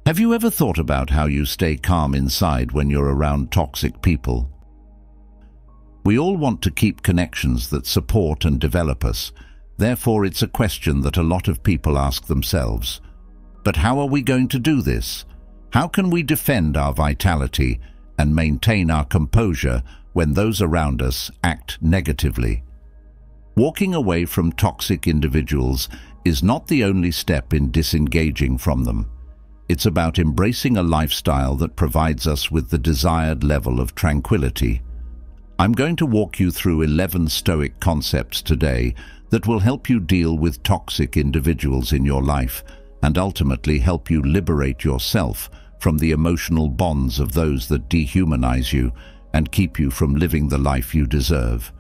Have you ever thought about how you stay calm inside when you're around toxic people? We all want to keep connections that support and develop us. Therefore, it's a question that a lot of people ask themselves. But how are we going to do this? How can we defend our vitality and maintain our composure when those around us act negatively? Walking away from toxic individuals is not the only step in disengaging from them. It's about embracing a lifestyle that provides us with the desired level of tranquility. I'm going to walk you through 11 Stoic concepts today that will help you deal with toxic individuals in your life and ultimately help you liberate yourself from the emotional bonds of those that dehumanize you and keep you from living the life you deserve.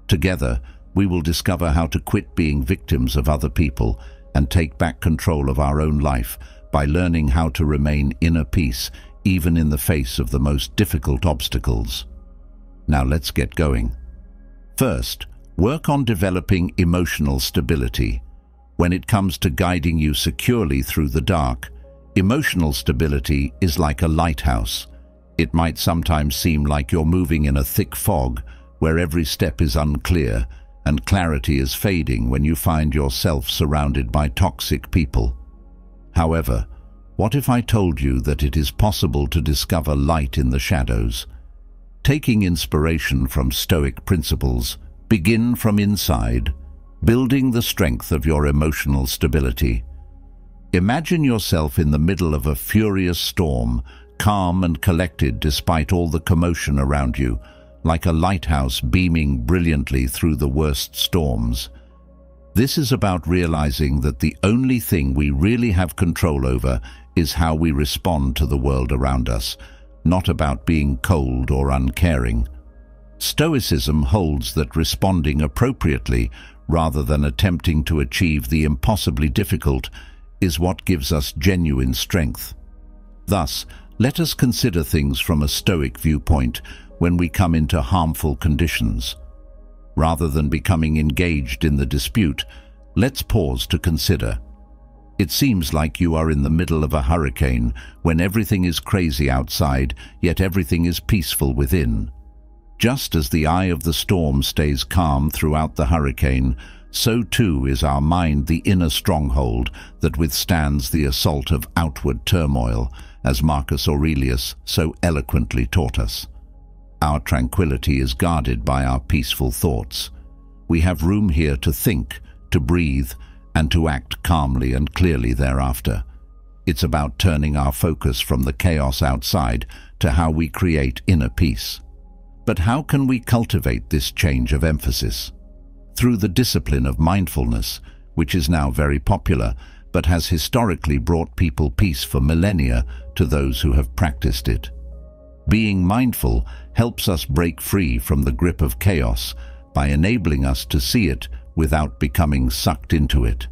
Together, we will discover how to quit being victims of other people and take back control of our own life by learning how to remain inner peace even in the face of the most difficult obstacles. Now let's get going. First, work on developing emotional stability. When it comes to guiding you securely through the dark, emotional stability is like a lighthouse. It might sometimes seem like you're moving in a thick fog where every step is unclear and clarity is fading when you find yourself surrounded by toxic people. However, what if I told you that it is possible to discover light in the shadows? Taking inspiration from Stoic principles, begin from inside, building the strength of your emotional stability. Imagine yourself in the middle of a furious storm, calm and collected despite all the commotion around you, like a lighthouse beaming brilliantly through the worst storms. This is about realizing that the only thing we really have control over is how we respond to the world around us, not about being cold or uncaring. Stoicism holds that responding appropriately, rather than attempting to achieve the impossibly difficult, is what gives us genuine strength. Thus, let us consider things from a Stoic viewpoint when we come into harmful conditions. Rather than becoming engaged in the dispute, let's pause to consider. It seems like you are in the middle of a hurricane when everything is crazy outside, yet everything is peaceful within. Just as the eye of the storm stays calm throughout the hurricane, so too is our mind the inner stronghold that withstands the assault of outward turmoil, as Marcus Aurelius so eloquently taught us. Our tranquility is guarded by our peaceful thoughts. We have room here to think, to breathe, and to act calmly and clearly thereafter. It's about turning our focus from the chaos outside to how we create inner peace. But how can we cultivate this change of emphasis? Through the discipline of mindfulness, which is now very popular, but has historically brought people peace for millennia to those who have practiced it. Being mindful helps us break free from the grip of chaos by enabling us to see it without becoming sucked into it,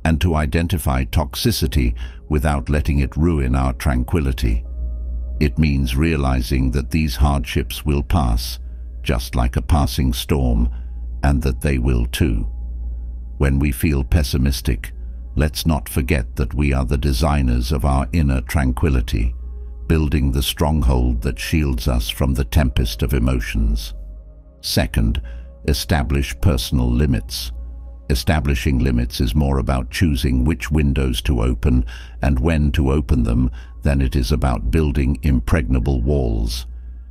and to identify toxicity without letting it ruin our tranquility. It means realizing that these hardships will pass, just like a passing storm, and that they will too. When we feel pessimistic, let's not forget that we are the designers of our inner tranquility, building the stronghold that shields us from the tempest of emotions. Second, establish personal limits. Establishing limits is more about choosing which windows to open and when to open them than it is about building impregnable walls.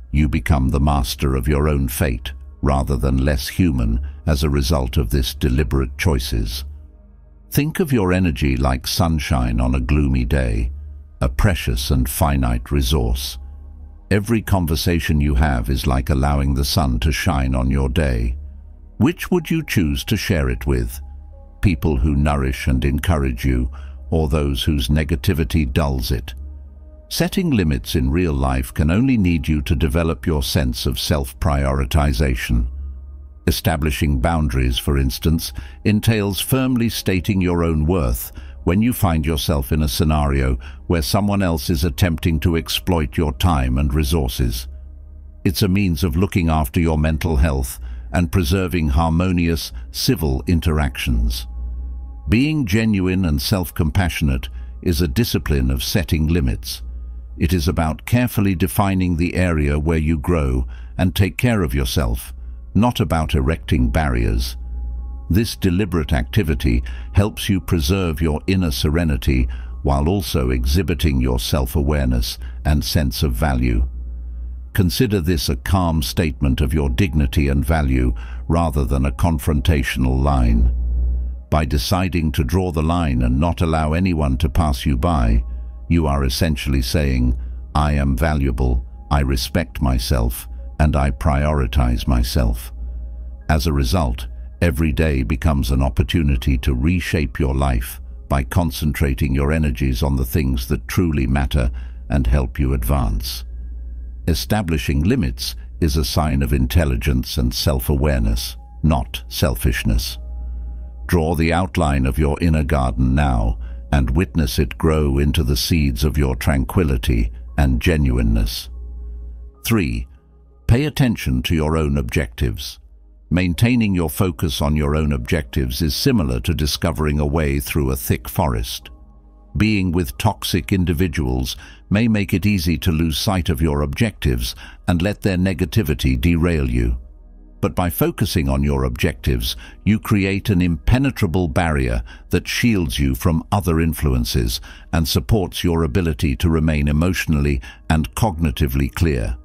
You become the master of your own fate, rather than less human as a result of this deliberate choices. Think of your energy like sunshine on a gloomy day, a precious and finite resource. Every conversation you have is like allowing the sun to shine on your day. Which would you choose to share it with? People who nourish and encourage you, or those whose negativity dulls it? Setting limits in real life can only need you to develop your sense of self-prioritization. Establishing boundaries, for instance, entails firmly stating your own worth when you find yourself in a scenario where someone else is attempting to exploit your time and resources. It's a means of looking after your mental health and preserving harmonious, civil interactions. Being genuine and self-compassionate is a discipline of setting limits. It is about carefully defining the area where you grow and take care of yourself, not about erecting barriers. This deliberate activity helps you preserve your inner serenity while also exhibiting your self-awareness and sense of value. Consider this a calm statement of your dignity and value rather than a confrontational line. By deciding to draw the line and not allow anyone to pass you by, you are essentially saying, "I am valuable, I respect myself, and I prioritize myself." As a result, every day becomes an opportunity to reshape your life by concentrating your energies on the things that truly matter and help you advance. Establishing limits is a sign of intelligence and self-awareness, not selfishness. Draw the outline of your inner garden now and witness it grow into the seeds of your tranquility and genuineness. 3. Pay attention to your own objectives. Maintaining your focus on your own objectives is similar to discovering a way through a thick forest. Being with toxic individuals may make it easy to lose sight of your objectives and let their negativity derail you. But by focusing on your objectives, you create an impenetrable barrier that shields you from other influences and supports your ability to remain emotionally and cognitively clear.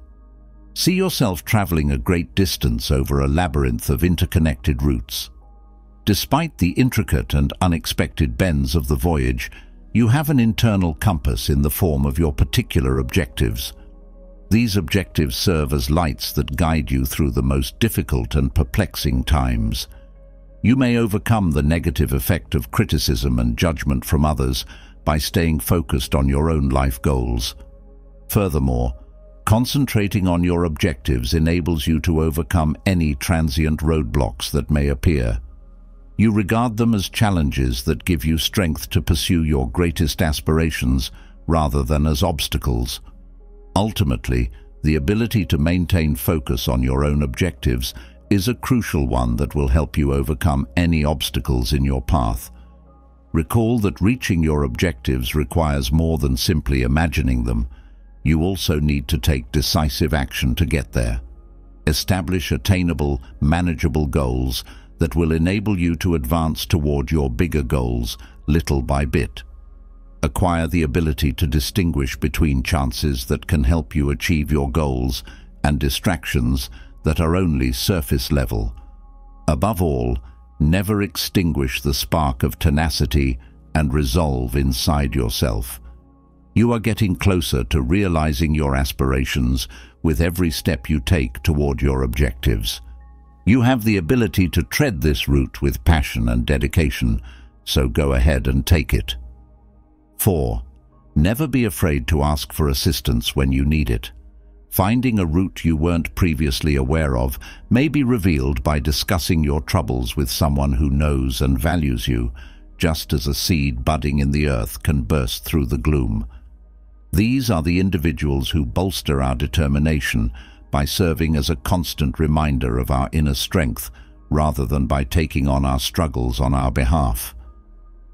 See yourself traveling a great distance over a labyrinth of interconnected routes. Despite the intricate and unexpected bends of the voyage, you have an internal compass in the form of your particular objectives. These objectives serve as lights that guide you through the most difficult and perplexing times. You may overcome the negative effect of criticism and judgment from others by staying focused on your own life goals. Furthermore, concentrating on your objectives enables you to overcome any transient roadblocks that may appear. You regard them as challenges that give you strength to pursue your greatest aspirations rather than as obstacles. Ultimately, the ability to maintain focus on your own objectives is a crucial one that will help you overcome any obstacles in your path. Recall that reaching your objectives requires more than simply imagining them. You also need to take decisive action to get there. Establish attainable, manageable goals that will enable you to advance toward your bigger goals little by bit. Acquire the ability to distinguish between chances that can help you achieve your goals and distractions that are only surface level. Above all, never extinguish the spark of tenacity and resolve inside yourself. You are getting closer to realizing your aspirations with every step you take toward your objectives. You have the ability to tread this route with passion and dedication, so go ahead and take it. 4. Never be afraid to ask for assistance when you need it. Finding a route you weren't previously aware of may be revealed by discussing your troubles with someone who knows and values you, just as a seed budding in the earth can burst through the gloom. These are the individuals who bolster our determination by serving as a constant reminder of our inner strength rather than by taking on our struggles on our behalf.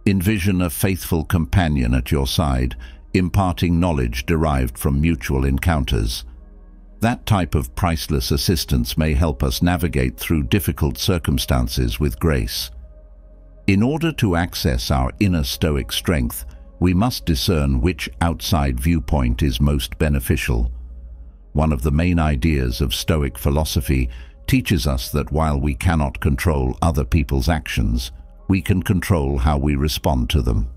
Envision a faithful companion at your side, imparting knowledge derived from mutual encounters. That type of priceless assistance may help us navigate through difficult circumstances with grace. In order to access our inner Stoic strength, we must discern which outside viewpoint is most beneficial. One of the main ideas of Stoic philosophy teaches us that while we cannot control other people's actions, we can control how we respond to them.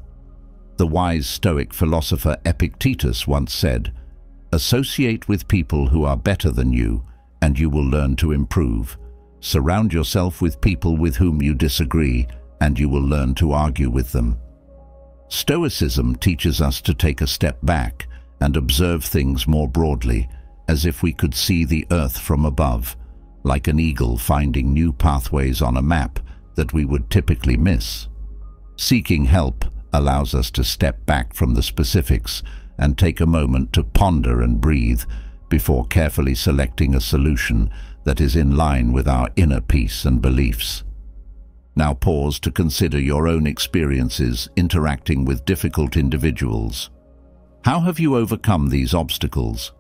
The wise Stoic philosopher Epictetus once said, "Associate with people who are better than you, and you will learn to improve. Surround yourself with people with whom you disagree, and you will learn to argue with them." Stoicism teaches us to take a step back and observe things more broadly, as if we could see the earth from above, like an eagle finding new pathways on a map that we would typically miss. Seeking help allows us to step back from the specifics and take a moment to ponder and breathe before carefully selecting a solution that is in line with our inner peace and beliefs. Now pause to consider your own experiences interacting with difficult individuals. How have you overcome these obstacles?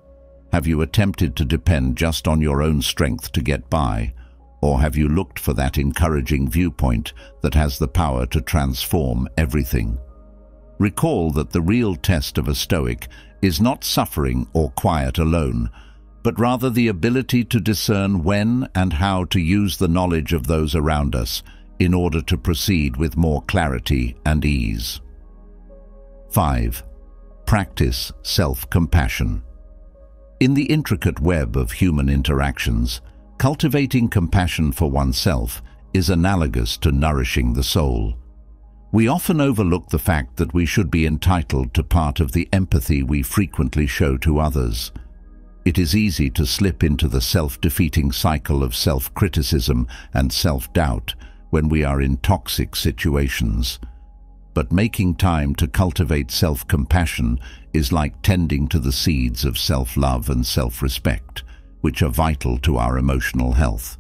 Have you attempted to depend just on your own strength to get by, or have you looked for that encouraging viewpoint that has the power to transform everything? Recall that the real test of a Stoic is not suffering or quiet alone, but rather the ability to discern when and how to use the knowledge of those around us in order to proceed with more clarity and ease. 5. Practice self-compassion. In the intricate web of human interactions, cultivating compassion for oneself is analogous to nourishing the soul. We often overlook the fact that we should be entitled to part of the empathy we frequently show to others. It is easy to slip into the self-defeating cycle of self-criticism and self-doubt when we are in toxic situations. But making time to cultivate self-compassion is like tending to the seeds of self-love and self-respect, which are vital to our emotional health.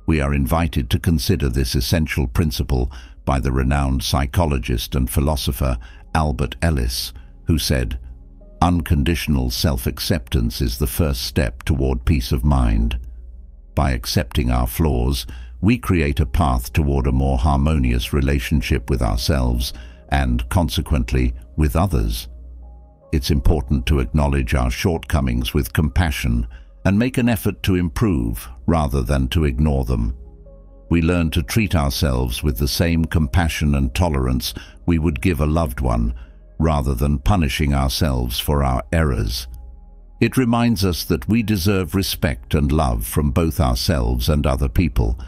We are invited to consider this essential principle by the renowned psychologist and philosopher Albert Ellis, who said, "Unconditional self-acceptance is the first step toward peace of mind. By accepting our flaws, we create a path toward a more harmonious relationship with ourselves and, consequently, with others." It's important to acknowledge our shortcomings with compassion and make an effort to improve rather than to ignore them. We learn to treat ourselves with the same compassion and tolerance we would give a loved one, rather than punishing ourselves for our errors. It reminds us that we deserve respect and love from both ourselves and other people,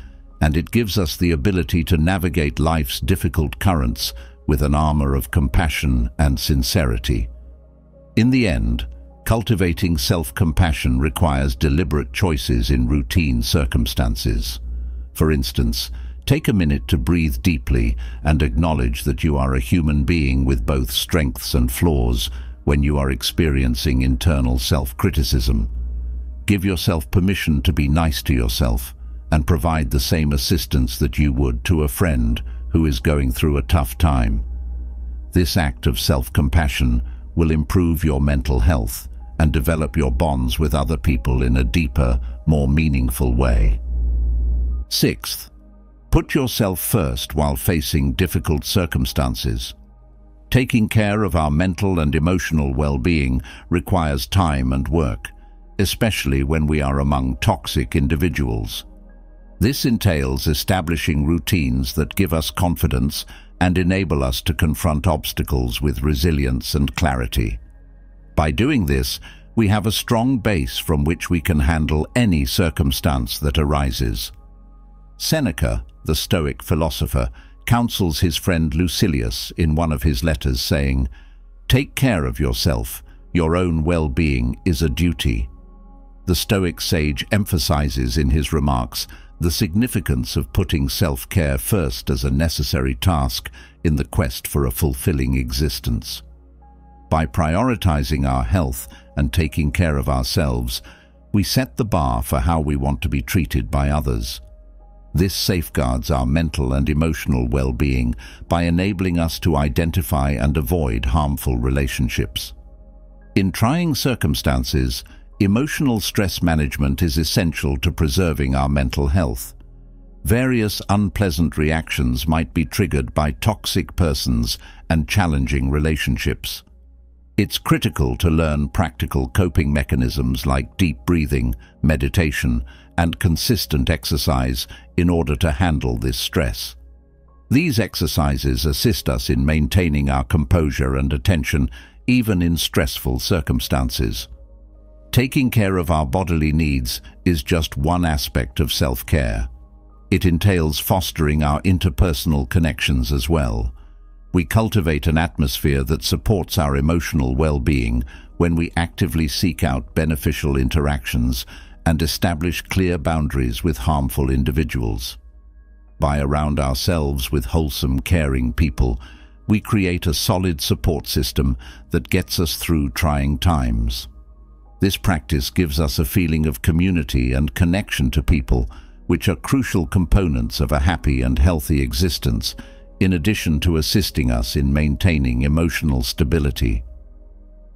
and it gives us the ability to navigate life's difficult currents with an armor of compassion and sincerity. In the end, cultivating self-compassion requires deliberate choices in routine circumstances. For instance, take a minute to breathe deeply and acknowledge that you are a human being with both strengths and flaws when you are experiencing internal self-criticism. Give yourself permission to be nice to yourself and provide the same assistance that you would to a friend who is going through a tough time. This act of self-compassion will improve your mental health and develop your bonds with other people in a deeper, more meaningful way. 6th, put yourself first while facing difficult circumstances. Taking care of our mental and emotional well-being requires time and work, especially when we are among toxic individuals. This entails establishing routines that give us confidence and enable us to confront obstacles with resilience and clarity. By doing this, we have a strong base from which we can handle any circumstance that arises. Seneca, the Stoic philosopher, counsels his friend Lucilius in one of his letters saying, "Take care of yourself. Your own well-being is a duty." The Stoic sage emphasizes in his remarks the significance of putting self-care first as a necessary task in the quest for a fulfilling existence. By prioritizing our health and taking care of ourselves, we set the bar for how we want to be treated by others. This safeguards our mental and emotional well-being by enabling us to identify and avoid harmful relationships. In trying circumstances, emotional stress management is essential to preserving our mental health. Various unpleasant reactions might be triggered by toxic persons and challenging relationships. It's critical to learn practical coping mechanisms like deep breathing, meditation, and consistent exercise in order to handle this stress. These exercises assist us in maintaining our composure and attention even in stressful circumstances. Taking care of our bodily needs is just one aspect of self-care. It entails fostering our interpersonal connections as well. We cultivate an atmosphere that supports our emotional well-being when we actively seek out beneficial interactions and establish clear boundaries with harmful individuals. By surrounding ourselves with wholesome, caring people, we create a solid support system that gets us through trying times. This practice gives us a feeling of community and connection to people, which are crucial components of a happy and healthy existence, in addition to assisting us in maintaining emotional stability.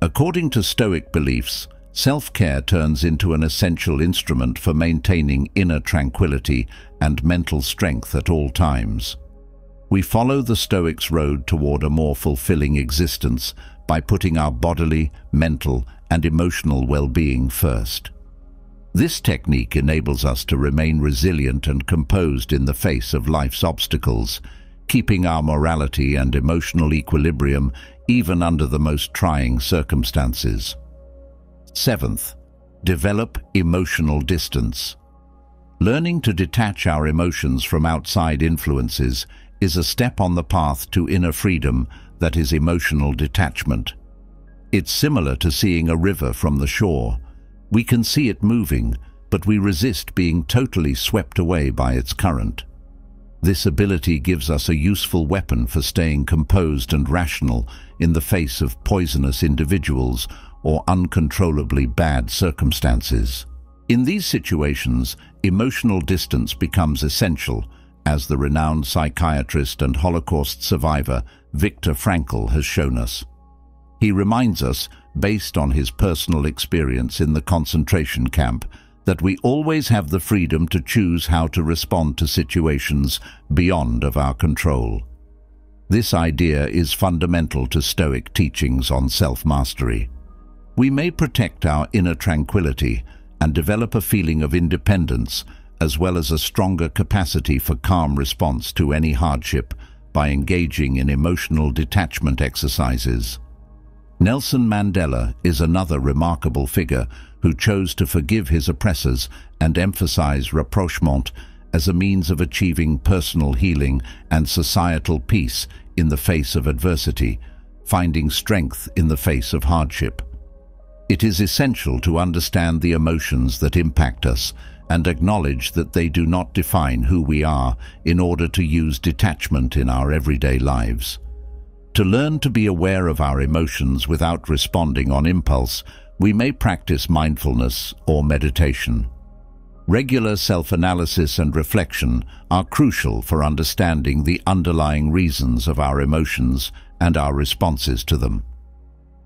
According to Stoic beliefs, self-care turns into an essential instrument for maintaining inner tranquility and mental strength at all times. We follow the Stoics' road toward a more fulfilling existence by putting our bodily, mental, and emotional well-being first. This technique enables us to remain resilient and composed in the face of life's obstacles, keeping our morality and emotional equilibrium even under the most trying circumstances. 7th, develop emotional distance. Learning to detach our emotions from outside influences is a step on the path to inner freedom that is emotional detachment. It's similar to seeing a river from the shore. We can see it moving, but we resist being totally swept away by its current. This ability gives us a useful weapon for staying composed and rational in the face of poisonous individuals or uncontrollably bad circumstances. In these situations, emotional distance becomes essential, as the renowned psychiatrist and Holocaust survivor Viktor Frankl has shown us. He reminds us, based on his personal experience in the concentration camp, that we always have the freedom to choose how to respond to situations beyond of our control. This idea is fundamental to Stoic teachings on self-mastery. We may protect our inner tranquility and develop a feeling of independence, as well as a stronger capacity for calm response to any hardship by engaging in emotional detachment exercises. Nelson Mandela is another remarkable figure who chose to forgive his oppressors and emphasize rapprochement as a means of achieving personal healing and societal peace in the face of adversity, finding strength in the face of hardship. It is essential to understand the emotions that impact us and acknowledge that they do not define who we are in order to use detachment in our everyday lives. To learn to be aware of our emotions without responding on impulse, we may practice mindfulness or meditation. Regular self-analysis and reflection are crucial for understanding the underlying reasons of our emotions and our responses to them.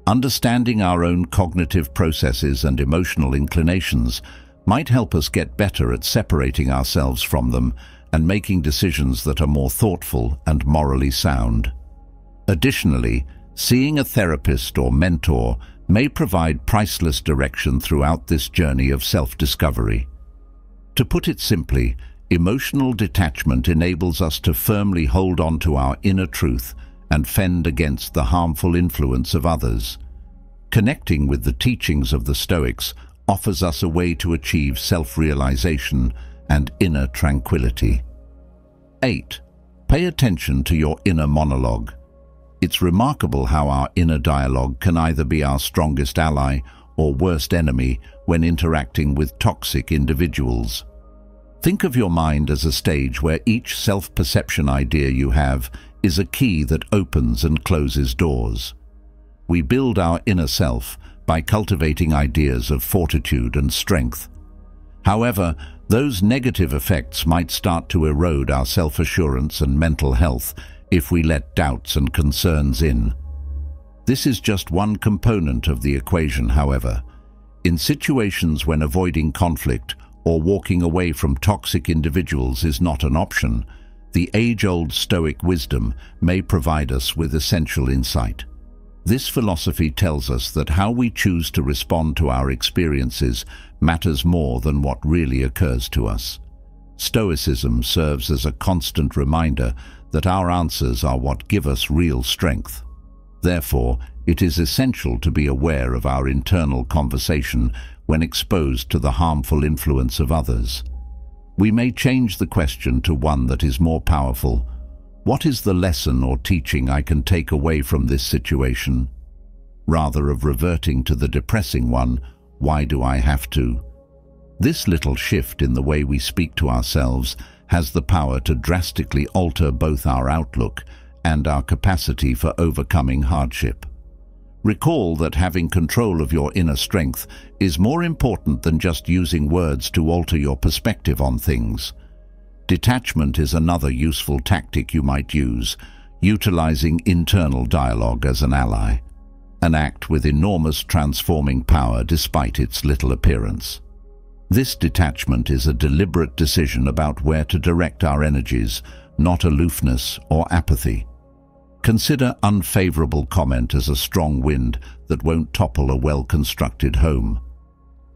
Understanding our own cognitive processes and emotional inclinations might help us get better at separating ourselves from them and making decisions that are more thoughtful and morally sound. Additionally, seeing a therapist or mentor may provide priceless direction throughout this journey of self-discovery. To put it simply, emotional detachment enables us to firmly hold on to our inner truth and fend against the harmful influence of others. Connecting with the teachings of the Stoics offers us a way to achieve self-realization and inner tranquility. 8. Pay attention to your inner monologue. It's remarkable how our inner dialogue can either be our strongest ally or worst enemy when interacting with toxic individuals. Think of your mind as a stage where each self-perception idea you have is a key that opens and closes doors. We build our inner self by cultivating ideas of fortitude and strength. However, those negative effects might start to erode our self-assurance and mental health if we let doubts and concerns in. This is just one component of the equation, however. In situations when avoiding conflict or walking away from toxic individuals is not an option, the age-old Stoic wisdom may provide us with essential insight. This philosophy tells us that how we choose to respond to our experiences matters more than what really occurs to us. Stoicism serves as a constant reminder that our answers are what give us real strength. Therefore, it is essential to be aware of our internal conversation when exposed to the harmful influence of others. We may change the question to one that is more powerful. What is the lesson or teaching I can take away from this situation? Rather of reverting to the depressing one, why do I have to? This little shift in the way we speak to ourselves has the power to drastically alter both our outlook and our capacity for overcoming hardship. Recall that having control of your inner strength is more important than just using words to alter your perspective on things. Detachment is another useful tactic you might use, utilizing internal dialogue as an ally, an act with enormous transforming power despite its little appearance. This detachment is a deliberate decision about where to direct our energies, not aloofness or apathy. Consider unfavorable comment as a strong wind that won't topple a well-constructed home.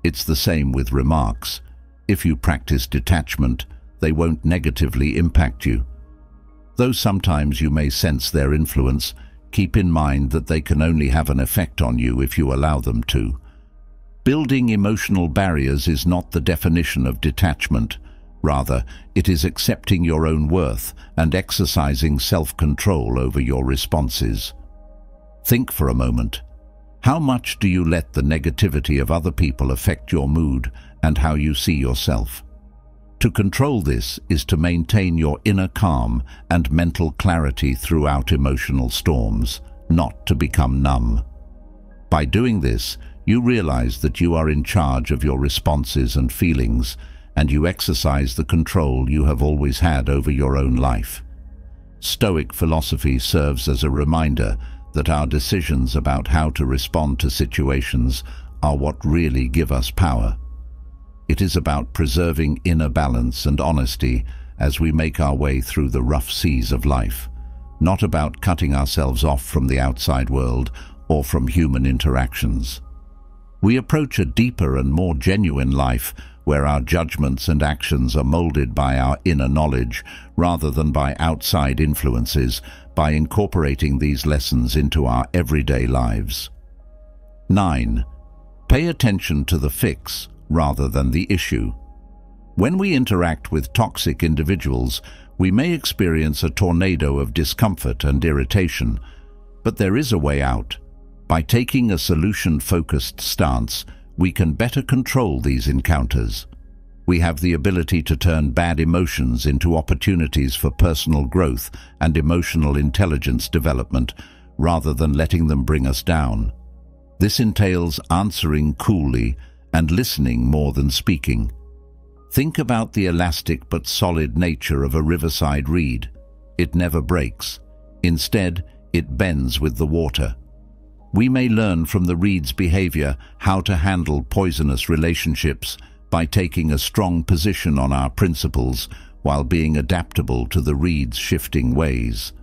It's the same with remarks. If you practice detachment, they won't negatively impact you. Though sometimes you may sense their influence, keep in mind that they can only have an effect on you if you allow them to. Building emotional barriers is not the definition of detachment. Rather, it is accepting your own worth and exercising self-control over your responses. Think for a moment. How much do you let the negativity of other people affect your mood and how you see yourself? To control this is to maintain your inner calm and mental clarity throughout emotional storms, not to become numb. By doing this, you realize that you are in charge of your responses and feelings, and you exercise the control you have always had over your own life. Stoic philosophy serves as a reminder that our decisions about how to respond to situations are what really give us power. It is about preserving inner balance and honesty as we make our way through the rough seas of life, not about cutting ourselves off from the outside world or from human interactions. We approach a deeper and more genuine life where our judgments and actions are molded by our inner knowledge rather than by outside influences, by incorporating these lessons into our everyday lives. 9. Pay attention to the fix rather than the issue. When we interact with toxic individuals, we may experience a tornado of discomfort and irritation, but there is a way out. By taking a solution-focused stance, we can better control these encounters. We have the ability to turn bad emotions into opportunities for personal growth and emotional intelligence development, rather than letting them bring us down. This entails answering coolly and listening more than speaking. Think about the elastic but solid nature of a riverside reed. It never breaks. Instead, it bends with the water. We may learn from the reed's behavior how to handle poisonous relationships by taking a strong position on our principles while being adaptable to the reed's shifting ways.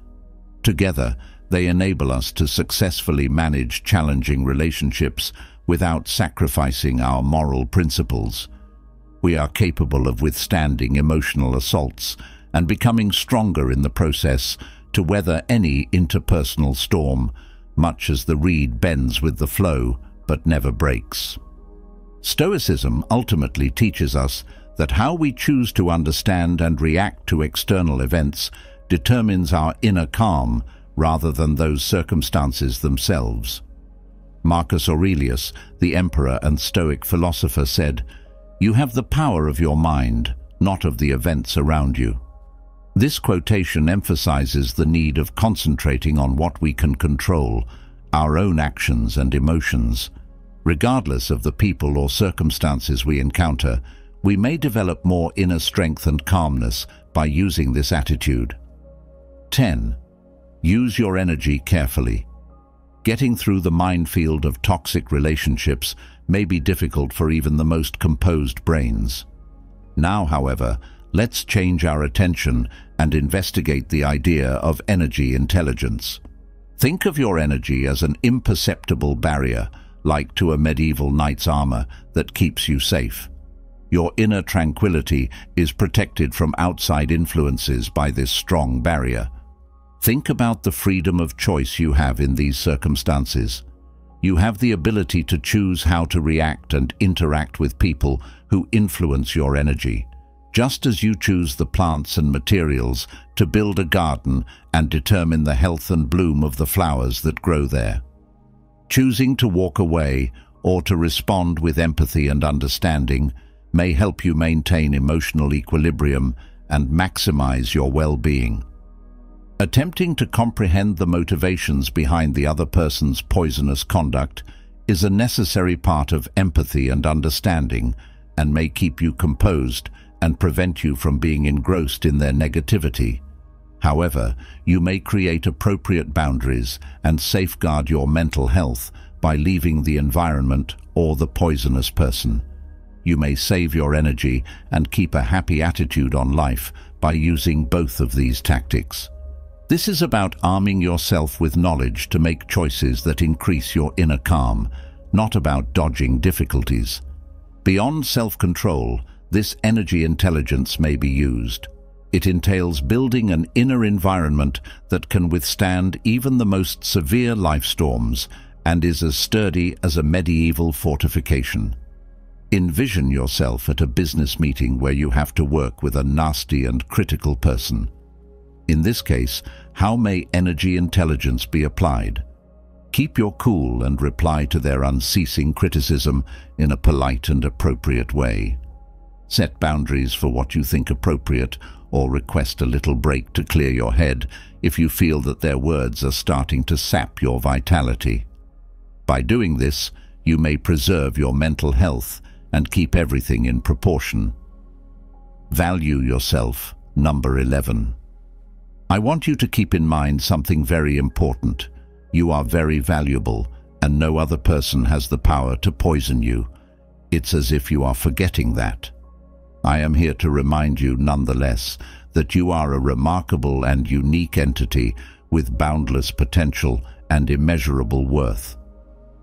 Together, they enable us to successfully manage challenging relationships without sacrificing our moral principles. We are capable of withstanding emotional assaults and becoming stronger in the process to weather any interpersonal storm, much as the reed bends with the flow but never breaks. Stoicism ultimately teaches us that how we choose to understand and react to external events determines our inner calm rather than those circumstances themselves. Marcus Aurelius, the emperor and Stoic philosopher, said, "You have the power of your mind, not of the events around you." This quotation emphasizes the need of concentrating on what we can control, our own actions and emotions. Regardless of the people or circumstances we encounter, we may develop more inner strength and calmness by using this attitude. 10. Use your energy carefully. Getting through the minefield of toxic relationships may be difficult for even the most composed brains. Now, however, let's change our attention and investigate the idea of energy intelligence. Think of your energy as an imperceptible barrier, like to a medieval knight's armor, that keeps you safe. Your inner tranquility is protected from outside influences by this strong barrier. Think about the freedom of choice you have in these circumstances. You have the ability to choose how to react and interact with people who influence your energy, just as you choose the plants and materials to build a garden and determine the health and bloom of the flowers that grow there. Choosing to walk away or to respond with empathy and understanding may help you maintain emotional equilibrium and maximize your well-being. Attempting to comprehend the motivations behind the other person's poisonous conduct is a necessary part of empathy and understanding, and may keep you composed and prevent you from being engrossed in their negativity. However, you may create appropriate boundaries and safeguard your mental health by leaving the environment or the poisonous person. You may save your energy and keep a happy attitude on life by using both of these tactics. This is about arming yourself with knowledge to make choices that increase your inner calm, not about dodging difficulties. Beyond self-control, this energy intelligence may be used. It entails building an inner environment that can withstand even the most severe life storms and is as sturdy as a medieval fortification. Envision yourself at a business meeting where you have to work with a nasty and critical person. In this case, how may energy intelligence be applied? Keep your cool and reply to their unceasing criticism in a polite and appropriate way. Set boundaries for what you think appropriate, or request a little break to clear your head if you feel that their words are starting to sap your vitality. By doing this, you may preserve your mental health and keep everything in proportion. Value yourself. Number 11. I want you to keep in mind something very important. You are very valuable, and no other person has the power to poison you. It's as if you are forgetting that. I am here to remind you, nonetheless, that you are a remarkable and unique entity with boundless potential and immeasurable worth.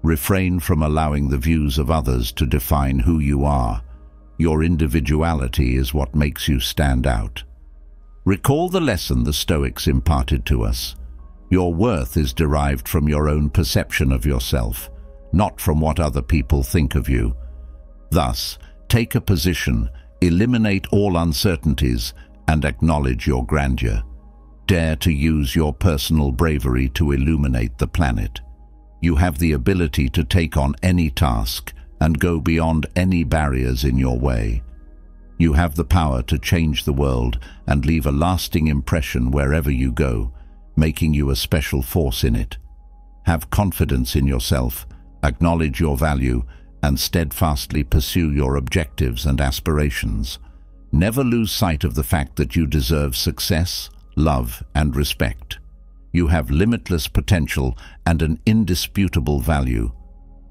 Refrain from allowing the views of others to define who you are. Your individuality is what makes you stand out. Recall the lesson the Stoics imparted to us. Your worth is derived from your own perception of yourself, not from what other people think of you. Thus, take a position, eliminate all uncertainties, and acknowledge your grandeur. Dare to use your personal bravery to illuminate the planet. You have the ability to take on any task and go beyond any barriers in your way. You have the power to change the world and leave a lasting impression wherever you go, making you a special force in it. Have confidence in yourself, acknowledge your value, and steadfastly pursue your objectives and aspirations. Never lose sight of the fact that you deserve success, love, and respect. You have limitless potential and an indisputable value.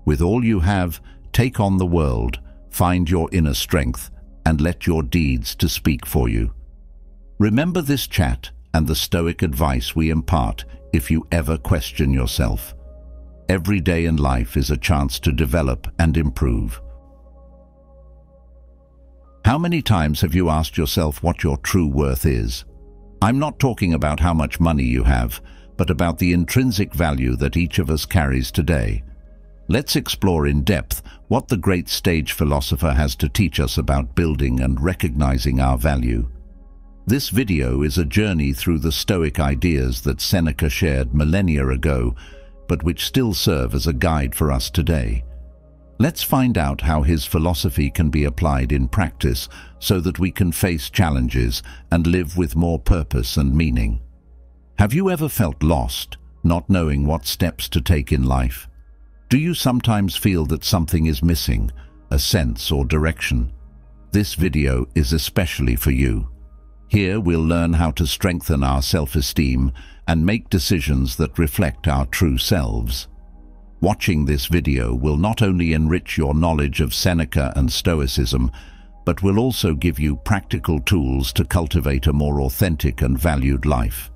With all you have, take on the world, find your inner strength, and let your deeds to speak for you. Remember this chat and the Stoic advice we impart if you ever question yourself. Every day in life is a chance to develop and improve. How many times have you asked yourself what your true worth is? I'm not talking about how much money you have, but about the intrinsic value that each of us carries today. Let's explore in depth what the great sage philosopher has to teach us about building and recognizing our value. This video is a journey through the Stoic ideas that Seneca shared millennia ago, but which still serve as a guide for us today. Let's find out how his philosophy can be applied in practice so that we can face challenges and live with more purpose and meaning. Have you ever felt lost, not knowing what steps to take in life? Do you sometimes feel that something is missing, a sense or direction? This video is especially for you. Here we'll learn how to strengthen our self-esteem and make decisions that reflect our true selves. Watching this video will not only enrich your knowledge of Seneca and Stoicism, but will also give you practical tools to cultivate a more authentic and valued life.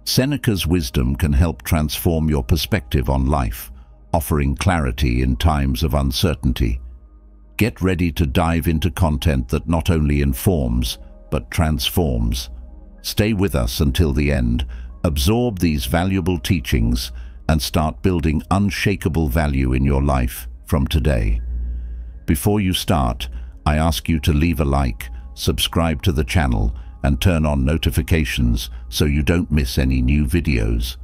Seneca's wisdom can help transform your perspective on life, offering clarity in times of uncertainty. Get ready to dive into content that not only informs, but transforms. Stay with us until the end, absorb these valuable teachings, and start building unshakable value in your life from today. Before you start, I ask you to leave a like, subscribe to the channel, and turn on notifications so you don't miss any new videos.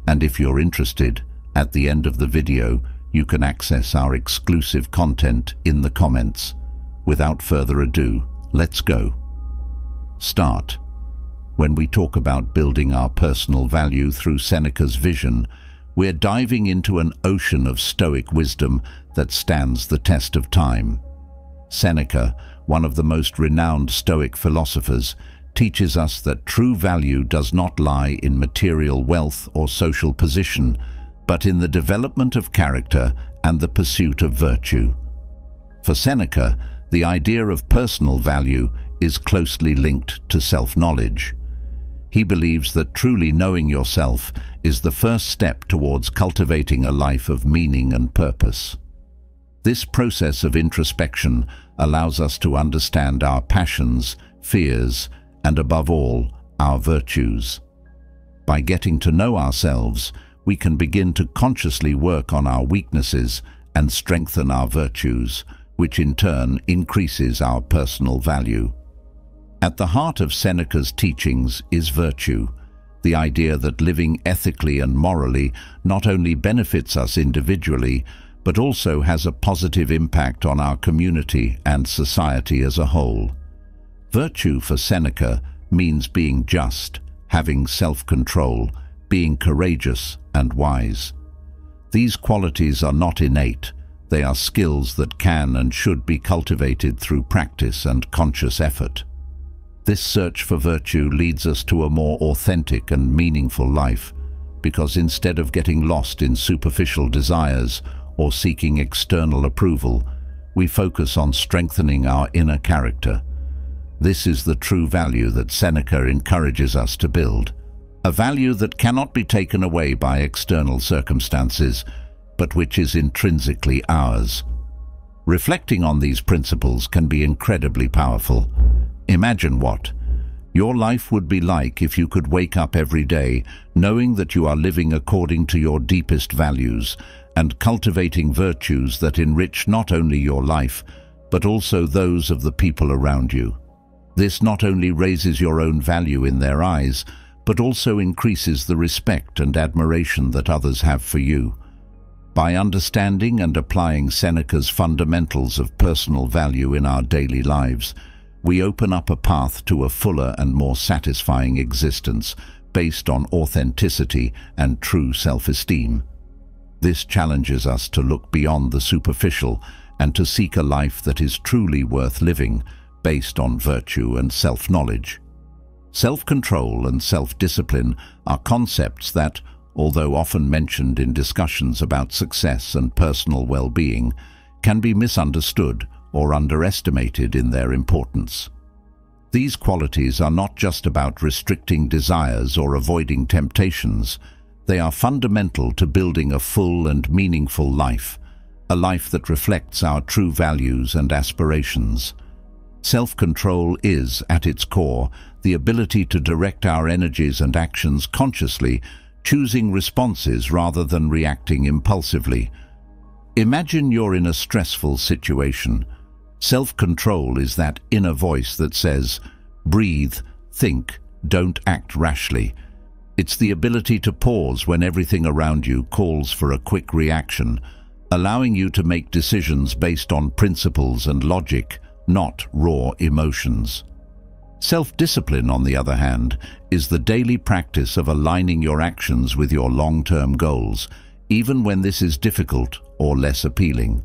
And if you're interested, at the end of the video, you can access our exclusive content in the comments. Without further ado, let's go. Start. When we talk about building our personal value through Seneca's vision, we're diving into an ocean of Stoic wisdom that stands the test of time. Seneca, one of the most renowned Stoic philosophers, teaches us that true value does not lie in material wealth or social position, but in the development of character and the pursuit of virtue. For Seneca, the idea of personal value is closely linked to self-knowledge. He believes that truly knowing yourself is the first step towards cultivating a life of meaning and purpose. This process of introspection allows us to understand our passions, fears, and above all, our virtues. By getting to know ourselves, we can begin to consciously work on our weaknesses and strengthen our virtues, which in turn increases our personal value. At the heart of Seneca's teachings is virtue, the idea that living ethically and morally not only benefits us individually, but also has a positive impact on our community and society as a whole. Virtue for Seneca means being just, having self-control, being courageous and wise. These qualities are not innate, they are skills that can and should be cultivated through practice and conscious effort. This search for virtue leads us to a more authentic and meaningful life, because instead of getting lost in superficial desires or seeking external approval, we focus on strengthening our inner character. This is the true value that Seneca encourages us to build, a value that cannot be taken away by external circumstances, but which is intrinsically ours. Reflecting on these principles can be incredibly powerful. Imagine what your life would be like if you could wake up every day knowing that you are living according to your deepest values and cultivating virtues that enrich not only your life, but also those of the people around you. This not only raises your own value in their eyes, but also increases the respect and admiration that others have for you. By understanding and applying Seneca's fundamentals of personal value in our daily lives, we open up a path to a fuller and more satisfying existence based on authenticity and true self-esteem. This challenges us to look beyond the superficial and to seek a life that is truly worth living, based on virtue and self-knowledge. Self-control and self-discipline are concepts that, although often mentioned in discussions about success and personal well-being, can be misunderstood or underestimated in their importance. These qualities are not just about restricting desires or avoiding temptations. They are fundamental to building a full and meaningful life, a life that reflects our true values and aspirations. Self-control is, at its core, the ability to direct our energies and actions consciously, choosing responses rather than reacting impulsively. Imagine you're in a stressful situation. Self-control is that inner voice that says, breathe, think, don't act rashly. It's the ability to pause when everything around you calls for a quick reaction, allowing you to make decisions based on principles and logic, not raw emotions. Self-discipline, on the other hand, is the daily practice of aligning your actions with your long-term goals, even when this is difficult or less appealing.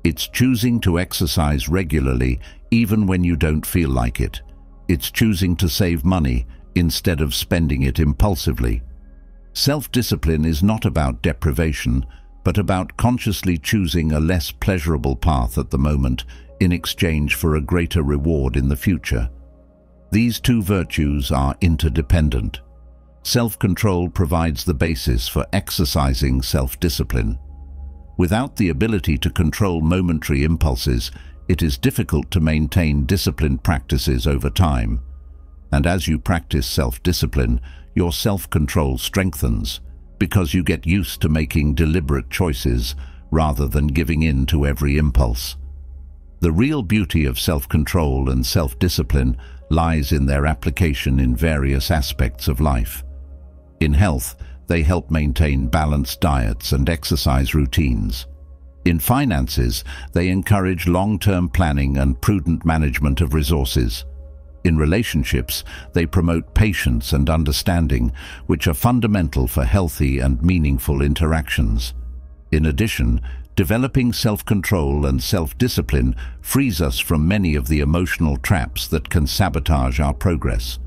It's choosing to exercise regularly, even when you don't feel like it. It's choosing to save money instead of spending it impulsively. Self-discipline is not about deprivation, but about consciously choosing a less pleasurable path at the moment in exchange for a greater reward in the future. These two virtues are interdependent. Self-control provides the basis for exercising self-discipline. Without the ability to control momentary impulses, it is difficult to maintain disciplined practices over time. And as you practice self-discipline, your self-control strengthens, because you get used to making deliberate choices rather than giving in to every impulse. The real beauty of self-control and self-discipline lies in their application in various aspects of life. In health, they help maintain balanced diets and exercise routines. In finances, they encourage long-term planning and prudent management of resources. In relationships, they promote patience and understanding, which are fundamental for healthy and meaningful interactions. In addition, developing self-control and self-discipline frees us from many of the emotional traps that can sabotage our progress.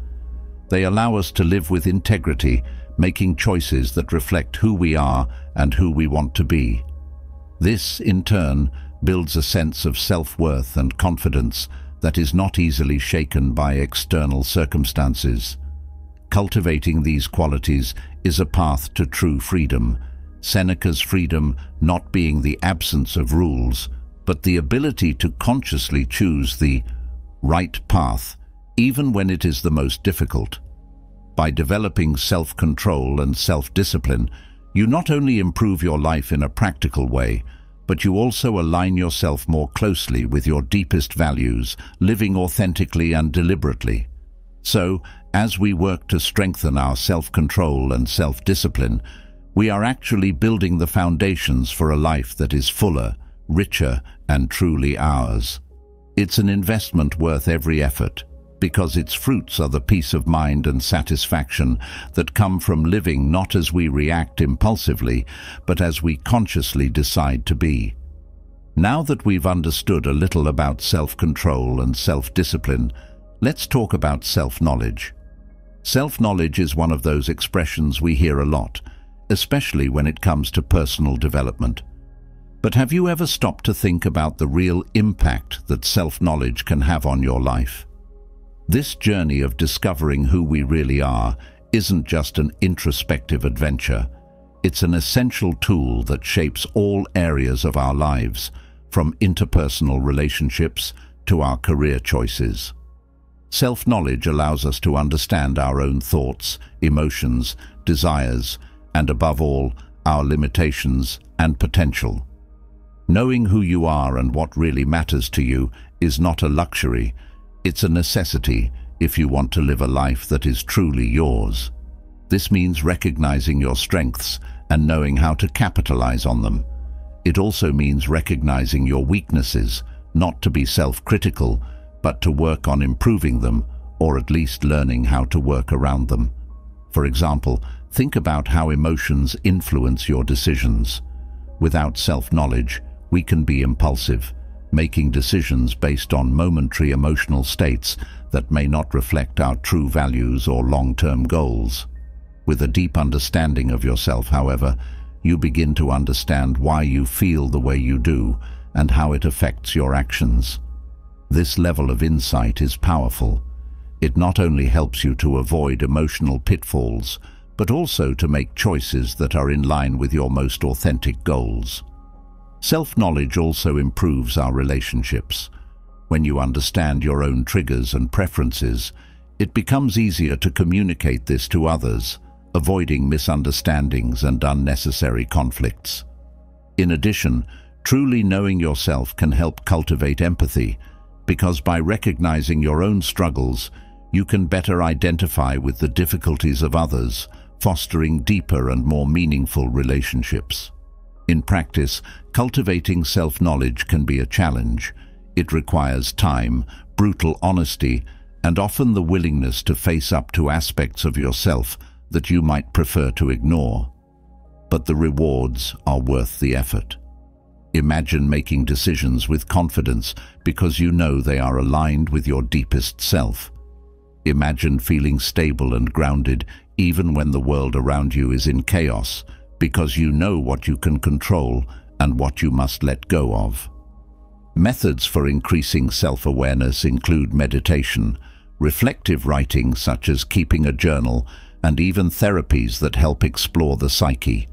They allow us to live with integrity, making choices that reflect who we are and who we want to be. This, in turn, builds a sense of self-worth and confidence that is not easily shaken by external circumstances. Cultivating these qualities is a path to true freedom. Seneca's freedom not being the absence of rules, but the ability to consciously choose the right path, even when it is the most difficult. By developing self-control and self-discipline, you not only improve your life in a practical way, but you also align yourself more closely with your deepest values, living authentically and deliberately. So, as we work to strengthen our self-control and self-discipline, we are actually building the foundations for a life that is fuller, richer, and truly ours. It's an investment worth every effort, because its fruits are the peace of mind and satisfaction that come from living not as we react impulsively, but as we consciously decide to be. Now that we've understood a little about self-control and self-discipline, let's talk about self-knowledge. Self-knowledge is one of those expressions we hear a lot, especially when it comes to personal development. But have you ever stopped to think about the real impact that self-knowledge can have on your life? This journey of discovering who we really are isn't just an introspective adventure. It's an essential tool that shapes all areas of our lives, from interpersonal relationships to our career choices. Self-knowledge allows us to understand our own thoughts, emotions, desires, and above all, our limitations and potential. Knowing who you are and what really matters to you is not a luxury. It's a necessity if you want to live a life that is truly yours. This means recognizing your strengths and knowing how to capitalize on them. It also means recognizing your weaknesses, not to be self-critical, but to work on improving them, or at least learning how to work around them. For example, think about how emotions influence your decisions. Without self-knowledge, we can be impulsive, making decisions based on momentary emotional states that may not reflect our true values or long-term goals. With a deep understanding of yourself, however, you begin to understand why you feel the way you do and how it affects your actions. This level of insight is powerful. It not only helps you to avoid emotional pitfalls, but also to make choices that are in line with your most authentic goals. Self-knowledge also improves our relationships. When you understand your own triggers and preferences, it becomes easier to communicate this to others, avoiding misunderstandings and unnecessary conflicts. In addition, truly knowing yourself can help cultivate empathy, because by recognizing your own struggles, you can better identify with the difficulties of others, fostering deeper and more meaningful relationships. In practice, cultivating self-knowledge can be a challenge. It requires time, brutal honesty, and often the willingness to face up to aspects of yourself that you might prefer to ignore. But the rewards are worth the effort. Imagine making decisions with confidence because you know they are aligned with your deepest self. Imagine feeling stable and grounded even when the world around you is in chaos, because you know what you can control and what you must let go of. Methods for increasing self-awareness include meditation, reflective writing such as keeping a journal, and even therapies that help explore the psyche.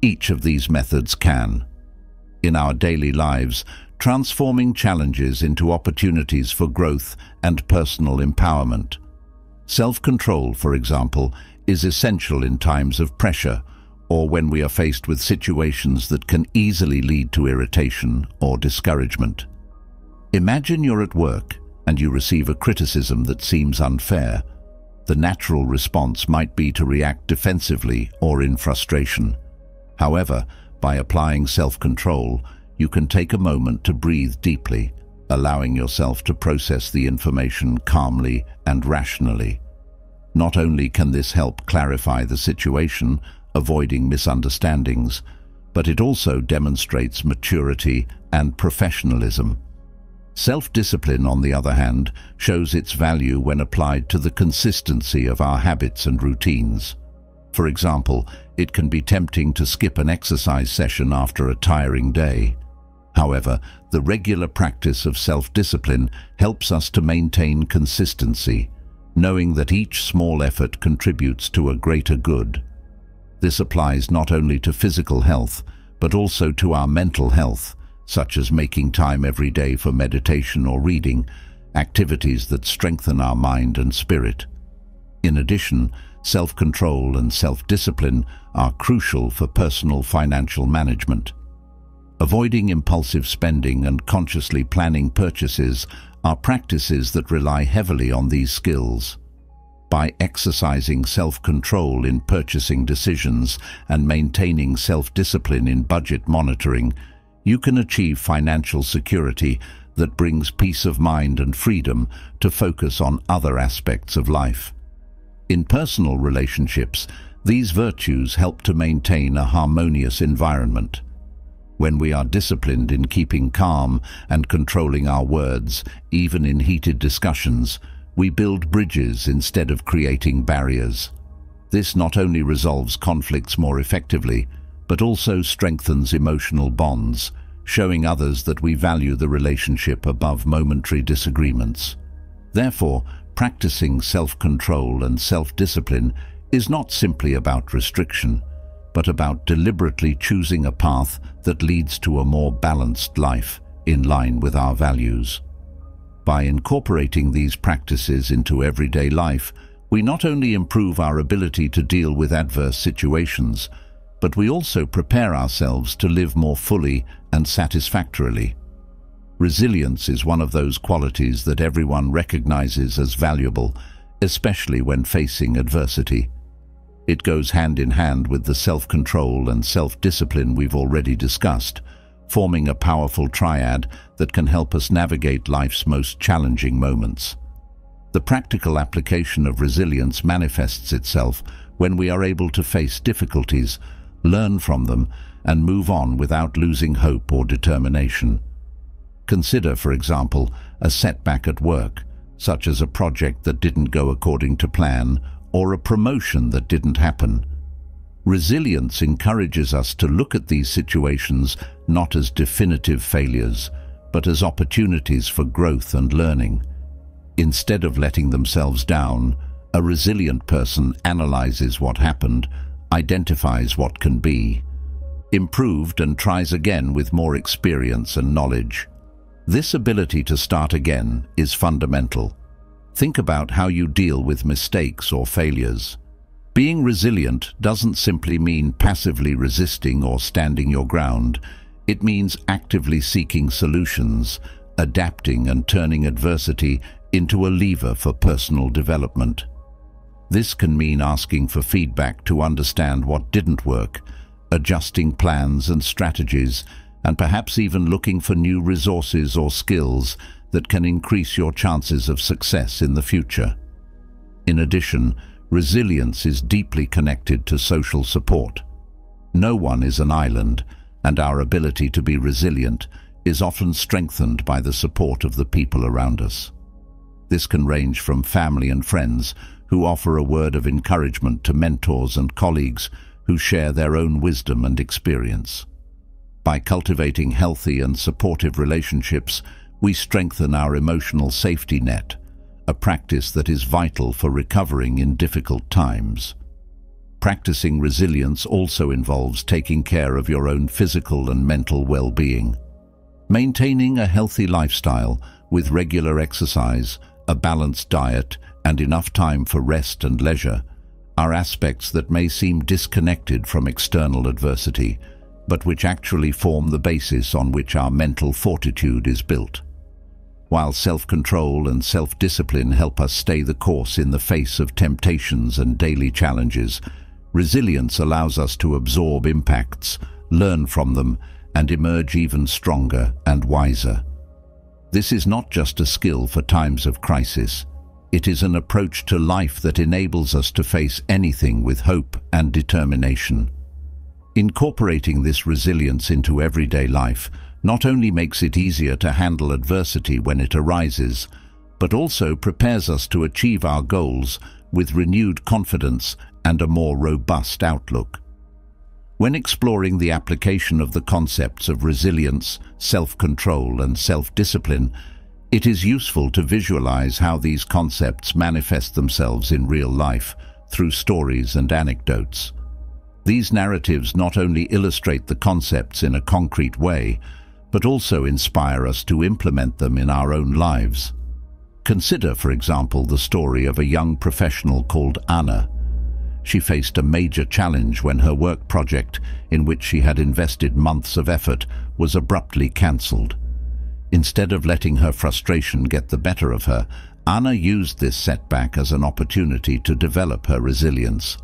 Each of these methods can, in our daily lives, transforming challenges into opportunities for growth and personal empowerment. Self-control, for example, is essential in times of pressure or when we are faced with situations that can easily lead to irritation or discouragement. Imagine you're at work and you receive a criticism that seems unfair. The natural response might be to react defensively or in frustration. However, by applying self-control, you can take a moment to breathe deeply, allowing yourself to process the information calmly and rationally. Not only can this help clarify the situation, avoiding misunderstandings, but it also demonstrates maturity and professionalism. Self-discipline, on the other hand, shows its value when applied to the consistency of our habits and routines. For example, it can be tempting to skip an exercise session after a tiring day. However, the regular practice of self-discipline helps us to maintain consistency, knowing that each small effort contributes to a greater good. This applies not only to physical health, but also to our mental health, such as making time every day for meditation or reading, activities that strengthen our mind and spirit. In addition, self-control and self-discipline are crucial for personal financial management. Avoiding impulsive spending and consciously planning purchases are practices that rely heavily on these skills. By exercising self-control in purchasing decisions and maintaining self-discipline in budget monitoring, you can achieve financial security that brings peace of mind and freedom to focus on other aspects of life. In personal relationships, these virtues help to maintain a harmonious environment. When we are disciplined in keeping calm and controlling our words, even in heated discussions, we build bridges instead of creating barriers. This not only resolves conflicts more effectively, but also strengthens emotional bonds, showing others that we value the relationship above momentary disagreements. Therefore, practicing self-control and self-discipline is not simply about restriction, but about deliberately choosing a path that leads to a more balanced life in line with our values. By incorporating these practices into everyday life, we not only improve our ability to deal with adverse situations, but we also prepare ourselves to live more fully and satisfactorily. Resilience is one of those qualities that everyone recognizes as valuable, especially when facing adversity. It goes hand in hand with the self-control and self-discipline we've already discussed, forming a powerful triad that can help us navigate life's most challenging moments. The practical application of resilience manifests itself when we are able to face difficulties, learn from them, and move on without losing hope or determination. Consider, for example, a setback at work, such as a project that didn't go according to plan or a promotion that didn't happen. Resilience encourages us to look at these situations not as definitive failures, but as opportunities for growth and learning. Instead of letting themselves down, a resilient person analyzes what happened, identifies what can be improved, and tries again with more experience and knowledge. This ability to start again is fundamental. Think about how you deal with mistakes or failures. Being resilient doesn't simply mean passively resisting or standing your ground. It means actively seeking solutions, adapting and turning adversity into a lever for personal development. This can mean asking for feedback to understand what didn't work, adjusting plans and strategies, and perhaps even looking for new resources or skills that can increase your chances of success in the future. In addition, resilience is deeply connected to social support. No one is an island, and our ability to be resilient is often strengthened by the support of the people around us. This can range from family and friends who offer a word of encouragement to mentors and colleagues who share their own wisdom and experience. By cultivating healthy and supportive relationships, we strengthen our emotional safety net, a practice that is vital for recovering in difficult times. Practicing resilience also involves taking care of your own physical and mental well-being. Maintaining a healthy lifestyle with regular exercise, a balanced diet, and enough time for rest and leisure are aspects that may seem disconnected from external adversity, but which actually form the basis on which our mental fortitude is built. While self-control and self-discipline help us stay the course in the face of temptations and daily challenges, resilience allows us to absorb impacts, learn from them, and emerge even stronger and wiser. This is not just a skill for times of crisis. It is an approach to life that enables us to face anything with hope and determination. Incorporating this resilience into everyday life not only makes it easier to handle adversity when it arises, but also prepares us to achieve our goals with renewed confidence and a more robust outlook. When exploring the application of the concepts of resilience, self-control, and self-discipline, it is useful to visualize how these concepts manifest themselves in real life through stories and anecdotes. These narratives not only illustrate the concepts in a concrete way, but also inspire us to implement them in our own lives. Consider, for example, the story of a young professional called Anna. She faced a major challenge when her work project, in which she had invested months of effort, was abruptly cancelled. Instead of letting her frustration get the better of her, Anna used this setback as an opportunity to develop her resilience.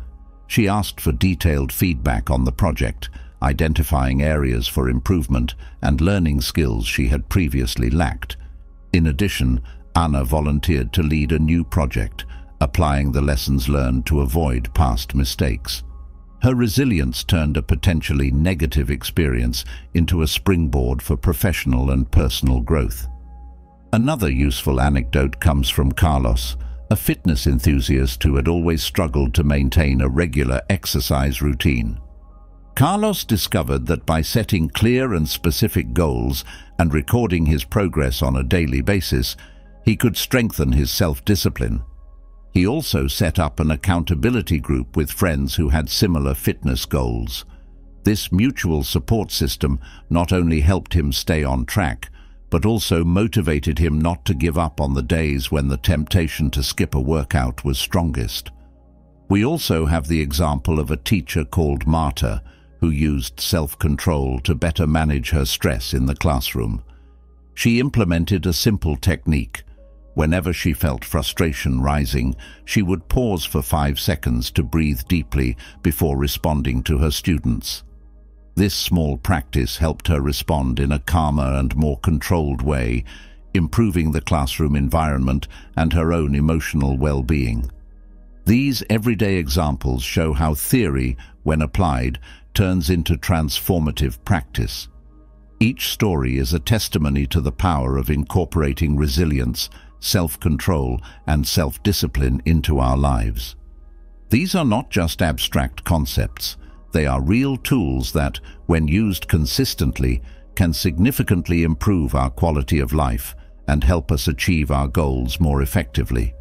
She asked for detailed feedback on the project, identifying areas for improvement and learning skills she had previously lacked. In addition, Anna volunteered to lead a new project, applying the lessons learned to avoid past mistakes. Her resilience turned a potentially negative experience into a springboard for professional and personal growth. Another useful anecdote comes from Carlos, a fitness enthusiast who had always struggled to maintain a regular exercise routine. Carlos discovered that by setting clear and specific goals and recording his progress on a daily basis, he could strengthen his self-discipline. He also set up an accountability group with friends who had similar fitness goals. This mutual support system not only helped him stay on track, but also motivated him not to give up on the days when the temptation to skip a workout was strongest. We also have the example of a teacher called Marta, who used self-control to better manage her stress in the classroom. She implemented a simple technique. Whenever she felt frustration rising, she would pause for 5 seconds to breathe deeply before responding to her students. This small practice helped her respond in a calmer and more controlled way, improving the classroom environment and her own emotional well-being. These everyday examples show how theory, when applied, turns into transformative practice. Each story is a testimony to the power of incorporating resilience, self-control, and self-discipline into our lives. These are not just abstract concepts. They are real tools that, when used consistently, can significantly improve our quality of life and help us achieve our goals more effectively.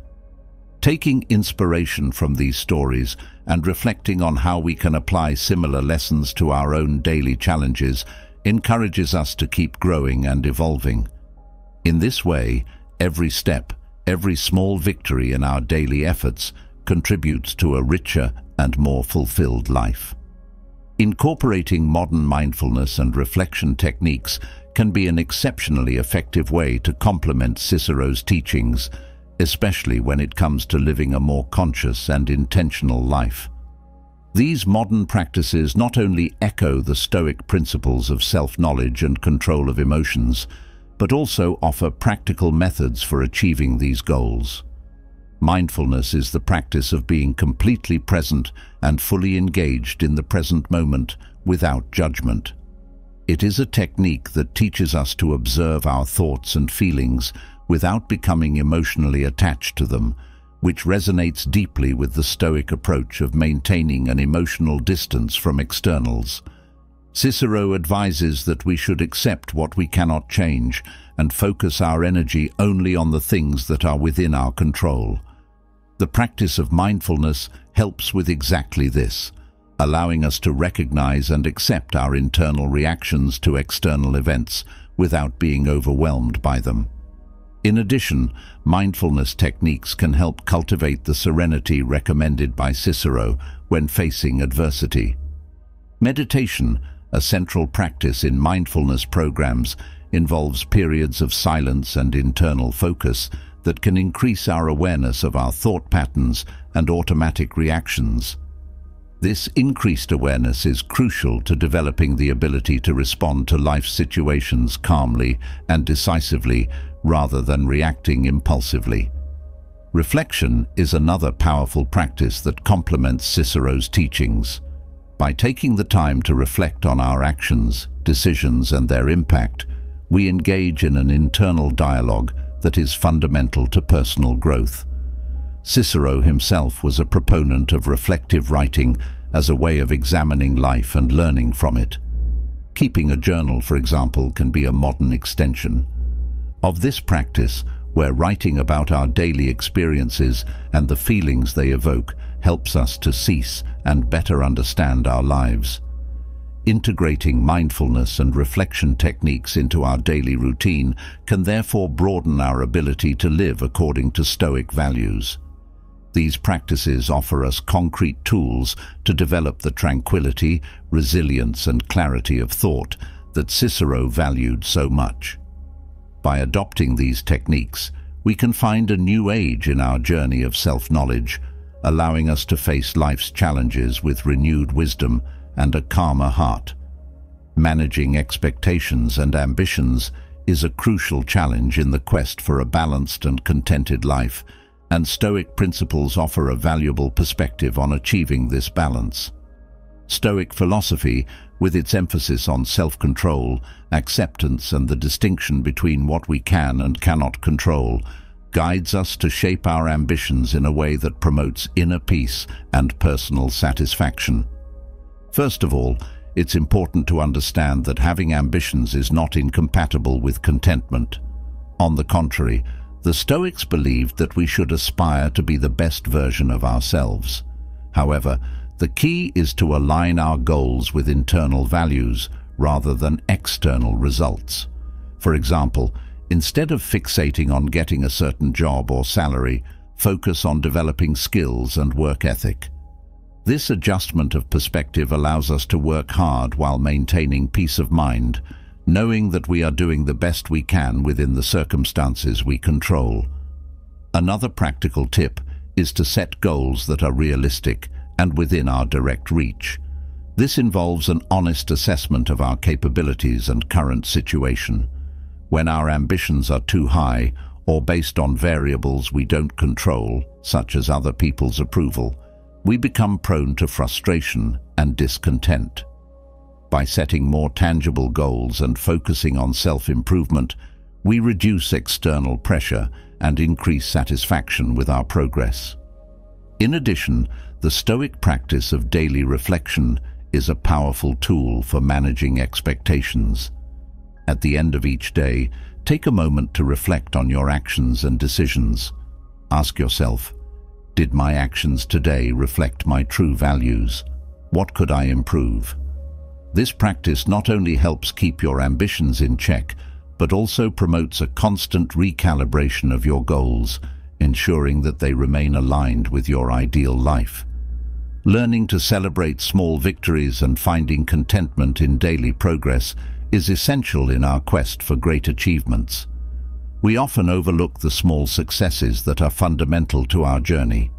Taking inspiration from these stories and reflecting on how we can apply similar lessons to our own daily challenges encourages us to keep growing and evolving. In this way, every step, every small victory in our daily efforts contributes to a richer and more fulfilled life. Incorporating modern mindfulness and reflection techniques can be an exceptionally effective way to complement Cicero's teachings, especially when it comes to living a more conscious and intentional life. These modern practices not only echo the Stoic principles of self-knowledge and control of emotions, but also offer practical methods for achieving these goals. Mindfulness is the practice of being completely present and fully engaged in the present moment without judgment. It is a technique that teaches us to observe our thoughts and feelings without becoming emotionally attached to them, which resonates deeply with the Stoic approach of maintaining an emotional distance from externals. Cicero advises that we should accept what we cannot change and focus our energy only on the things that are within our control. The practice of mindfulness helps with exactly this, allowing us to recognize and accept our internal reactions to external events without being overwhelmed by them. In addition, mindfulness techniques can help cultivate the serenity recommended by Cicero when facing adversity. Meditation, a central practice in mindfulness programs, involves periods of silence and internal focus that can increase our awareness of our thought patterns and automatic reactions. This increased awareness is crucial to developing the ability to respond to life situations calmly and decisively rather than reacting impulsively. Reflection is another powerful practice that complements Cicero's teachings. By taking the time to reflect on our actions, decisions, and their impact, we engage in an internal dialogue that is fundamental to personal growth. Cicero himself was a proponent of reflective writing as a way of examining life and learning from it. Keeping a journal, for example, can be a modern extension of this practice, where writing about our daily experiences and the feelings they evoke helps us to cease and better understand our lives. Integrating mindfulness and reflection techniques into our daily routine can therefore broaden our ability to live according to Stoic values. These practices offer us concrete tools to develop the tranquility, resilience, and clarity of thought that Cicero valued so much. By adopting these techniques, we can find a new age in our journey of self-knowledge, allowing us to face life's challenges with renewed wisdom and a calmer heart. Managing expectations and ambitions is a crucial challenge in the quest for a balanced and contented life, and Stoic principles offer a valuable perspective on achieving this balance. Stoic philosophy, with its emphasis on self-control, acceptance, and the distinction between what we can and cannot control, guides us to shape our ambitions in a way that promotes inner peace and personal satisfaction. First of all, it's important to understand that having ambitions is not incompatible with contentment. On the contrary, the Stoics believed that we should aspire to be the best version of ourselves. However, the key is to align our goals with internal values rather than external results. For example, instead of fixating on getting a certain job or salary, focus on developing skills and work ethic. This adjustment of perspective allows us to work hard while maintaining peace of mind, knowing that we are doing the best we can within the circumstances we control. Another practical tip is to set goals that are realistic and within our direct reach. This involves an honest assessment of our capabilities and current situation. When our ambitions are too high or based on variables we don't control, such as other people's approval, we become prone to frustration and discontent. By setting more tangible goals and focusing on self-improvement, we reduce external pressure and increase satisfaction with our progress. In addition, the Stoic practice of daily reflection is a powerful tool for managing expectations. At the end of each day, take a moment to reflect on your actions and decisions. Ask yourself, did my actions today reflect my true values? What could I improve? This practice not only helps keep your ambitions in check, but also promotes a constant recalibration of your goals, ensuring that they remain aligned with your ideal life. Learning to celebrate small victories and finding contentment in daily progress is essential in our quest for great achievements. We often overlook the small successes that are fundamental to our journey.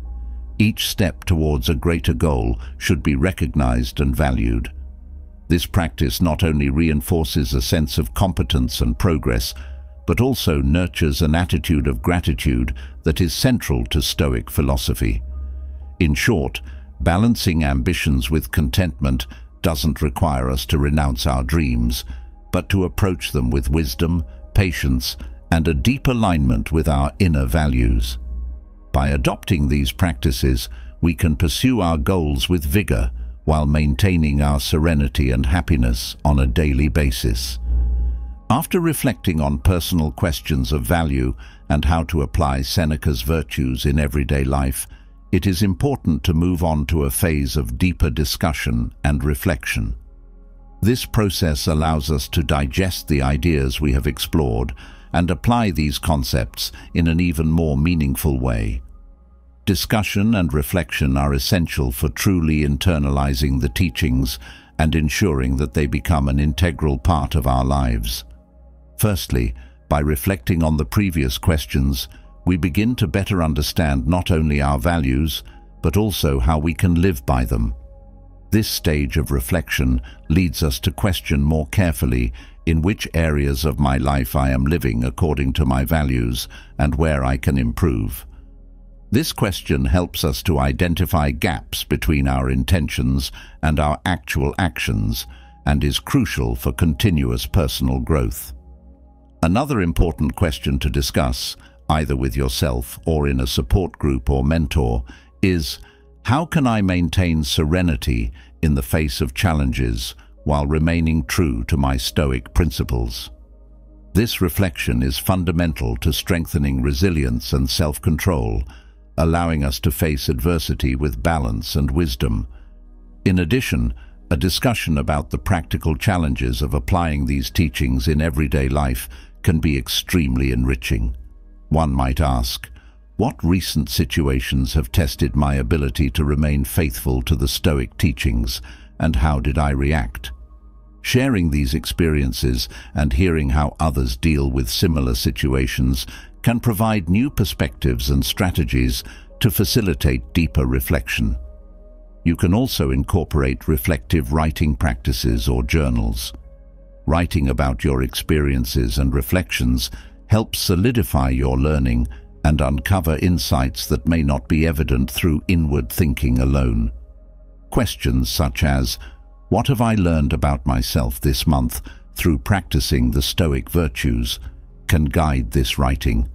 Each step towards a greater goal should be recognized and valued. This practice not only reinforces a sense of competence and progress, but also nurtures an attitude of gratitude that is central to Stoic philosophy. In short, balancing ambitions with contentment doesn't require us to renounce our dreams, but to approach them with wisdom, patience, and a deep alignment with our inner values. By adopting these practices, we can pursue our goals with vigor, while maintaining our serenity and happiness on a daily basis. After reflecting on personal questions of value and how to apply Seneca's virtues in everyday life, it is important to move on to a phase of deeper discussion and reflection. This process allows us to digest the ideas we have explored and apply these concepts in an even more meaningful way. Discussion and reflection are essential for truly internalizing the teachings and ensuring that they become an integral part of our lives. Firstly, by reflecting on the previous questions, we begin to better understand not only our values, but also how we can live by them. This stage of reflection leads us to question more carefully in which areas of my life I am living according to my values and where I can improve. This question helps us to identify gaps between our intentions and our actual actions and is crucial for continuous personal growth. Another important question to discuss, either with yourself or in a support group or mentor, is how can I maintain serenity in the face of challenges while remaining true to my Stoic principles? This reflection is fundamental to strengthening resilience and self-control, allowing us to face adversity with balance and wisdom. In addition, a discussion about the practical challenges of applying these teachings in everyday life can be extremely enriching. One might ask, what recent situations have tested my ability to remain faithful to the Stoic teachings, and how did I react? Sharing these experiences and hearing how others deal with similar situations can provide new perspectives and strategies to facilitate deeper reflection. You can also incorporate reflective writing practices or journals. Writing about your experiences and reflections helps solidify your learning and uncover insights that may not be evident through inward thinking alone. Questions such as, what have I learned about myself this month through practicing the Stoic virtues, can guide this writing.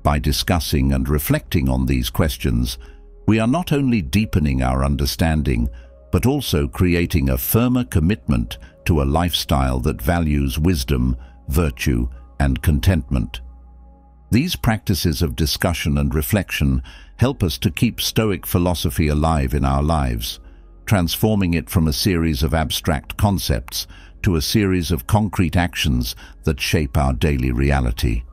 By discussing and reflecting on these questions, we are not only deepening our understanding, but also creating a firmer commitment to a lifestyle that values wisdom, virtue, and contentment. These practices of discussion and reflection help us to keep Stoic philosophy alive in our lives, transforming it from a series of abstract concepts to a series of concrete actions that shape our daily reality.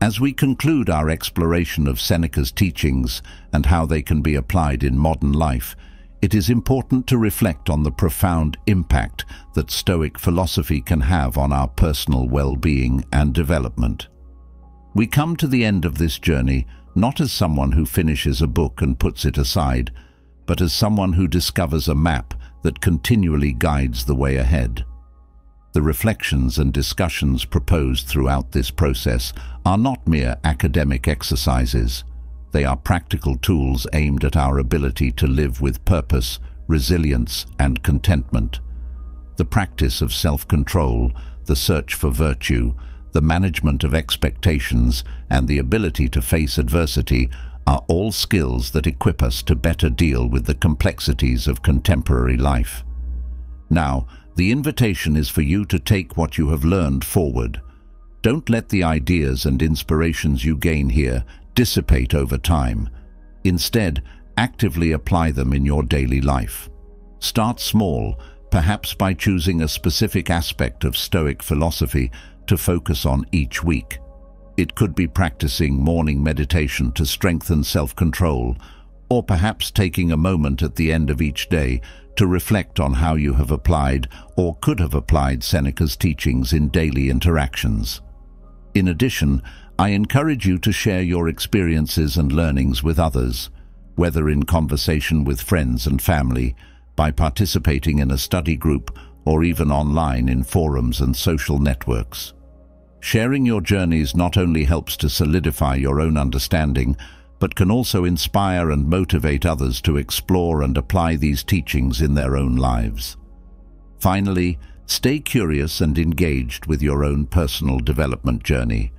As we conclude our exploration of Seneca's teachings and how they can be applied in modern life, it is important to reflect on the profound impact that Stoic philosophy can have on our personal well-being and development. We come to the end of this journey not as someone who finishes a book and puts it aside, but as someone who discovers a map that continually guides the way ahead. The reflections and discussions proposed throughout this process are not mere academic exercises. They are practical tools aimed at our ability to live with purpose, resilience, and contentment. The practice of self-control, the search for virtue, the management of expectations, and the ability to face adversity are all skills that equip us to better deal with the complexities of contemporary life. Now, the invitation is for you to take what you have learned forward. Don't let the ideas and inspirations you gain here dissipate over time. Instead, actively apply them in your daily life. Start small, perhaps by choosing a specific aspect of Stoic philosophy to focus on each week. It could be practicing morning meditation to strengthen self-control, or perhaps taking a moment at the end of each day to reflect on how you have applied or could have applied Seneca's teachings in daily interactions. In addition, I encourage you to share your experiences and learnings with others, whether in conversation with friends and family, by participating in a study group, or even online in forums and social networks. Sharing your journeys not only helps to solidify your own understanding, but can also inspire and motivate others to explore and apply these teachings in their own lives. Finally, stay curious and engaged with your own personal development journey.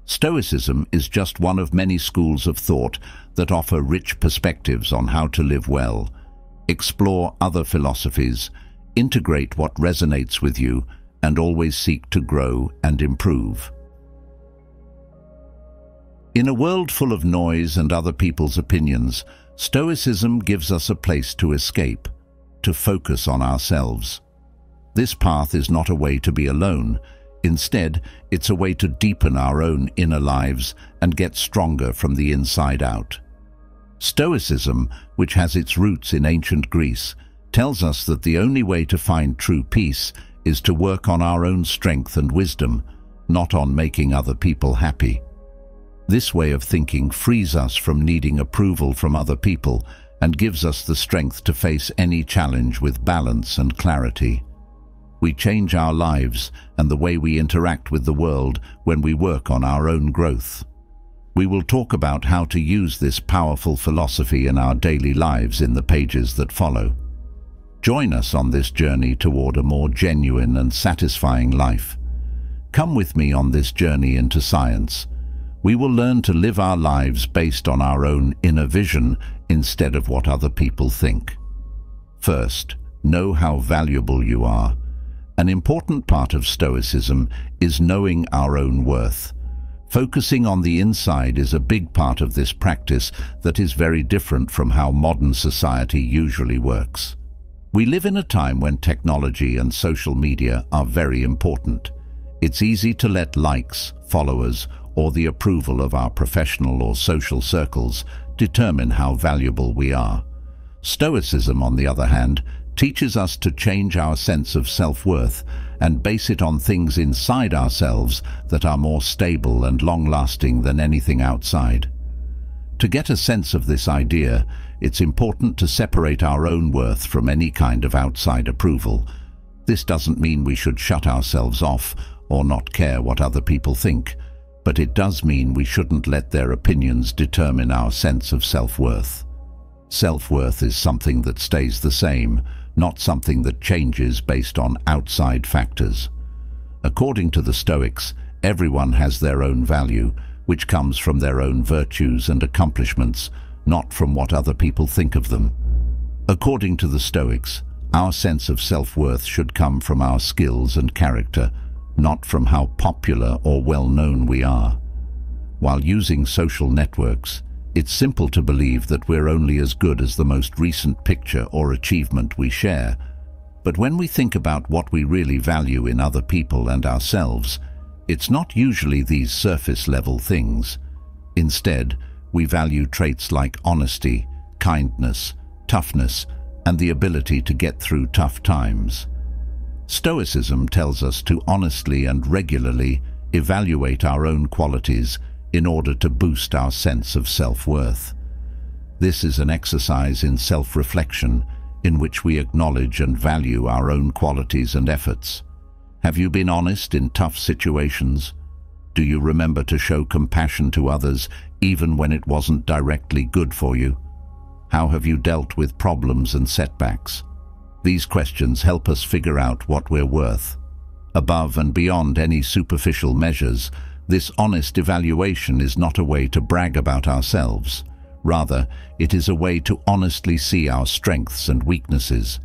Stoicism is just one of many schools of thought that offer rich perspectives on how to live well. Explore other philosophies, integrate what resonates with you, and always seek to grow and improve. In a world full of noise and other people's opinions, Stoicism gives us a place to escape, to focus on ourselves. This path is not a way to be alone. Instead, it's a way to deepen our own inner lives and get stronger from the inside out. Stoicism, which has its roots in ancient Greece, tells us that the only way to find true peace is to work on our own strength and wisdom, not on making other people happy. This way of thinking frees us from needing approval from other people and gives us the strength to face any challenge with balance and clarity. We change our lives and the way we interact with the world when we work on our own growth. We will talk about how to use this powerful philosophy in our daily lives in the pages that follow. Join us on this journey toward a more genuine and satisfying life. Come with me on this journey into science. We will learn to live our lives based on our own inner vision instead of what other people think. First, know how valuable you are. An important part of Stoicism is knowing our own worth. Focusing on the inside is a big part of this practice that is very different from how modern society usually works. We live in a time when technology and social media are very important. It's easy to let likes, followers, or the approval of our professional or social circles determine how valuable we are. Stoicism, on the other hand, teaches us to change our sense of self-worth and base it on things inside ourselves that are more stable and long-lasting than anything outside. To get a sense of this idea, it's important to separate our own worth from any kind of outside approval. This doesn't mean we should shut ourselves off or not care what other people think, but it does mean we shouldn't let their opinions determine our sense of self-worth. Self-worth is something that stays the same, not something that changes based on outside factors. According to the Stoics, everyone has their own value, which comes from their own virtues and accomplishments, not from what other people think of them. According to the Stoics, our sense of self-worth should come from our skills and character, not from how popular or well-known we are. While using social networks, it's simple to believe that we're only as good as the most recent picture or achievement we share. But when we think about what we really value in other people and ourselves, it's not usually these surface-level things. Instead, we value traits like honesty, kindness, toughness, and the ability to get through tough times. Stoicism tells us to honestly and regularly evaluate our own qualities in order to boost our sense of self-worth. This is an exercise in self-reflection in which we acknowledge and value our own qualities and efforts. Have you been honest in tough situations? Do you remember to show compassion to others even when it wasn't directly good for you? How have you dealt with problems and setbacks? These questions help us figure out what we're worth. Above and beyond any superficial measures, this honest evaluation is not a way to brag about ourselves. Rather, it is a way to honestly see our strengths and weaknesses.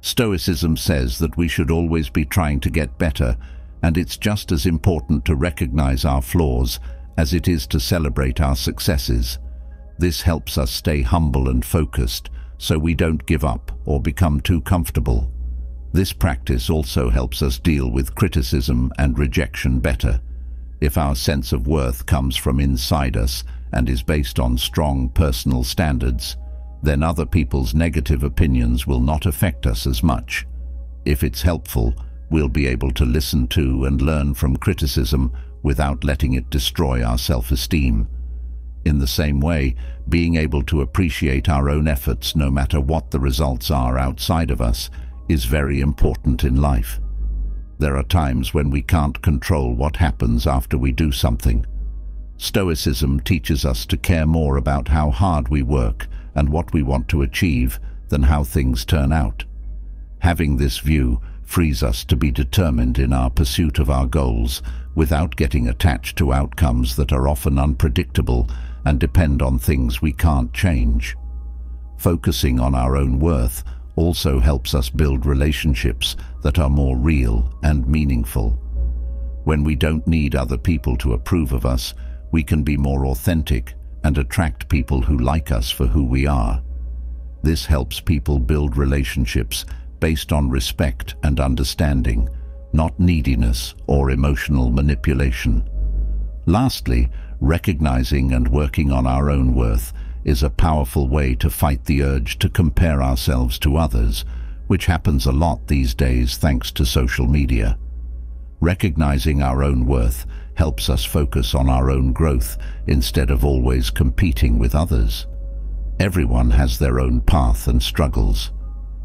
Stoicism says that we should always be trying to get better, and it's just as important to recognize our flaws as it is to celebrate our successes. This helps us stay humble and focused, so we don't give up or become too comfortable. This practice also helps us deal with criticism and rejection better. If our sense of worth comes from inside us and is based on strong personal standards, then other people's negative opinions will not affect us as much. If it's helpful, we'll be able to listen to and learn from criticism without letting it destroy our self-esteem. In the same way, being able to appreciate our own efforts no matter what the results are outside of us is very important in life. There are times when we can't control what happens after we do something. Stoicism teaches us to care more about how hard we work and what we want to achieve than how things turn out. Having this view frees us to be determined in our pursuit of our goals without getting attached to outcomes that are often unpredictable and depend on things we can't change. Focusing on our own worth also helps us build relationships that are more real and meaningful. When we don't need other people to approve of us, we can be more authentic and attract people who like us for who we are. This helps people build relationships based on respect and understanding, not neediness or emotional manipulation. Lastly, recognizing and working on our own worth is a powerful way to fight the urge to compare ourselves to others, which happens a lot these days thanks to social media. Recognizing our own worth helps us focus on our own growth instead of always competing with others. Everyone has their own path and struggles.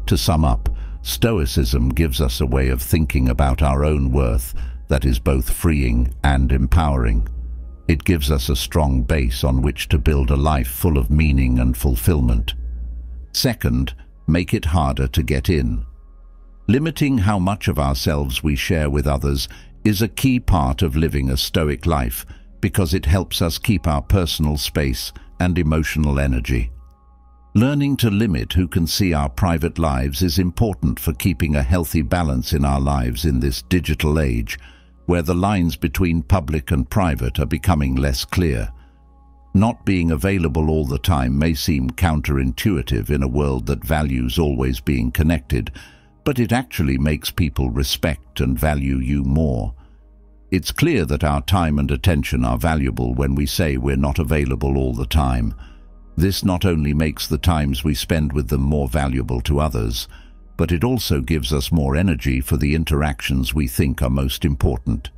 To sum up, Stoicism gives us a way of thinking about our own worth that is both freeing and empowering. It gives us a strong base on which to build a life full of meaning and fulfillment. Second, make it harder to get in. Limiting how much of ourselves we share with others is a key part of living a Stoic life because it helps us keep our personal space and emotional energy. Learning to limit who can see our private lives is important for keeping a healthy balance in our lives in this digital age, where the lines between public and private are becoming less clear. Not being available all the time may seem counterintuitive in a world that values always being connected, but it actually makes people respect and value you more. It's clear that our time and attention are valuable when we say we're not available all the time. This not only makes the times we spend with them more valuable to others, but it also gives us more energy for the interactions we think are most important.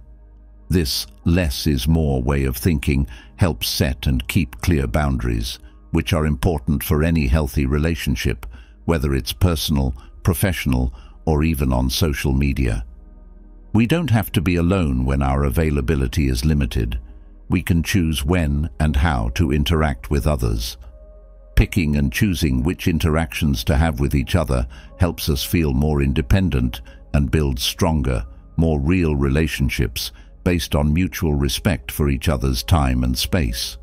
This less is more way of thinking helps set and keep clear boundaries, which are important for any healthy relationship, whether it's personal, professional, or even on social media. We don't have to be alone when our availability is limited. We can choose when and how to interact with others. Picking and choosing which interactions to have with each other helps us feel more independent and build stronger, more real relationships based on mutual respect for each other's time and space.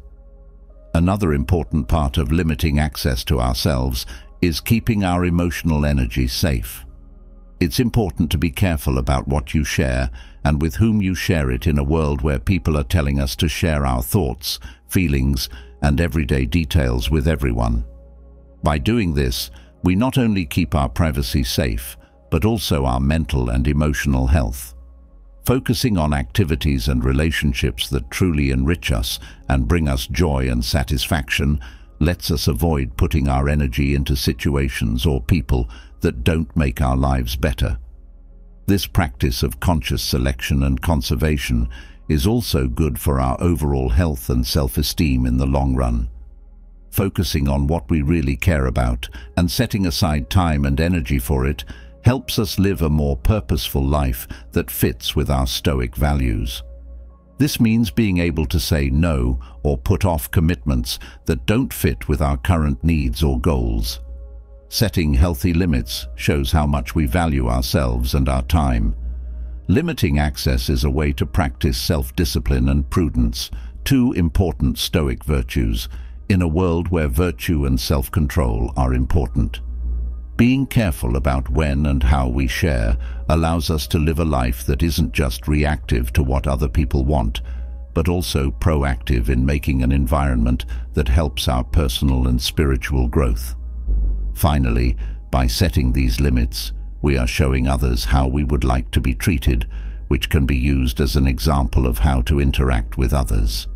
Another important part of limiting access to ourselves is keeping our emotional energy safe. It's important to be careful about what you share and with whom you share it in a world where people are telling us to share our thoughts, feelings, and everyday details with everyone. By doing this, we not only keep our privacy safe, but also our mental and emotional health. Focusing on activities and relationships that truly enrich us and bring us joy and satisfaction lets us avoid putting our energy into situations or people that don't make our lives better. This practice of conscious selection and conservation is also good for our overall health and self-esteem in the long run. Focusing on what we really care about and setting aside time and energy for it helps us live a more purposeful life that fits with our Stoic values. This means being able to say no or put off commitments that don't fit with our current needs or goals. Setting healthy limits shows how much we value ourselves and our time. Limiting access is a way to practice self-discipline and prudence, two important Stoic virtues, in a world where virtue and self-control are important. Being careful about when and how we share allows us to live a life that isn't just reactive to what other people want, but also proactive in making an environment that helps our personal and spiritual growth. Finally, by setting these limits, we are showing others how we would like to be treated, which can be used as an example of how to interact with others.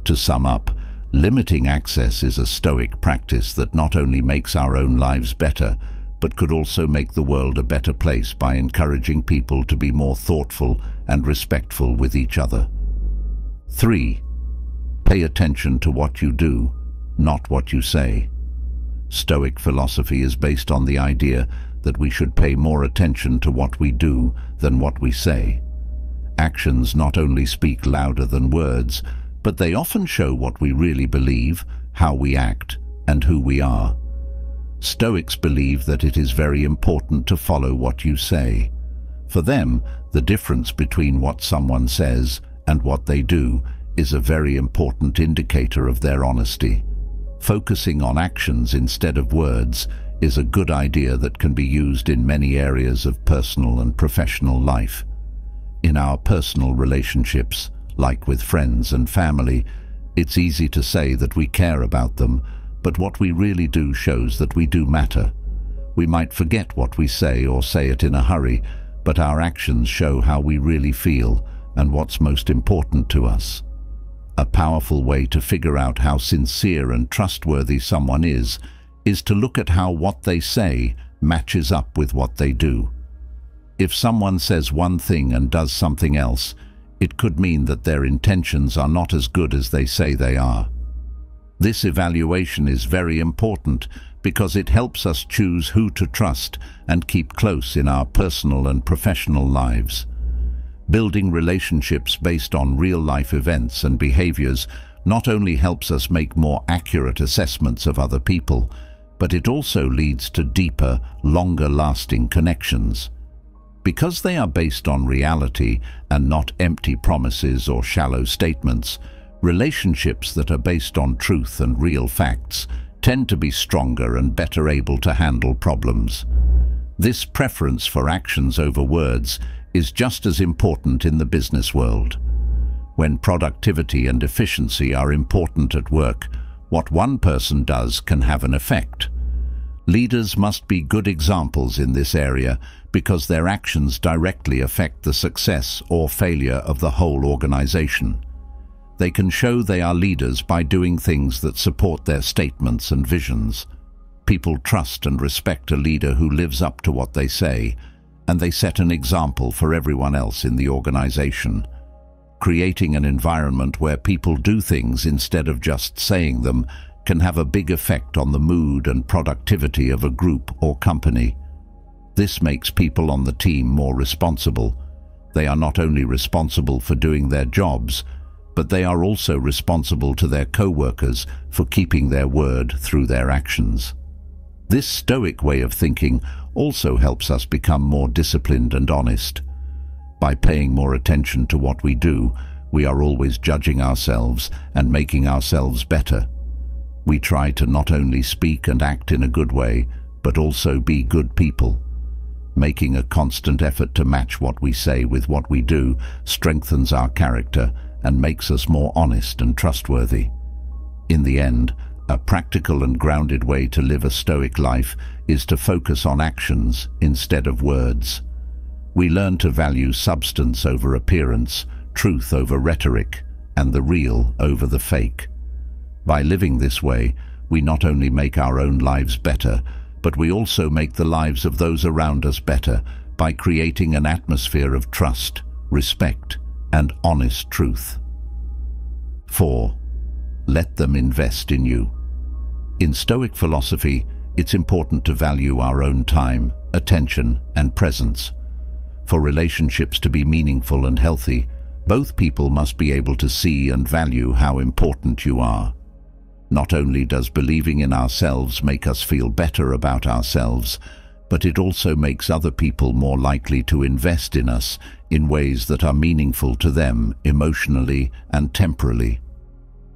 To sum up, limiting access is a Stoic practice that not only makes our own lives better, but could also make the world a better place by encouraging people to be more thoughtful and respectful with each other. 3. Pay attention to what you do, not what you say. Stoic philosophy is based on the idea that we should pay more attention to what we do than what we say. Actions not only speak louder than words, but they often show what we really believe, how we act, and who we are. Stoics believe that it is very important to follow what you say. For them, the difference between what someone says and what they do is a very important indicator of their honesty. Focusing on actions instead of words is a good idea that can be used in many areas of personal and professional life. In our personal relationships, like with friends and family, it's easy to say that we care about them, but what we really do shows that we do matter. We might forget what we say or say it in a hurry, but our actions show how we really feel and what's most important to us. A powerful way to figure out how sincere and trustworthy someone is to look at how what they say matches up with what they do. If someone says one thing and does something else, it could mean that their intentions are not as good as they say they are. This evaluation is very important because it helps us choose who to trust and keep close in our personal and professional lives. Building relationships based on real-life events and behaviors not only helps us make more accurate assessments of other people, but it also leads to deeper, longer-lasting connections. Because they are based on reality and not empty promises or shallow statements, relationships that are based on truth and real facts tend to be stronger and better able to handle problems. This preference for actions over words is just as important in the business world. When productivity and efficiency are important at work, what one person does can have an effect. Leaders must be good examples in this area because their actions directly affect the success or failure of the whole organization. They can show they are leaders by doing things that support their statements and visions. People trust and respect a leader who lives up to what they say, and they set an example for everyone else in the organization. Creating an environment where people do things instead of just saying them can have a big effect on the mood and productivity of a group or company. This makes people on the team more responsible. They are not only responsible for doing their jobs, but they are also responsible to their co-workers for keeping their word through their actions. This Stoic way of thinking also helps us become more disciplined and honest. By paying more attention to what we do, we are always judging ourselves and making ourselves better. We try to not only speak and act in a good way, but also be good people. Making a constant effort to match what we say with what we do strengthens our character and makes us more honest and trustworthy. In the end, a practical and grounded way to live a Stoic life is to focus on actions instead of words. We learn to value substance over appearance, truth over rhetoric, and the real over the fake. By living this way, we not only make our own lives better, but we also make the lives of those around us better by creating an atmosphere of trust, respect, and honest truth. 4. Let them invest in you. In Stoic philosophy, it's important to value our own time, attention, and presence. For relationships to be meaningful and healthy, both people must be able to see and value how important you are. Not only does believing in ourselves make us feel better about ourselves, but it also makes other people more likely to invest in us in ways that are meaningful to them emotionally and temporally.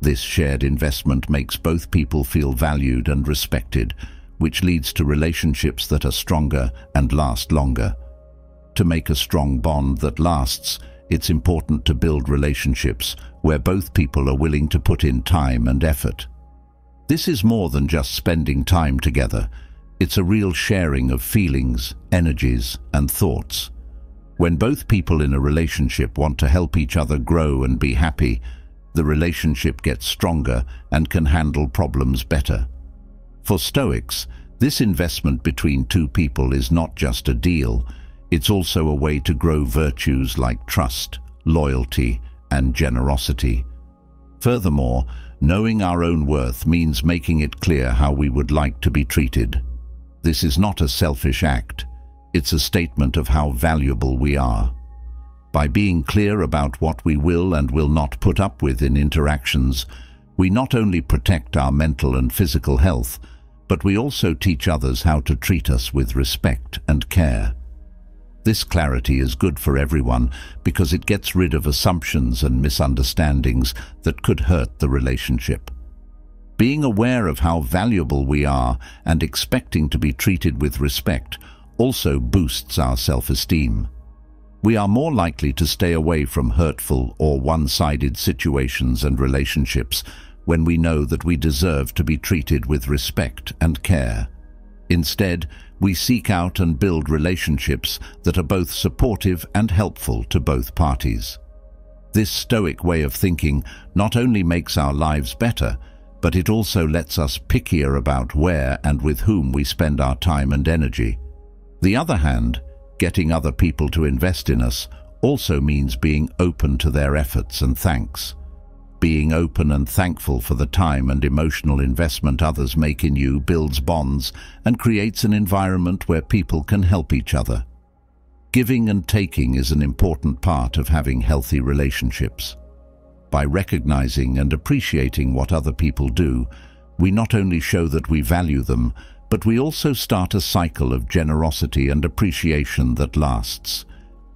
This shared investment makes both people feel valued and respected, which leads to relationships that are stronger and last longer. To make a strong bond that lasts, it's important to build relationships where both people are willing to put in time and effort. This is more than just spending time together. It's a real sharing of feelings, energies, and thoughts. When both people in a relationship want to help each other grow and be happy, the relationship gets stronger and can handle problems better. For Stoics, this investment between two people is not just a deal, it's also a way to grow virtues like trust, loyalty, and generosity. Furthermore, knowing our own worth means making it clear how we would like to be treated. This is not a selfish act, it's a statement of how valuable we are. By being clear about what we will and will not put up with in interactions, we not only protect our mental and physical health, but we also teach others how to treat us with respect and care. This clarity is good for everyone because it gets rid of assumptions and misunderstandings that could hurt the relationship. Being aware of how valuable we are and expecting to be treated with respect also boosts our self-esteem. We are more likely to stay away from hurtful or one-sided situations and relationships when we know that we deserve to be treated with respect and care. Instead, we seek out and build relationships that are both supportive and helpful to both parties. This Stoic way of thinking not only makes our lives better, but it also lets us pickier about where and with whom we spend our time and energy. The other hand, getting other people to invest in us also means being open to their efforts and thanks. Being open and thankful for the time and emotional investment others make in you builds bonds and creates an environment where people can help each other. Giving and taking is an important part of having healthy relationships. By recognizing and appreciating what other people do, we not only show that we value them, but we also start a cycle of generosity and appreciation that lasts.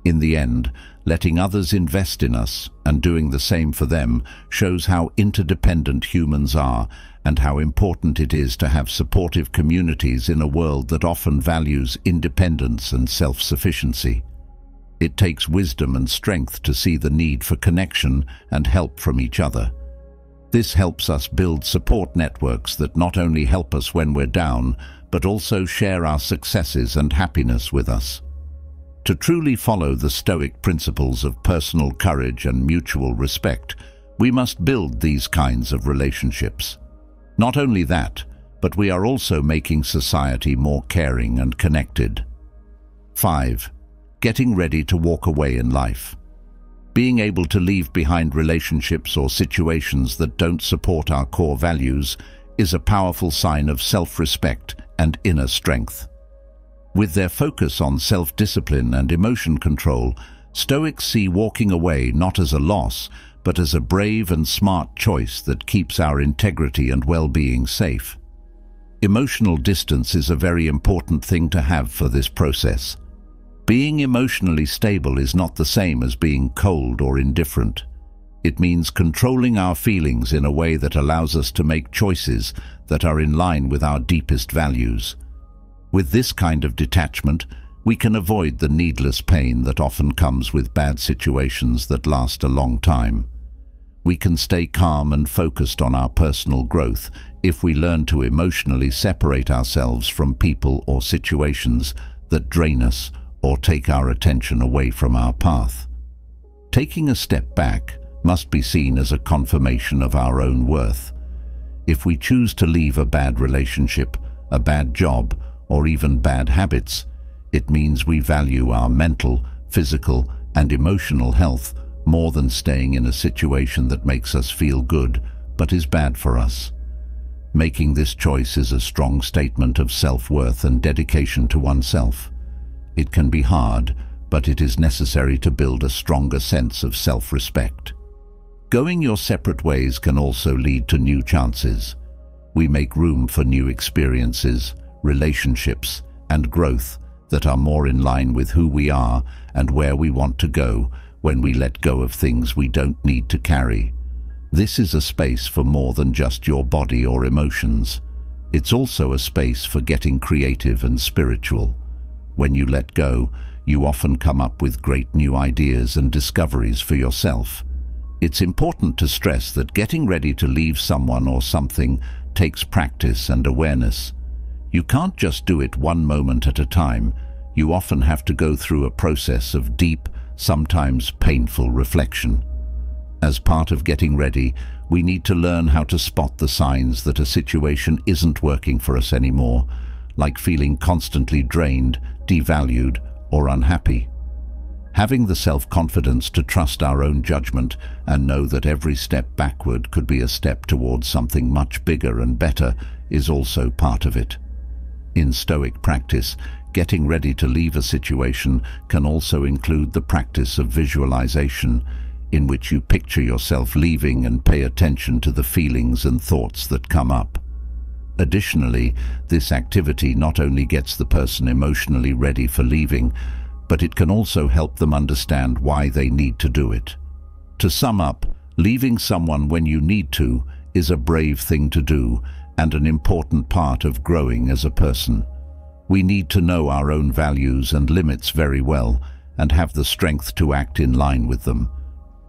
In the end, letting others invest in us and doing the same for them shows how interdependent humans are and how important it is to have supportive communities in a world that often values independence and self-sufficiency. It takes wisdom and strength to see the need for connection and help from each other. This helps us build support networks that not only help us when we're down, but also share our successes and happiness with us. To truly follow the Stoic principles of personal courage and mutual respect, we must build these kinds of relationships. Not only that, but we are also making society more caring and connected. 5. Getting ready to walk away in life. Being able to leave behind relationships or situations that don't support our core values is a powerful sign of self-respect and inner strength. With their focus on self-discipline and emotion control, Stoics see walking away not as a loss, but as a brave and smart choice that keeps our integrity and well-being safe. Emotional distance is a very important thing to have for this process. Being emotionally stable is not the same as being cold or indifferent. It means controlling our feelings in a way that allows us to make choices that are in line with our deepest values. With this kind of detachment, we can avoid the needless pain that often comes with bad situations that last a long time. We can stay calm and focused on our personal growth if we learn to emotionally separate ourselves from people or situations that drain us or take our attention away from our path. Taking a step back must be seen as a confirmation of our own worth. If we choose to leave a bad relationship, a bad job, or even bad habits, it means we value our mental, physical, and emotional health more than staying in a situation that makes us feel good but is bad for us. Making this choice is a strong statement of self-worth and dedication to oneself. It can be hard, but it is necessary to build a stronger sense of self-respect. Going your separate ways can also lead to new chances. We make room for new experiences, relationships, and growth that are more in line with who we are and where we want to go when we let go of things we don't need to carry. This is a space for more than just your body or emotions. It's also a space for getting creative and spiritual. When you let go, you often come up with great new ideas and discoveries for yourself. It's important to stress that getting ready to leave someone or something takes practice and awareness. You can't just do it one moment at a time. You often have to go through a process of deep, sometimes painful reflection. As part of getting ready, we need to learn how to spot the signs that a situation isn't working for us anymore, like feeling constantly drained, devalued, or unhappy. Having the self-confidence to trust our own judgment and know that every step backward could be a step towards something much bigger and better is also part of it. In Stoic practice, getting ready to leave a situation can also include the practice of visualization, in which you picture yourself leaving and pay attention to the feelings and thoughts that come up. Additionally, this activity not only gets the person emotionally ready for leaving, but it can also help them understand why they need to do it. To sum up, leaving someone when you need to is a brave thing to do and an important part of growing as a person. We need to know our own values and limits very well and have the strength to act in line with them.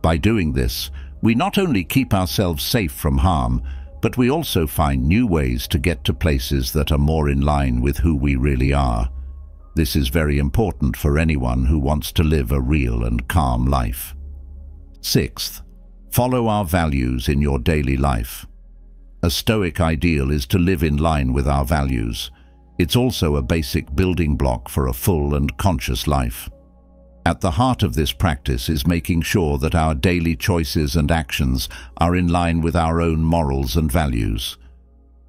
By doing this, we not only keep ourselves safe from harm, but we also find new ways to get to places that are more in line with who we really are. This is very important for anyone who wants to live a real and calm life. 6th, follow our values in your daily life. A Stoic ideal is to live in line with our values. It's also a basic building block for a full and conscious life. At the heart of this practice is making sure that our daily choices and actions are in line with our own morals and values.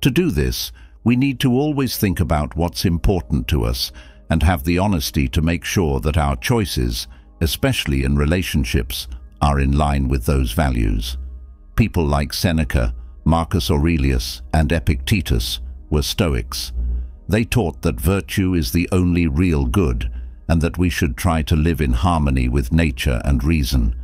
To do this, we need to always think about what's important to us and have the honesty to make sure that our choices, especially in relationships, are in line with those values. People like Seneca, Marcus Aurelius, and Epictetus were Stoics. They taught that virtue is the only real good, and that we should try to live in harmony with nature and reason.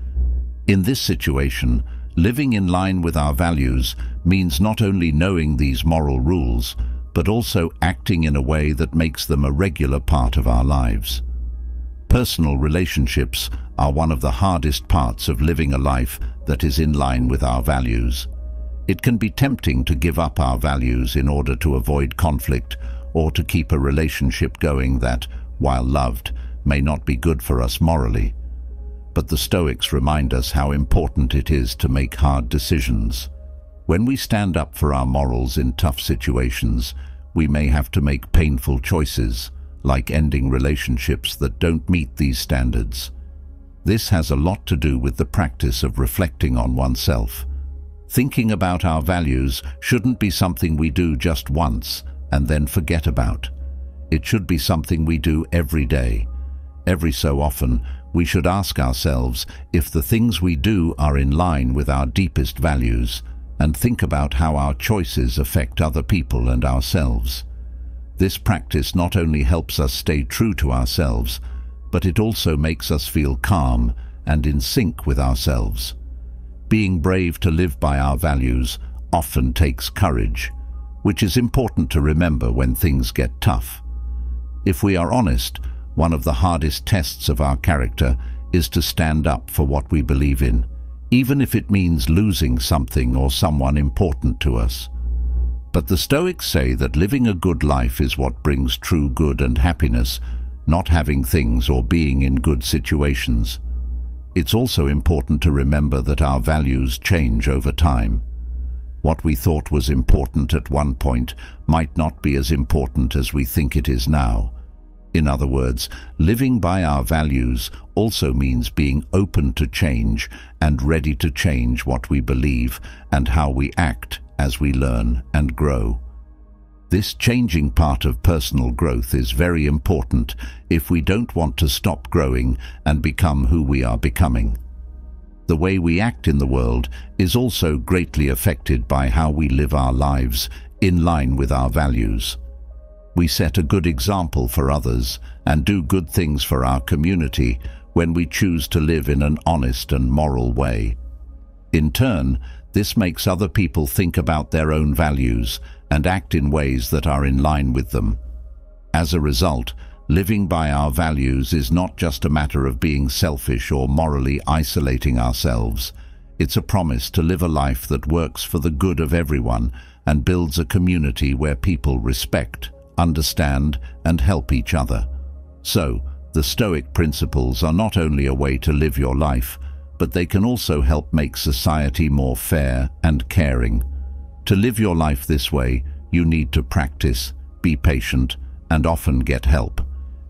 In this situation, living in line with our values means not only knowing these moral rules, but also acting in a way that makes them a regular part of our lives. Personal relationships are one of the hardest parts of living a life that is in line with our values. It can be tempting to give up our values in order to avoid conflict or to keep a relationship going that, while loved, may not be good for us morally. But the Stoics remind us how important it is to make hard decisions. When we stand up for our morals in tough situations, we may have to make painful choices, like ending relationships that don't meet these standards. This has a lot to do with the practice of reflecting on oneself. Thinking about our values shouldn't be something we do just once and then forget about. It should be something we do every day. Every so often, we should ask ourselves if the things we do are in line with our deepest values, and think about how our choices affect other people and ourselves. This practice not only helps us stay true to ourselves, but it also makes us feel calm and in sync with ourselves. Being brave to live by our values often takes courage, which is important to remember when things get tough. If we are honest, one of the hardest tests of our character is to stand up for what we believe in, even if it means losing something or someone important to us. But the Stoics say that living a good life is what brings true good and happiness, not having things or being in good situations. It's also important to remember that our values change over time. What we thought was important at one point might not be as important as we think it is now. In other words, living by our values also means being open to change and ready to change what we believe and how we act as we learn and grow. This changing part of personal growth is very important if we don't want to stop growing and become who we are becoming. The way we act in the world is also greatly affected by how we live our lives in line with our values. We set a good example for others and do good things for our community when we choose to live in an honest and moral way. In turn, this makes other people think about their own values and act in ways that are in line with them. As a result, living by our values is not just a matter of being selfish or morally isolating ourselves. It's a promise to live a life that works for the good of everyone and builds a community where people respect, understand, and help each other. So, the Stoic principles are not only a way to live your life, but they can also help make society more fair and caring. To live your life this way, you need to practice, be patient, and often get help.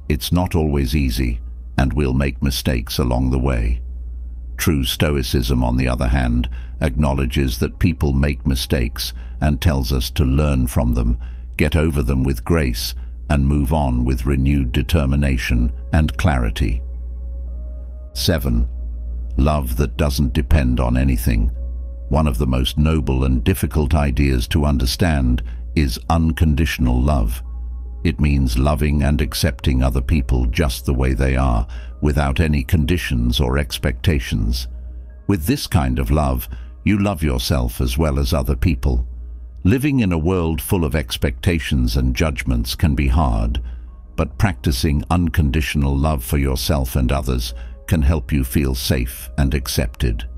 It's not always easy, and we'll make mistakes along the way. True Stoicism, on the other hand, acknowledges that people make mistakes and tells us to learn from them, get over them with grace, and move on with renewed determination and clarity. 7. Love that doesn't depend on anything. One of the most noble and difficult ideas to understand is unconditional love. It means loving and accepting other people just the way they are, without any conditions or expectations. With this kind of love, you love yourself as well as other people. Living in a world full of expectations and judgments can be hard, but practicing unconditional love for yourself and others can help you feel safe and accepted.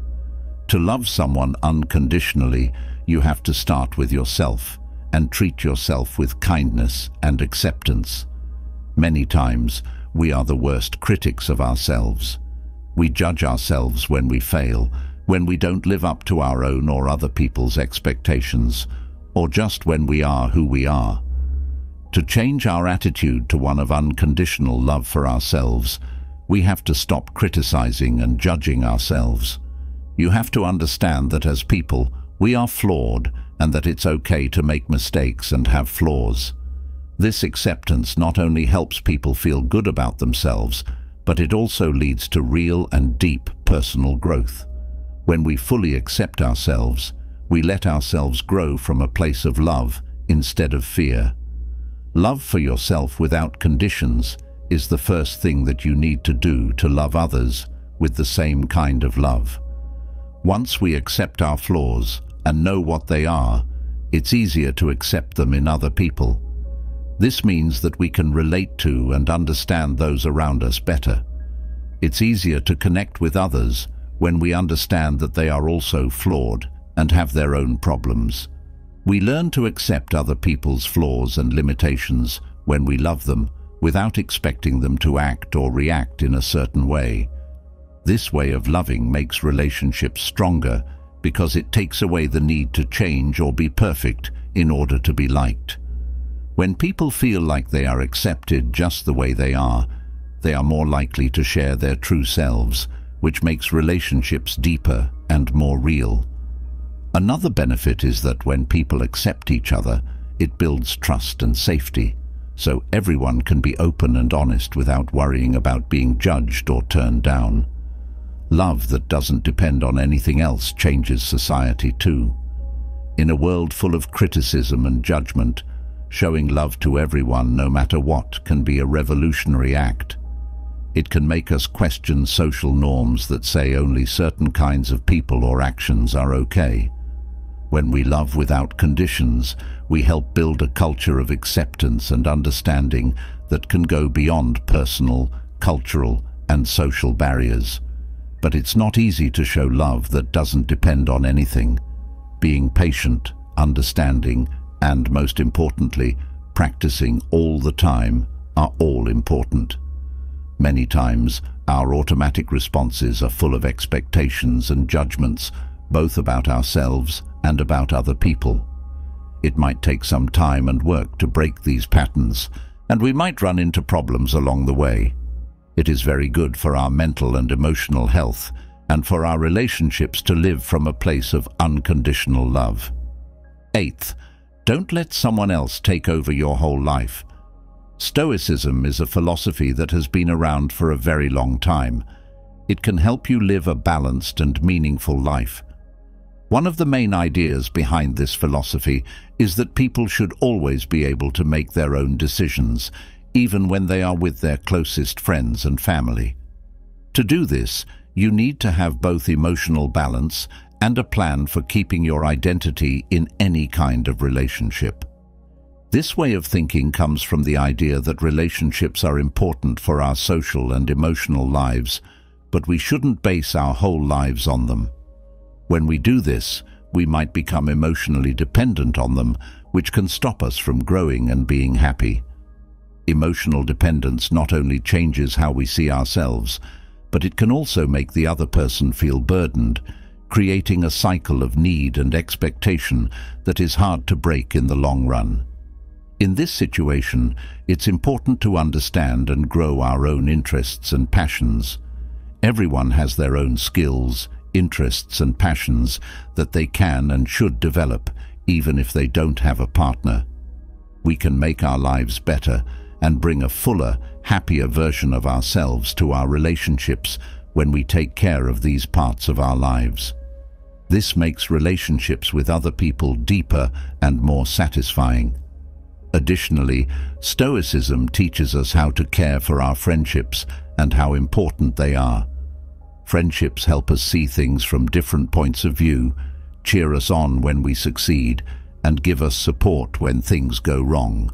To love someone unconditionally, you have to start with yourself and treat yourself with kindness and acceptance. Many times, we are the worst critics of ourselves. We judge ourselves when we fail, when we don't live up to our own or other people's expectations, or just when we are who we are. To change our attitude to one of unconditional love for ourselves, We have to stop criticizing and judging ourselves. You have to understand that as people, we are flawed and that it's okay to make mistakes and have flaws. This acceptance not only helps people feel good about themselves, but it also leads to real and deep personal growth. When we fully accept ourselves, we let ourselves grow from a place of love instead of fear. Love for yourself without conditions is the first thing that you need to do to love others with the same kind of love. Once we accept our flaws and know what they are, it's easier to accept them in other people. This means that we can relate to and understand those around us better. It's easier to connect with others when we understand that they are also flawed and have their own problems. We learn to accept other people's flaws and limitations when we love them, without expecting them to act or react in a certain way. This way of loving makes relationships stronger because it takes away the need to change or be perfect in order to be liked. When people feel like they are accepted just the way they are more likely to share their true selves, which makes relationships deeper and more real. Another benefit is that when people accept each other, it builds trust and safety, so everyone can be open and honest without worrying about being judged or turned down. Love that doesn't depend on anything else changes society too. In a world full of criticism and judgment, showing love to everyone, no matter what, can be a revolutionary act. It can make us question social norms that say only certain kinds of people or actions are okay. When we love without conditions, we help build a culture of acceptance and understanding that can go beyond personal, cultural, and social barriers. But it's not easy to show love that doesn't depend on anything. Being patient, understanding, and most importantly, practicing all the time are all important. Many times, our automatic responses are full of expectations and judgments, both about ourselves and about other people. It might take some time and work to break these patterns, and we might run into problems along the way. It is very good for our mental and emotional health, and for our relationships to live from a place of unconditional love. Eighth, don't let someone else take over your whole life. Stoicism is a philosophy that has been around for a very long time. It can help you live a balanced and meaningful life. One of the main ideas behind this philosophy is that people should always be able to make their own decisions, even when they are with their closest friends and family. To do this, you need to have both emotional balance and a plan for keeping your identity in any kind of relationship. This way of thinking comes from the idea that relationships are important for our social and emotional lives, but we shouldn't base our whole lives on them. When we do this, we might become emotionally dependent on them, which can stop us from growing and being happy. Emotional dependence not only changes how we see ourselves, but it can also make the other person feel burdened, creating a cycle of need and expectation that is hard to break in the long run. In this situation, it's important to understand and grow our own interests and passions. Everyone has their own skills, interests and passions that they can and should develop, even if they don't have a partner. We can make our lives better and bring a fuller, happier version of ourselves to our relationships when we take care of these parts of our lives. This makes relationships with other people deeper and more satisfying. Additionally, Stoicism teaches us how to care for our friendships and how important they are. Friendships help us see things from different points of view, cheer us on when we succeed, and give us support when things go wrong.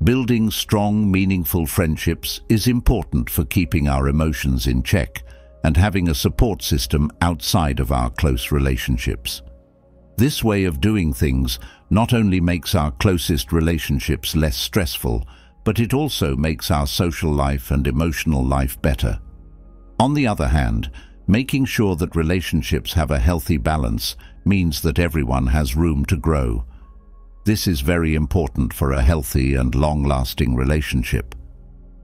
Building strong, meaningful friendships is important for keeping our emotions in check and having a support system outside of our close relationships. This way of doing things not only makes our closest relationships less stressful, but it also makes our social life and emotional life better. On the other hand, making sure that relationships have a healthy balance means that everyone has room to grow. This is very important for a healthy and long-lasting relationship.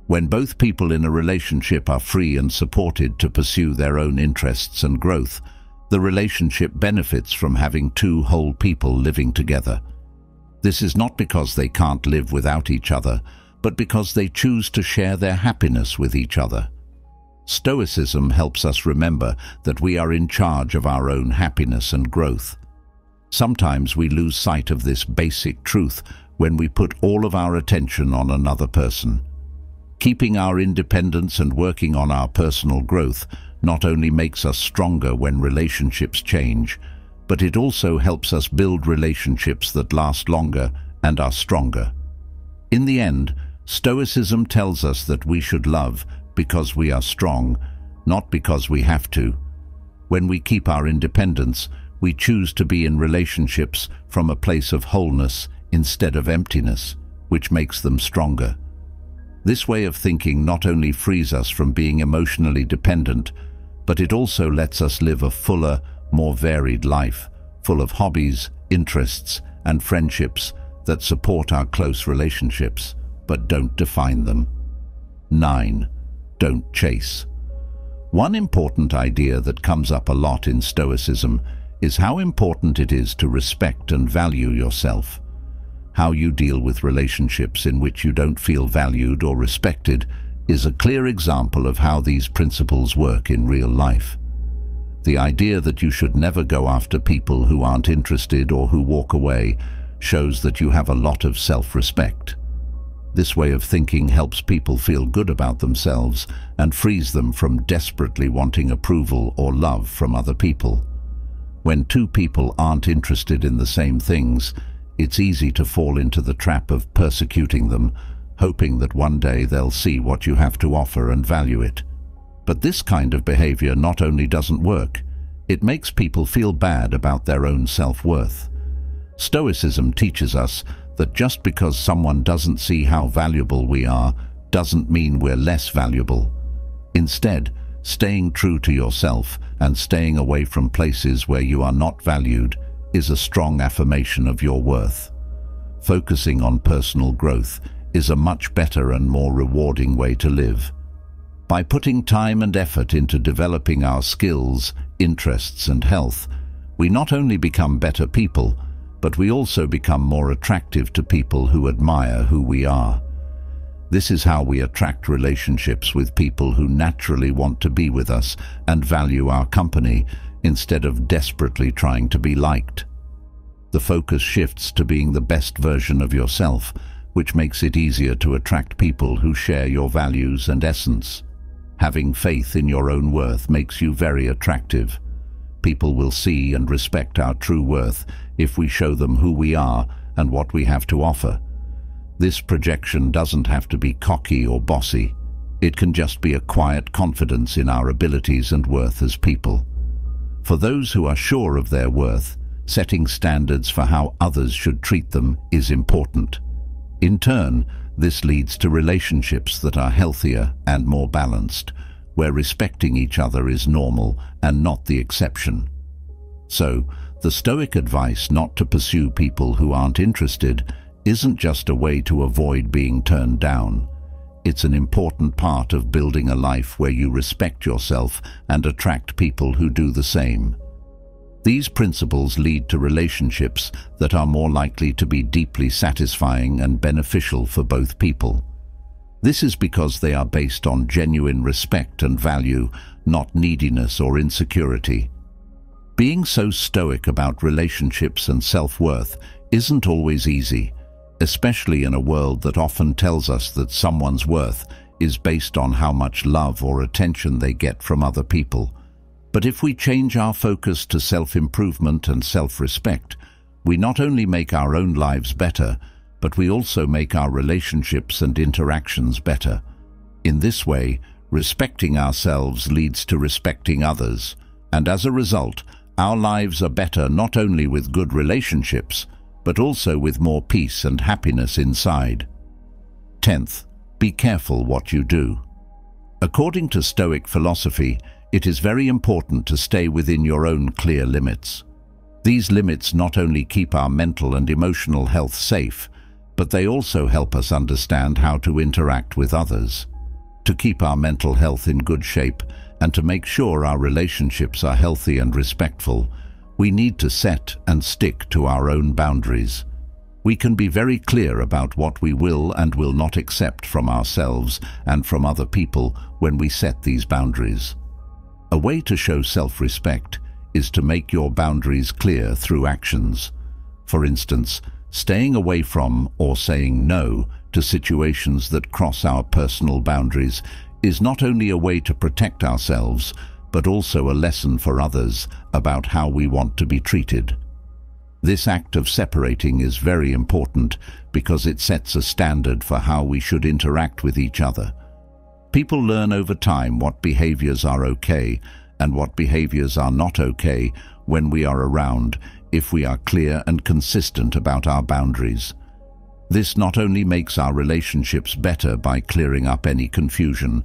When both people in a relationship are free and supported to pursue their own interests and growth, the relationship benefits from having two whole people living together. This is not because they can't live without each other, but because they choose to share their happiness with each other. Stoicism helps us remember that we are in charge of our own happiness and growth. Sometimes we lose sight of this basic truth when we put all of our attention on another person. Keeping our independence and working on our personal growth not only makes us stronger when relationships change, but it also helps us build relationships that last longer and are stronger. In the end, Stoicism tells us that we should love because we are strong, not because we have to. When we keep our independence, we choose to be in relationships from a place of wholeness instead of emptiness, which makes them stronger. This way of thinking not only frees us from being emotionally dependent, but it also lets us live a fuller, more varied life, full of hobbies, interests, and friendships that support our close relationships, but don't define them. 9. Don't chase. One important idea that comes up a lot in Stoicism is how important it is to respect and value yourself. How you deal with relationships in which you don't feel valued or respected is a clear example of how these principles work in real life. The idea that you should never go after people who aren't interested or who walk away shows that you have a lot of self-respect. This way of thinking helps people feel good about themselves and frees them from desperately wanting approval or love from other people. When two people aren't interested in the same things, it's easy to fall into the trap of persecuting them, hoping that one day they'll see what you have to offer and value it. But this kind of behavior not only doesn't work, it makes people feel bad about their own self-worth. Stoicism teaches us that just because someone doesn't see how valuable we are, doesn't mean we're less valuable. Instead, staying true to yourself and staying away from places where you are not valued is a strong affirmation of your worth. Focusing on personal growth is a much better and more rewarding way to live. By putting time and effort into developing our skills, interests, and health, we not only become better people, but we also become more attractive to people who admire who we are. This is how we attract relationships with people who naturally want to be with us and value our company instead of desperately trying to be liked. The focus shifts to being the best version of yourself, which makes it easier to attract people who share your values and essence. Having faith in your own worth makes you very attractive. People will see and respect our true worth if we show them who we are and what we have to offer. This projection doesn't have to be cocky or bossy. It can just be a quiet confidence in our abilities and worth as people. For those who are sure of their worth, setting standards for how others should treat them is important. In turn, this leads to relationships that are healthier and more balanced, where respecting each other is normal and not the exception. So, the Stoic advice not to pursue people who aren't interested isn't just a way to avoid being turned down. It's an important part of building a life where you respect yourself and attract people who do the same. These principles lead to relationships that are more likely to be deeply satisfying and beneficial for both people. This is because they are based on genuine respect and value, not neediness or insecurity. Being so stoic about relationships and self-worth isn't always easy, especially in a world that often tells us that someone's worth is based on how much love or attention they get from other people. But if we change our focus to self-improvement and self-respect, we not only make our own lives better, but we also make our relationships and interactions better. In this way, respecting ourselves leads to respecting others, and as a result, our lives are better not only with good relationships, but also with more peace and happiness inside. 10th, be careful what you do. According to Stoic philosophy, it is very important to stay within your own clear limits. These limits not only keep our mental and emotional health safe, but they also help us understand how to interact with others. To keep our mental health in good shape and to make sure our relationships are healthy and respectful, we need to set and stick to our own boundaries. We can be very clear about what we will and will not accept from ourselves and from other people when we set these boundaries. A way to show self-respect is to make your boundaries clear through actions. For instance, staying away from or saying no to situations that cross our personal boundaries is not only a way to protect ourselves, but also a lesson for others about how we want to be treated. This act of separating is very important because it sets a standard for how we should interact with each other. People learn over time what behaviors are okay and what behaviors are not okay when we are around, if we are clear and consistent about our boundaries. This not only makes our relationships better by clearing up any confusion,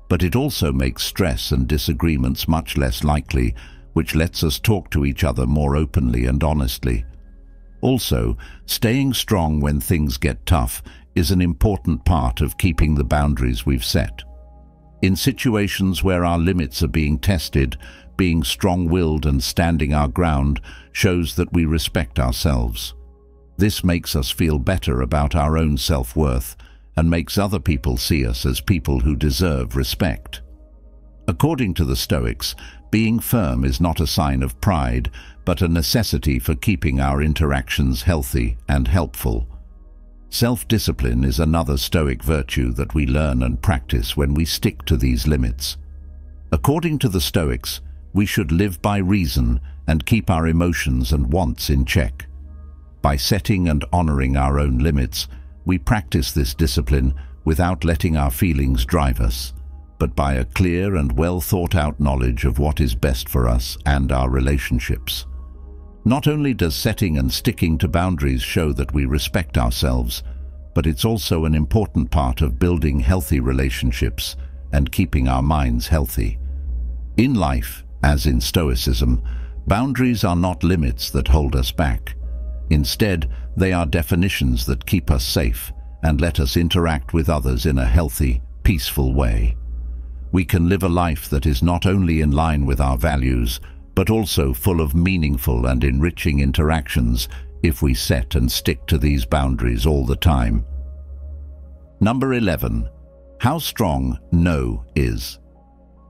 but it also makes stress and disagreements much less likely, which lets us talk to each other more openly and honestly. Also, staying strong when things get tough is an important part of keeping the boundaries we've set. In situations where our limits are being tested, being strong-willed and standing our ground shows that we respect ourselves. This makes us feel better about our own self-worth and makes other people see us as people who deserve respect. According to the Stoics, being firm is not a sign of pride, but a necessity for keeping our interactions healthy and helpful. Self-discipline is another Stoic virtue that we learn and practice when we stick to these limits. According to the Stoics, we should live by reason and keep our emotions and wants in check. By setting and honoring our own limits, we practice this discipline without letting our feelings drive us, but by a clear and well-thought-out knowledge of what is best for us and our relationships. Not only does setting and sticking to boundaries show that we respect ourselves, but it's also an important part of building healthy relationships and keeping our minds healthy. In life, as in Stoicism, boundaries are not limits that hold us back. Instead, they are definitions that keep us safe and let us interact with others in a healthy, peaceful way. We can live a life that is not only in line with our values, but also full of meaningful and enriching interactions if we set and stick to these boundaries all the time. Number 11. How strong no is.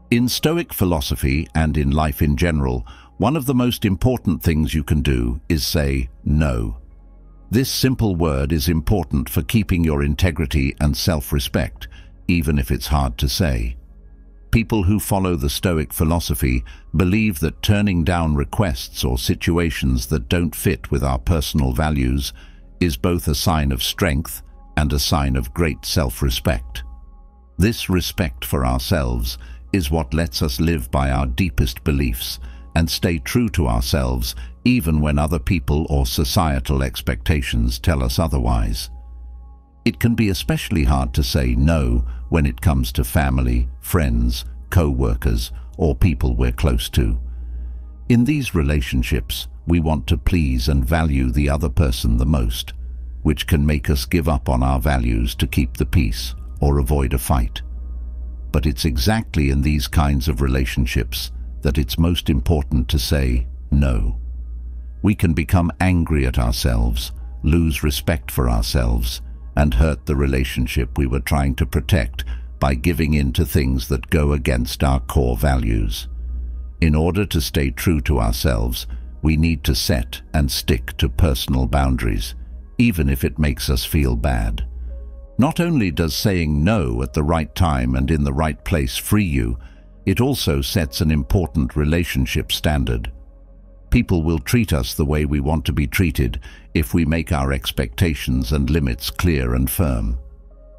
In Stoic philosophy and in life in general, one of the most important things you can do is say no. This simple word is important for keeping your integrity and self-respect, even if it's hard to say. People who follow the Stoic philosophy believe that turning down requests or situations that don't fit with our personal values is both a sign of strength and a sign of great self-respect. This respect for ourselves is what lets us live by our deepest beliefs and stay true to ourselves even when other people or societal expectations tell us otherwise. It can be especially hard to say no when it comes to family, friends, co-workers, or people we're close to. In these relationships, we want to please and value the other person the most, which can make us give up on our values to keep the peace or avoid a fight. But it's exactly in these kinds of relationships that it's most important to say no. We can become angry at ourselves, lose respect for ourselves, and hurt the relationship we were trying to protect by giving in to things that go against our core values. In order to stay true to ourselves, we need to set and stick to personal boundaries, even if it makes us feel bad. Not only does saying no at the right time and in the right place free you, it also sets an important relationship standard. People will treat us the way we want to be treated if we make our expectations and limits clear and firm.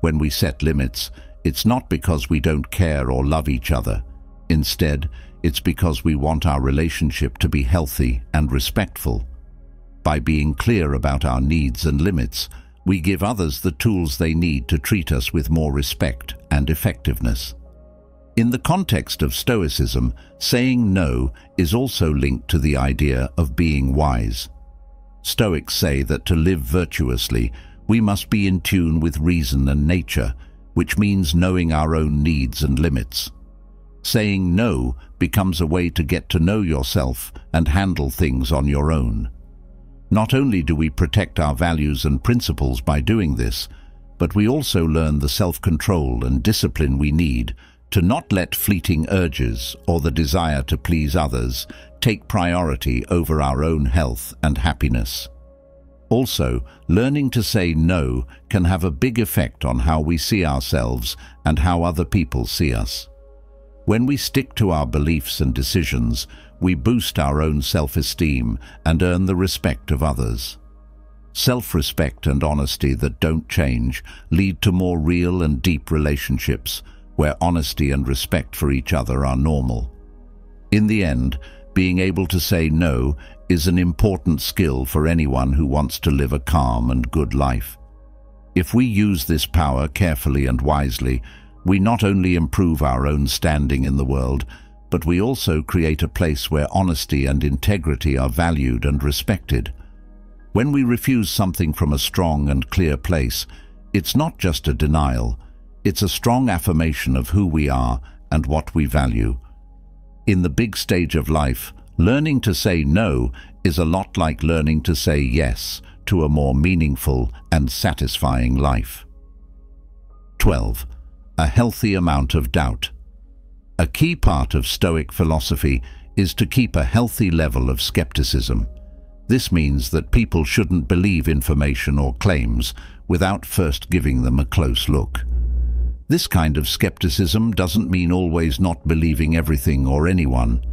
When we set limits, it's not because we don't care or love each other. Instead, it's because we want our relationship to be healthy and respectful. By being clear about our needs and limits, we give others the tools they need to treat us with more respect and effectiveness. In the context of Stoicism, saying no is also linked to the idea of being wise. Stoics say that to live virtuously, we must be in tune with reason and nature, which means knowing our own needs and limits. Saying no becomes a way to get to know yourself and handle things on your own. Not only do we protect our values and principles by doing this, but we also learn the self-control and discipline we need to not let fleeting urges or the desire to please others take priority over our own health and happiness. Also, learning to say no can have a big effect on how we see ourselves and how other people see us. When we stick to our beliefs and decisions, we boost our own self-esteem and earn the respect of others. Self-respect and honesty that don't change lead to more real and deep relationships where honesty and respect for each other are normal. In the end, being able to say no is an important skill for anyone who wants to live a calm and good life. If we use this power carefully and wisely, we not only improve our own standing in the world, but we also create a place where honesty and integrity are valued and respected. When we refuse something from a strong and clear place, it's not just a denial, it's a strong affirmation of who we are and what we value. In the big stage of life, learning to say no is a lot like learning to say yes to a more meaningful and satisfying life. 12. A healthy amount of doubt. A key part of Stoic philosophy is to keep a healthy level of skepticism. This means that people shouldn't believe information or claims without first giving them a close look. This kind of skepticism doesn't mean always not believing everything or anyone.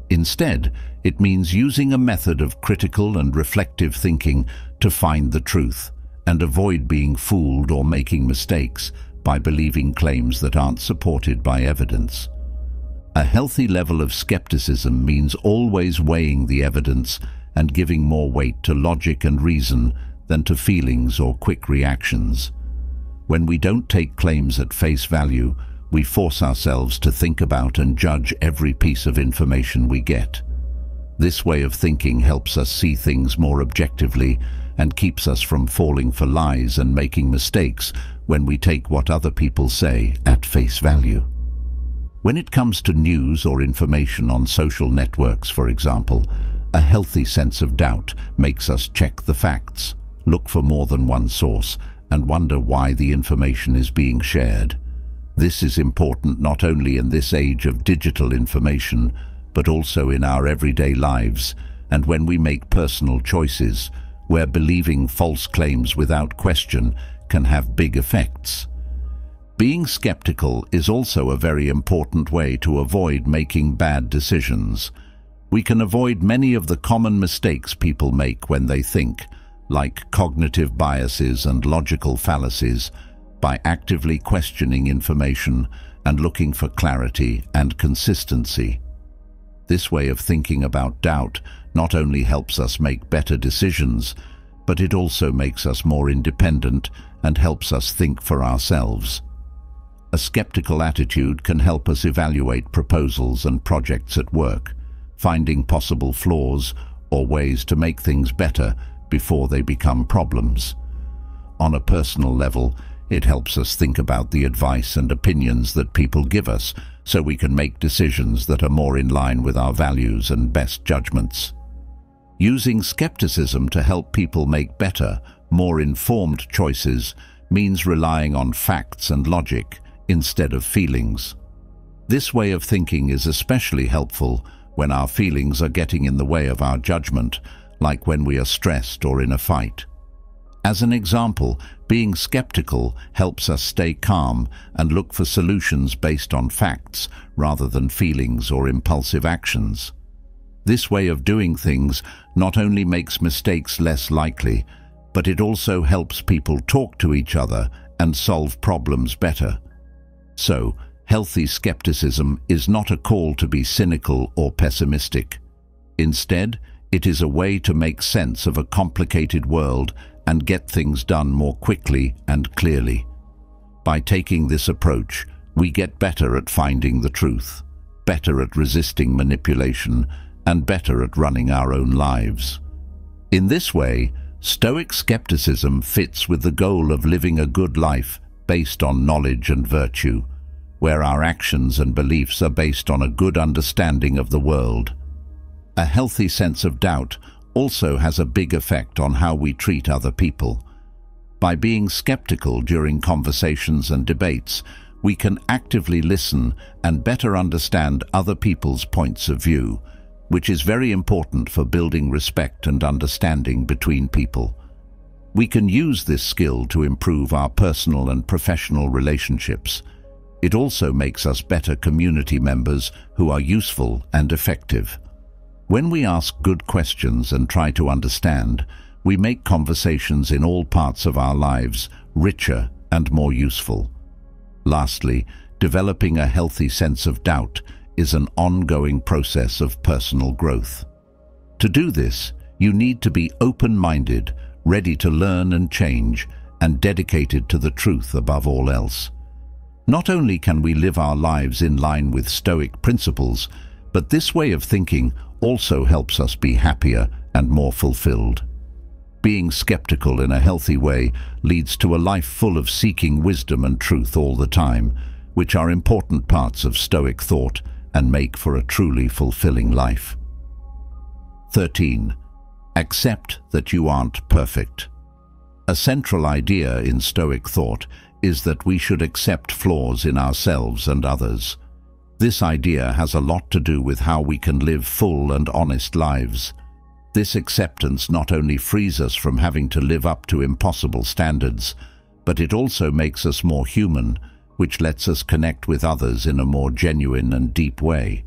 Instead, it means using a method of critical and reflective thinking to find the truth and avoid being fooled or making mistakes by believing claims that aren't supported by evidence. A healthy level of skepticism means always weighing the evidence and giving more weight to logic and reason than to feelings or quick reactions. When we don't take claims at face value, we force ourselves to think about and judge every piece of information we get. This way of thinking helps us see things more objectively and keeps us from falling for lies and making mistakes when we take what other people say at face value. When it comes to news or information on social networks, for example, a healthy sense of doubt makes us check the facts, look for more than one source, and wonder why the information is being shared. This is important not only in this age of digital information, but also in our everyday lives, and when we make personal choices, where believing false claims without question can have big effects. Being skeptical is also a very important way to avoid making bad decisions. We can avoid many of the common mistakes people make when they think, like cognitive biases and logical fallacies, by actively questioning information and looking for clarity and consistency. This way of thinking about doubt not only helps us make better decisions, but it also makes us more independent and helps us think for ourselves. A skeptical attitude can help us evaluate proposals and projects at work, finding possible flaws or ways to make things better before they become problems. On a personal level, it helps us think about the advice and opinions that people give us so we can make decisions that are more in line with our values and best judgments. Using skepticism to help people make better, more informed choices means relying on facts and logic instead of feelings. This way of thinking is especially helpful when our feelings are getting in the way of our judgment, like when we are stressed or in a fight. As an example, being skeptical helps us stay calm and look for solutions based on facts rather than feelings or impulsive actions. This way of doing things not only makes mistakes less likely, but it also helps people talk to each other and solve problems better. So, healthy skepticism is not a call to be cynical or pessimistic. Instead, it is a way to make sense of a complicated world and get things done more quickly and clearly. By taking this approach, we get better at finding the truth, better at resisting manipulation, and better at running our own lives. In this way, Stoic skepticism fits with the goal of living a good life based on knowledge and virtue, where our actions and beliefs are based on a good understanding of the world. A healthy sense of doubt also has a big effect on how we treat other people. By being skeptical during conversations and debates, we can actively listen and better understand other people's points of view, which is very important for building respect and understanding between people. We can use this skill to improve our personal and professional relationships. It also makes us better community members who are useful and effective. When we ask good questions and try to understand, we make conversations in all parts of our lives richer and more useful. Lastly, developing a healthy sense of doubt is an ongoing process of personal growth. To do this, you need to be open-minded, ready to learn and change, and dedicated to the truth above all else. Not only can we live our lives in line with Stoic principles, but this way of thinking also helps us be happier and more fulfilled. Being skeptical in a healthy way leads to a life full of seeking wisdom and truth all the time, which are important parts of Stoic thought and make for a truly fulfilling life. 13. Accept that you aren't perfect. A central idea in Stoic thought is that we should accept flaws in ourselves and others. This idea has a lot to do with how we can live full and honest lives. This acceptance not only frees us from having to live up to impossible standards, but it also makes us more human, which lets us connect with others in a more genuine and deep way.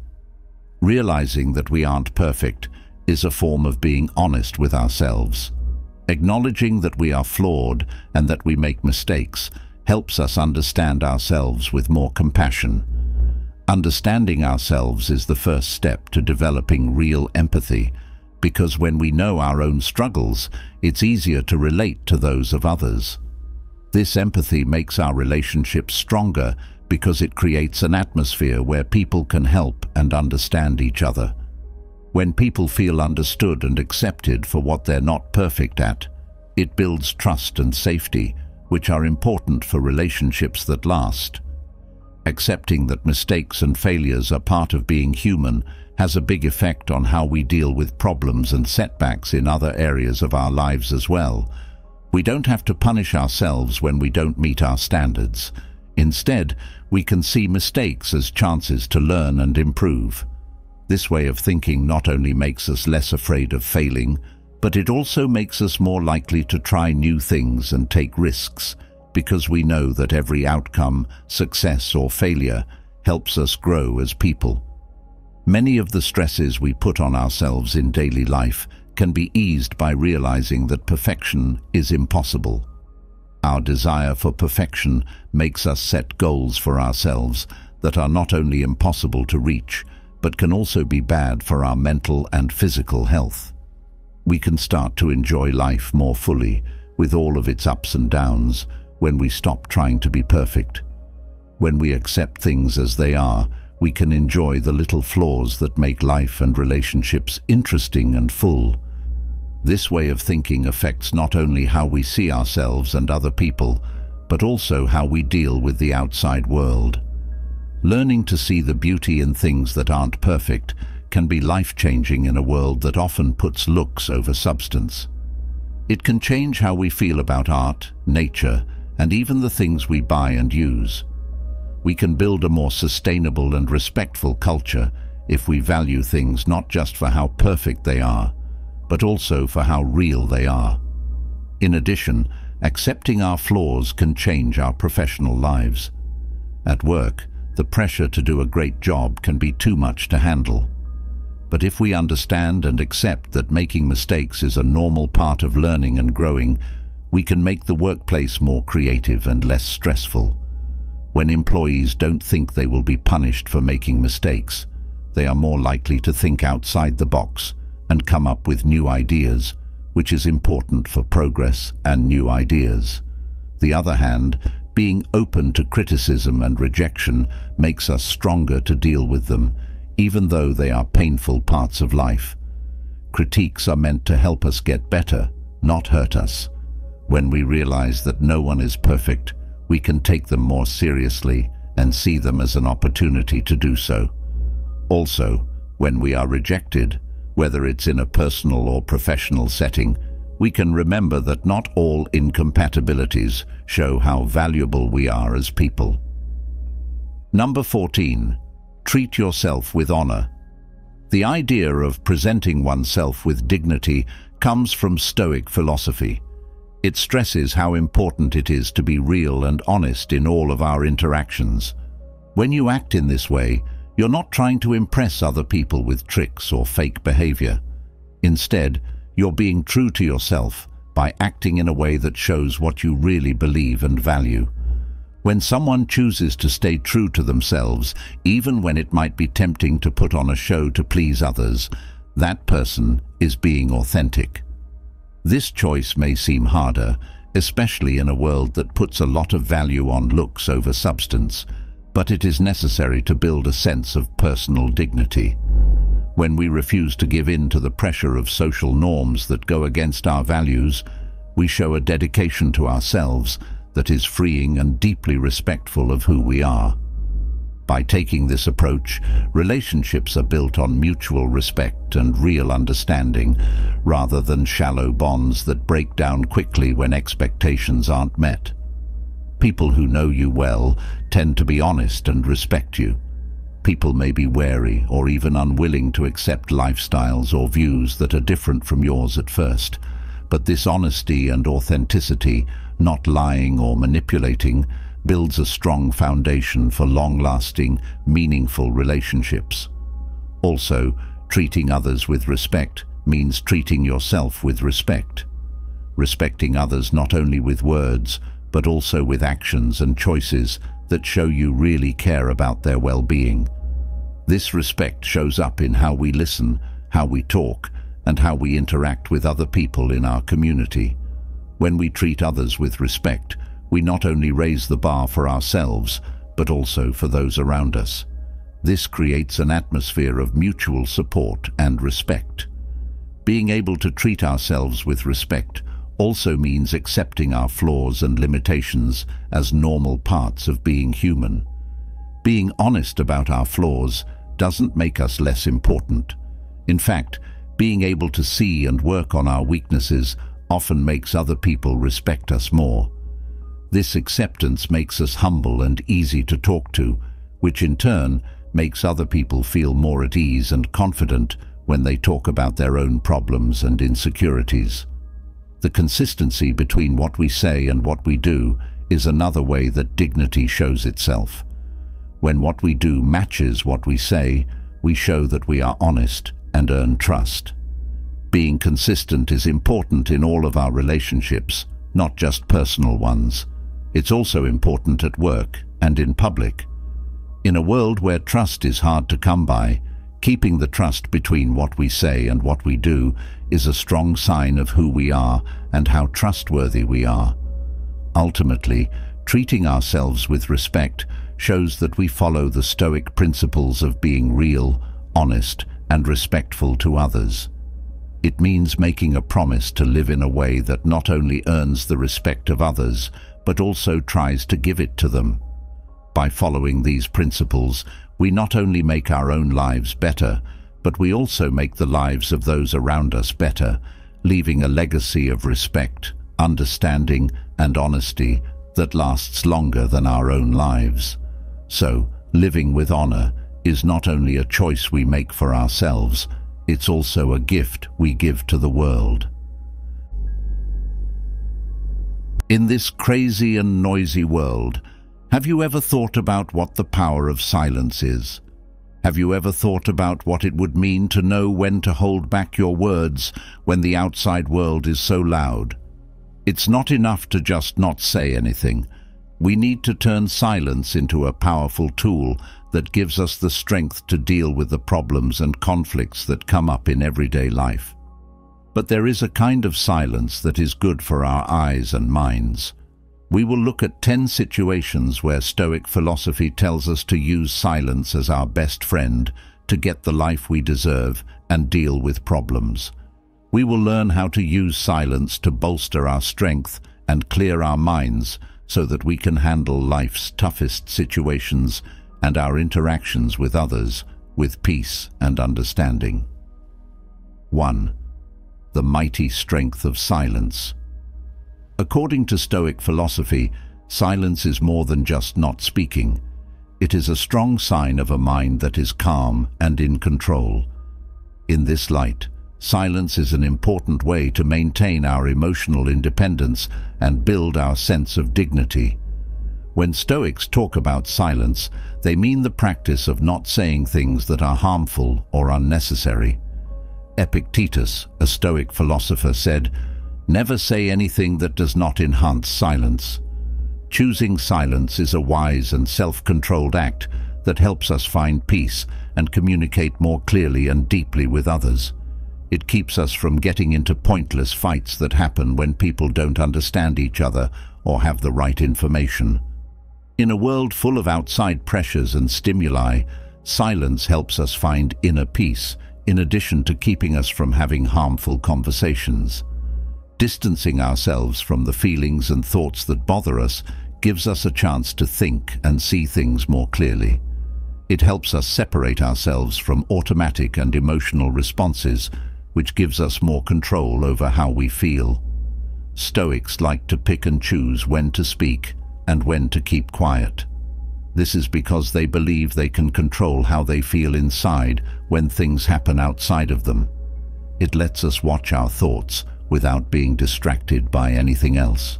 Realizing that we aren't perfect is a form of being honest with ourselves. Acknowledging that we are flawed and that we make mistakes helps us understand ourselves with more compassion. Understanding ourselves is the first step to developing real empathy, because when we know our own struggles, it's easier to relate to those of others. This empathy makes our relationships stronger because it creates an atmosphere where people can help and understand each other. When people feel understood and accepted for what they're not perfect at, it builds trust and safety, which are important for relationships that last. Accepting that mistakes and failures are part of being human has a big effect on how we deal with problems and setbacks in other areas of our lives as well. We don't have to punish ourselves when we don't meet our standards. Instead, we can see mistakes as chances to learn and improve. This way of thinking not only makes us less afraid of failing, but it also makes us more likely to try new things and take risks, because we know that every outcome, success or failure, helps us grow as people. Many of the stresses we put on ourselves in daily life can be eased by realizing that perfection is impossible. Our desire for perfection makes us set goals for ourselves that are not only impossible to reach, but can also be bad for our mental and physical health. We can start to enjoy life more fully, with all of its ups and downs, when we stop trying to be perfect. When we accept things as they are, we can enjoy the little flaws that make life and relationships interesting and full. This way of thinking affects not only how we see ourselves and other people, but also how we deal with the outside world. Learning to see the beauty in things that aren't perfect can be life-changing in a world that often puts looks over substance. It can change how we feel about art, nature, and even the things we buy and use. We can build a more sustainable and respectful culture if we value things not just for how perfect they are, but also for how real they are. In addition, accepting our flaws can change our professional lives. At work, the pressure to do a great job can be too much to handle. But if we understand and accept that making mistakes is a normal part of learning and growing, we can make the workplace more creative and less stressful. When employees don't think they will be punished for making mistakes, they are more likely to think outside the box and come up with new ideas, which is important for progress and new ideas. The other hand, being open to criticism and rejection makes us stronger to deal with them, even though they are painful parts of life. Critiques are meant to help us get better, not hurt us. When we realize that no one is perfect, we can take them more seriously and see them as an opportunity to do so. Also, when we are rejected, whether it's in a personal or professional setting, we can remember that not all incompatibilities show how valuable we are as people. Number 14. Treat yourself with honor. The idea of presenting oneself with dignity comes from Stoic philosophy. It stresses how important it is to be real and honest in all of our interactions. When you act in this way, you're not trying to impress other people with tricks or fake behavior. Instead, you're being true to yourself by acting in a way that shows what you really believe and value. When someone chooses to stay true to themselves, even when it might be tempting to put on a show to please others, that person is being authentic. This choice may seem harder, especially in a world that puts a lot of value on looks over substance, but it is necessary to build a sense of personal dignity. When we refuse to give in to the pressure of social norms that go against our values, we show a dedication to ourselves that is freeing and deeply respectful of who we are. By taking this approach, relationships are built on mutual respect and real understanding, rather than shallow bonds that break down quickly when expectations aren't met. People who know you well tend to be honest and respect you. People may be wary or even unwilling to accept lifestyles or views that are different from yours at first, but this honesty and authenticity, not lying or manipulating, builds a strong foundation for long-lasting, meaningful relationships. Also, treating others with respect means treating yourself with respect. Respecting others not only with words, but also with actions and choices that show you really care about their well-being. This respect shows up in how we listen, how we talk, and how we interact with other people in our community. When we treat others with respect, we not only raise the bar for ourselves, but also for those around us. This creates an atmosphere of mutual support and respect. Being able to treat ourselves with respect also means accepting our flaws and limitations as normal parts of being human. Being honest about our flaws doesn't make us less important. In fact, being able to see and work on our weaknesses often makes other people respect us more. This acceptance makes us humble and easy to talk to, which in turn makes other people feel more at ease and confident when they talk about their own problems and insecurities. The consistency between what we say and what we do is another way that dignity shows itself. When what we do matches what we say, we show that we are honest and earn trust. Being consistent is important in all of our relationships, not just personal ones. It's also important at work and in public. In a world where trust is hard to come by, keeping the trust between what we say and what we do is a strong sign of who we are and how trustworthy we are. Ultimately, treating ourselves with respect shows that we follow the Stoic principles of being real, honest, and respectful to others. It means making a promise to live in a way that not only earns the respect of others, but also tries to give it to them. By following these principles, we not only make our own lives better, but we also make the lives of those around us better, leaving a legacy of respect, understanding, and honesty that lasts longer than our own lives. So, living with honor is not only a choice we make for ourselves, it's also a gift we give to the world. In this crazy and noisy world, have you ever thought about what the power of silence is? Have you ever thought about what it would mean to know when to hold back your words when the outside world is so loud? It's not enough to just not say anything. We need to turn silence into a powerful tool that gives us the strength to deal with the problems and conflicts that come up in everyday life. But there is a kind of silence that is good for our eyes and minds. We will look at 10 situations where Stoic philosophy tells us to use silence as our best friend to get the life we deserve and deal with problems. We will learn how to use silence to bolster our strength and clear our minds so that we can handle life's toughest situations and our interactions with others with peace and understanding. 1. The mighty strength of silence. According to Stoic philosophy, silence is more than just not speaking. It is a strong sign of a mind that is calm and in control. In this light, silence is an important way to maintain our emotional independence and build our sense of dignity. When Stoics talk about silence, they mean the practice of not saying things that are harmful or unnecessary. Epictetus, a Stoic philosopher, said, "Never say anything that does not enhance silence." Choosing silence is a wise and self-controlled act that helps us find peace and communicate more clearly and deeply with others. It keeps us from getting into pointless fights that happen when people don't understand each other or have the right information. In a world full of outside pressures and stimuli, silence helps us find inner peace, in addition to keeping us from having harmful conversations. Distancing ourselves from the feelings and thoughts that bother us gives us a chance to think and see things more clearly. It helps us separate ourselves from automatic and emotional responses, which gives us more control over how we feel. Stoics like to pick and choose when to speak and when to keep quiet. This is because they believe they can control how they feel inside when things happen outside of them. It lets us watch our thoughts without being distracted by anything else.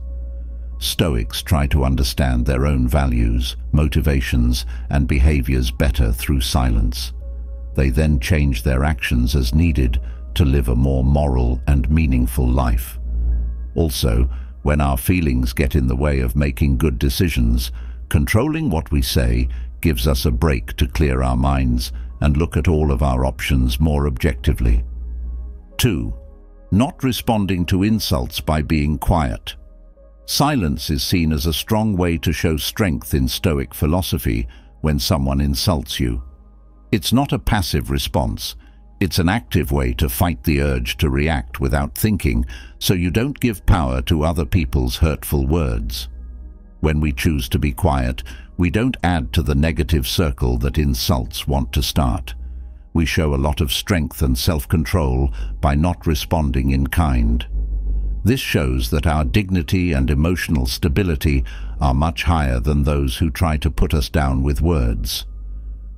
Stoics try to understand their own values, motivations, and behaviors better through silence. They then change their actions as needed to live a more moral and meaningful life. Also, when our feelings get in the way of making good decisions, controlling what we say gives us a break to clear our minds and look at all of our options more objectively. 2. Not responding to insults by being quiet. Silence is seen as a strong way to show strength in Stoic philosophy when someone insults you. It's not a passive response. It's an active way to fight the urge to react without thinking, so you don't give power to other people's hurtful words. When we choose to be quiet, we don't add to the negative circle that insults want to start. We show a lot of strength and self-control by not responding in kind. This shows that our dignity and emotional stability are much higher than those who try to put us down with words.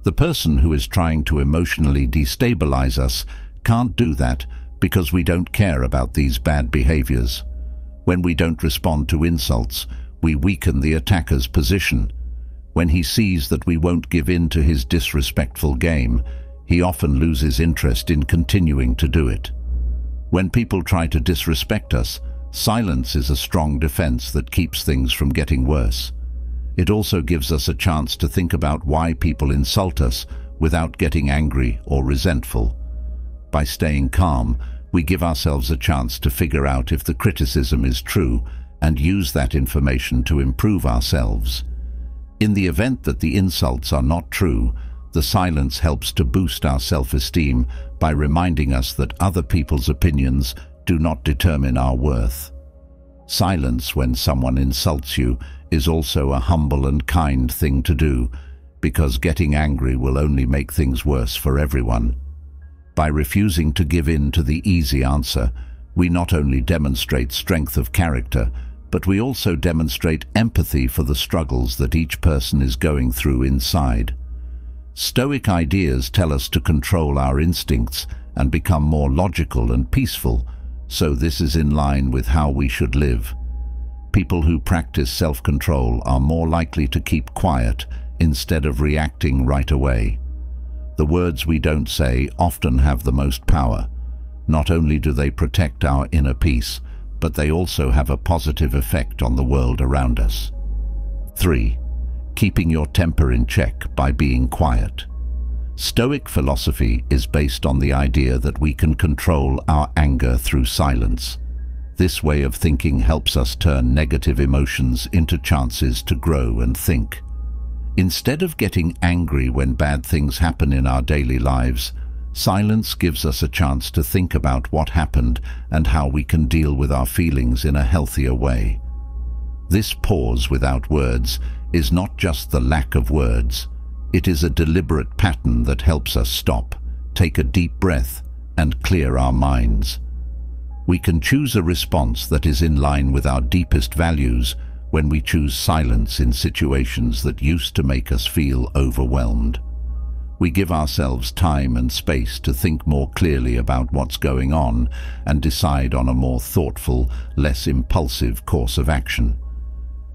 The person who is trying to emotionally destabilize us can't do that because we don't care about these bad behaviors. When we don't respond to insults, we weaken the attacker's position. When he sees that we won't give in to his disrespectful game, he often loses interest in continuing to do it. When people try to disrespect us, silence is a strong defense that keeps things from getting worse. It also gives us a chance to think about why people insult us without getting angry or resentful. By staying calm, we give ourselves a chance to figure out if the criticism is true and use that information to improve ourselves. In the event that the insults are not true, the silence helps to boost our self-esteem by reminding us that other people's opinions do not determine our worth. Silence when someone insults you is also a humble and kind thing to do, because getting angry will only make things worse for everyone. By refusing to give in to the easy answer, we not only demonstrate strength of character, but we also demonstrate empathy for the struggles that each person is going through inside. Stoic ideas tell us to control our instincts and become more logical and peaceful, so this is in line with how we should live. People who practice self-control are more likely to keep quiet instead of reacting right away. The words we don't say often have the most power. Not only do they protect our inner peace, but they also have a positive effect on the world around us. 3. Keeping your temper in check by being quiet. Stoic philosophy is based on the idea that we can control our anger through silence. This way of thinking helps us turn negative emotions into chances to grow and think. Instead of getting angry when bad things happen in our daily lives, silence gives us a chance to think about what happened and how we can deal with our feelings in a healthier way. This pause without words is not just the lack of words. It is a deliberate pattern that helps us stop, take a deep breath, and clear our minds. We can choose a response that is in line with our deepest values when we choose silence in situations that used to make us feel overwhelmed. We give ourselves time and space to think more clearly about what's going on and decide on a more thoughtful, less impulsive course of action.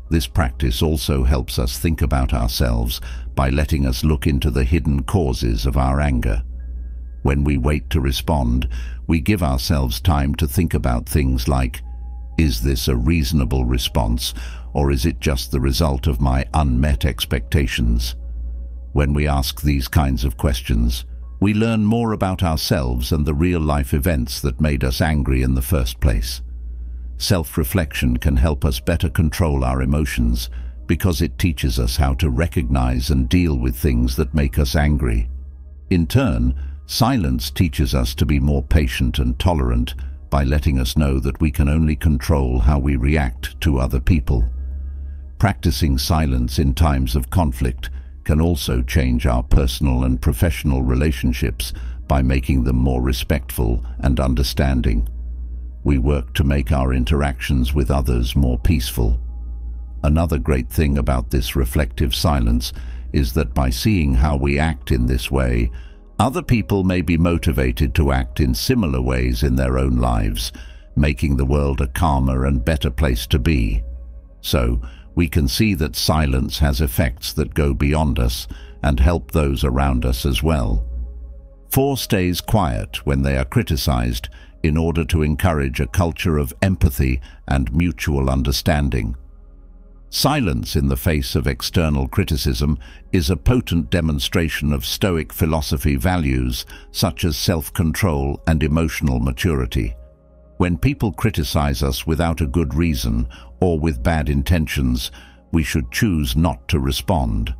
This practice also helps us think about ourselves by letting us look into the hidden causes of our anger. When we wait to respond, we give ourselves time to think about things like, is this a reasonable response, or is it just the result of my unmet expectations? When we ask these kinds of questions, we learn more about ourselves and the real-life events that made us angry in the first place. Self-reflection can help us better control our emotions because it teaches us how to recognize and deal with things that make us angry. In turn, silence teaches us to be more patient and tolerant by letting us know that we can only control how we react to other people. Practicing silence in times of conflict can also change our personal and professional relationships by making them more respectful and understanding. We work to make our interactions with others more peaceful. Another great thing about this reflective silence is that by seeing how we act in this way, other people may be motivated to act in similar ways in their own lives, making the world a calmer and better place to be. So, we can see that silence has effects that go beyond us and help those around us as well. 4 stays quiet when they are criticized in order to encourage a culture of empathy and mutual understanding. Silence in the face of external criticism is a potent demonstration of Stoic philosophy values such as self-control and emotional maturity. When people criticize us without a good reason or with bad intentions, we should choose not to respond.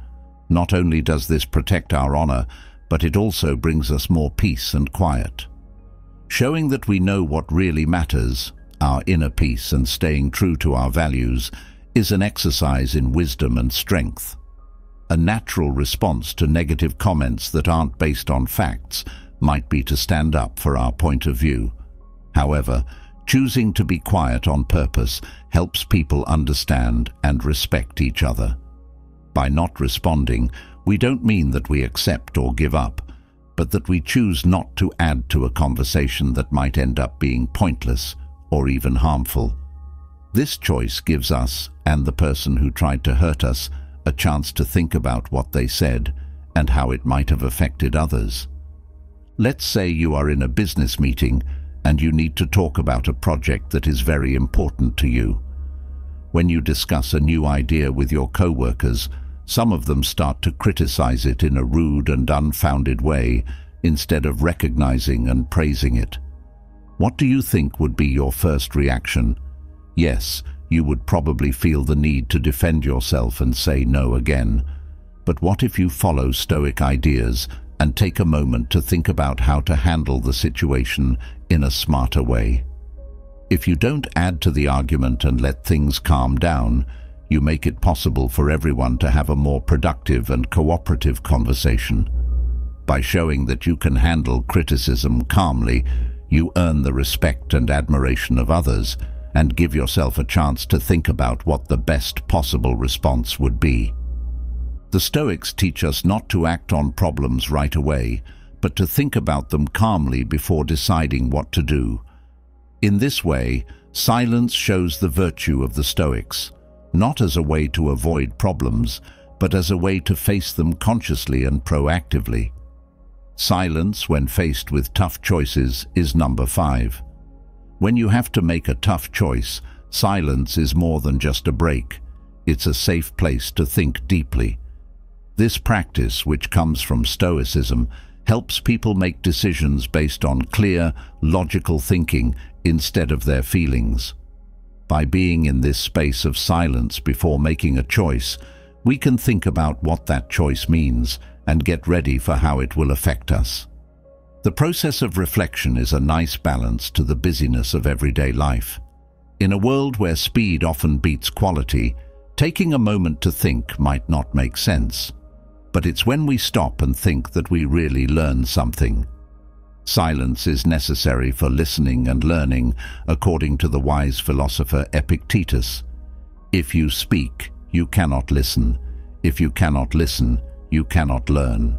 Not only does this protect our honor, but it also brings us more peace and quiet. Showing that we know what really matters, our inner peace and staying true to our values, is an exercise in wisdom and strength. A natural response to negative comments that aren't based on facts might be to stand up for our point of view. However, choosing to be quiet on purpose helps people understand and respect each other. By not responding, we don't mean that we accept or give up, but that we choose not to add to a conversation that might end up being pointless or even harmful. This choice gives us, and the person who tried to hurt us, a chance to think about what they said and how it might have affected others. Let's say you are in a business meeting and you need to talk about a project that is very important to you. When you discuss a new idea with your co-workers, some of them start to criticize it in a rude and unfounded way instead of recognizing and praising it. What do you think would be your first reaction? Yes, you would probably feel the need to defend yourself and say no again. But what if you follow Stoic ideas and take a moment to think about how to handle the situation in a smarter way? If you don't add to the argument and let things calm down, you make it possible for everyone to have a more productive and cooperative conversation. By showing that you can handle criticism calmly, you earn the respect and admiration of others and give yourself a chance to think about what the best possible response would be. The Stoics teach us not to act on problems right away, but to think about them calmly before deciding what to do. In this way, silence shows the virtue of the Stoics, not as a way to avoid problems, but as a way to face them consciously and proactively. Silence, when faced with tough choices, is number 5. When you have to make a tough choice, silence is more than just a break. It's a safe place to think deeply. This practice, which comes from Stoicism, helps people make decisions based on clear, logical thinking instead of their feelings. By being in this space of silence before making a choice, we can think about what that choice means and get ready for how it will affect us. The process of reflection is a nice balance to the busyness of everyday life. In a world where speed often beats quality, taking a moment to think might not make sense. But it's when we stop and think that we really learn something. Silence is necessary for listening and learning, according to the wise philosopher Epictetus. If you speak, you cannot listen. If you cannot listen, you cannot learn.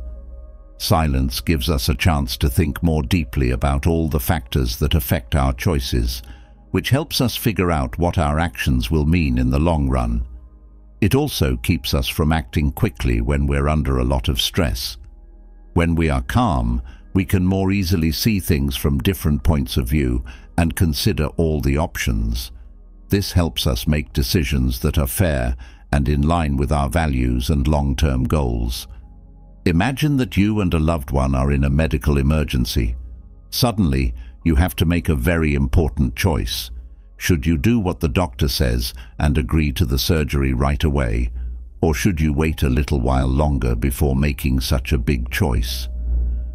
Silence gives us a chance to think more deeply about all the factors that affect our choices, which helps us figure out what our actions will mean in the long run. It also keeps us from acting quickly when we're under a lot of stress. When we are calm, we can more easily see things from different points of view and consider all the options. This helps us make decisions that are fair and in line with our values and long-term goals. Imagine that you and a loved one are in a medical emergency. Suddenly, you have to make a very important choice. Should you do what the doctor says and agree to the surgery right away, or should you wait a little while longer before making such a big choice?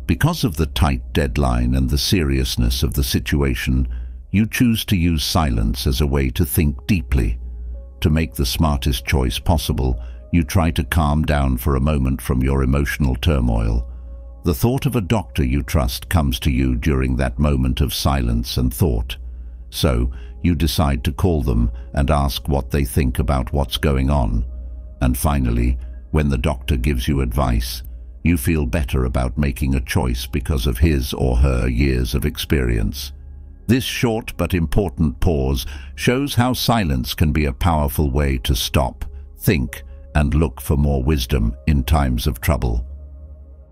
Because of the tight deadline and the seriousness of the situation, you choose to use silence as a way to think deeply. To make the smartest choice possible, you try to calm down for a moment from your emotional turmoil. The thought of a doctor you trust comes to you during that moment of silence and thought. So, you decide to call them and ask what they think about what's going on. And finally, when the doctor gives you advice, you feel better about making a choice because of his or her years of experience. This short but important pause shows how silence can be a powerful way to stop, think, and look for more wisdom in times of trouble.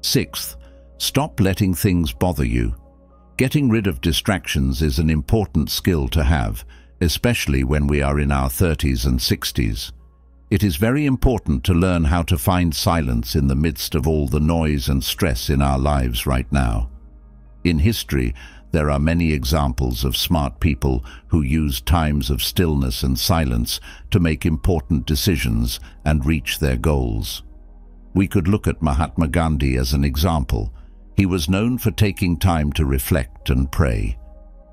Sixth, stop letting things bother you. Getting rid of distractions is an important skill to have, especially when we are in our 30s and 60s. It is very important to learn how to find silence in the midst of all the noise and stress in our lives right now. In history, there are many examples of smart people who used times of stillness and silence to make important decisions and reach their goals. We could look at Mahatma Gandhi as an example. He was known for taking time to reflect and pray.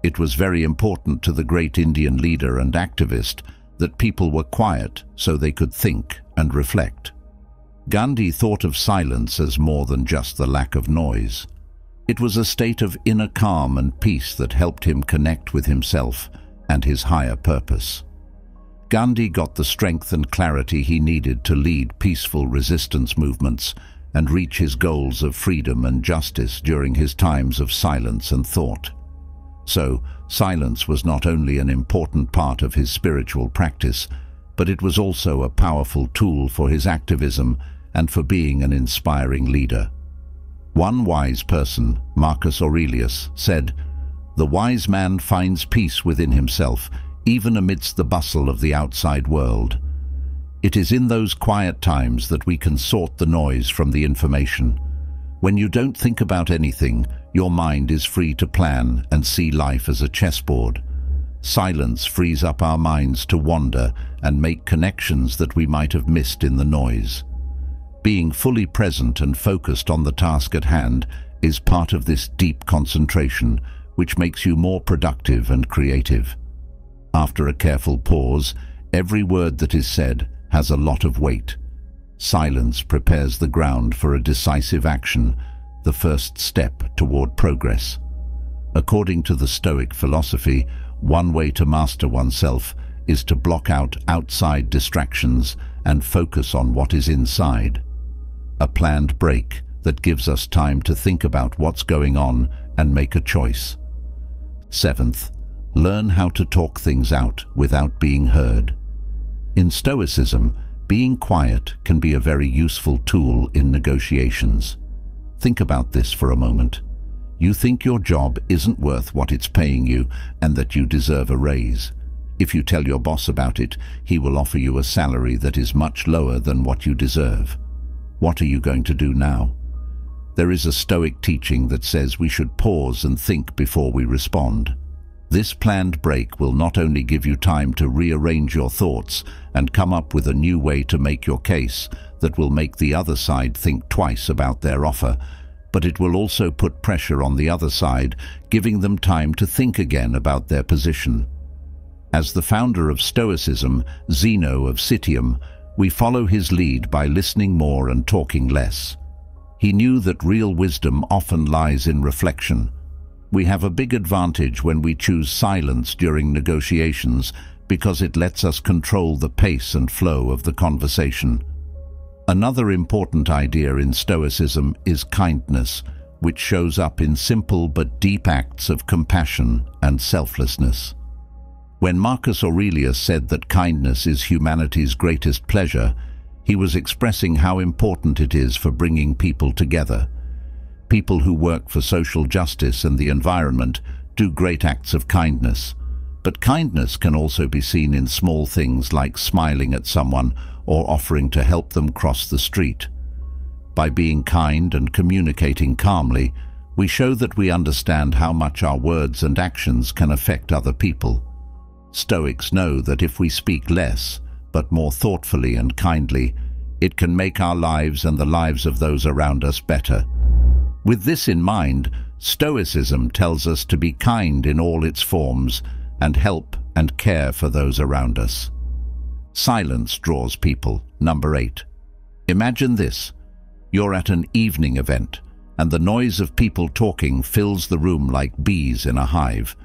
It was very important to the great Indian leader and activist that people were quiet so they could think and reflect. Gandhi thought of silence as more than just the lack of noise. It was a state of inner calm and peace that helped him connect with himself and his higher purpose. Gandhi got the strength and clarity he needed to lead peaceful resistance movements and reach his goals of freedom and justice during his times of silence and thought. So, silence was not only an important part of his spiritual practice, but it was also a powerful tool for his activism and for being an inspiring leader. One wise person, Marcus Aurelius, said, "The wise man finds peace within himself, even amidst the bustle of the outside world." It is in those quiet times that we can sort the noise from the information. When you don't think about anything, your mind is free to plan and see life as a chessboard. Silence frees up our minds to wander and make connections that we might have missed in the noise. Being fully present and focused on the task at hand is part of this deep concentration, which makes you more productive and creative. After a careful pause, every word that is said has a lot of weight. Silence prepares the ground for a decisive action, the first step toward progress. According to the Stoic philosophy, one way to master oneself is to block out outside distractions and focus on what is inside. A planned break that gives us time to think about what's going on and make a choice. Seventh, learn how to talk things out without being heard. In Stoicism, being quiet can be a very useful tool in negotiations. Think about this for a moment. You think your job isn't worth what it's paying you and that you deserve a raise. If you tell your boss about it, he will offer you a salary that is much lower than what you deserve. What are you going to do now? There is a Stoic teaching that says we should pause and think before we respond. This planned break will not only give you time to rearrange your thoughts and come up with a new way to make your case that will make the other side think twice about their offer, but it will also put pressure on the other side, giving them time to think again about their position. As the founder of Stoicism, Zeno of Citium, we follow his lead by listening more and talking less. He knew that real wisdom often lies in reflection. We have a big advantage when we choose silence during negotiations because it lets us control the pace and flow of the conversation. Another important idea in Stoicism is kindness, which shows up in simple but deep acts of compassion and selflessness. When Marcus Aurelius said that kindness is humanity's greatest pleasure, he was expressing how important it is for bringing people together. People who work for social justice and the environment do great acts of kindness. But kindness can also be seen in small things like smiling at someone or offering to help them cross the street. By being kind and communicating calmly, we show that we understand how much our words and actions can affect other people. Stoics know that if we speak less, but more thoughtfully and kindly, it can make our lives and the lives of those around us better. With this in mind, Stoicism tells us to be kind in all its forms and help and care for those around us. Silence draws people. Number 8. Imagine this. You're at an evening event, and the noise of people talking fills the room like bees in a hive.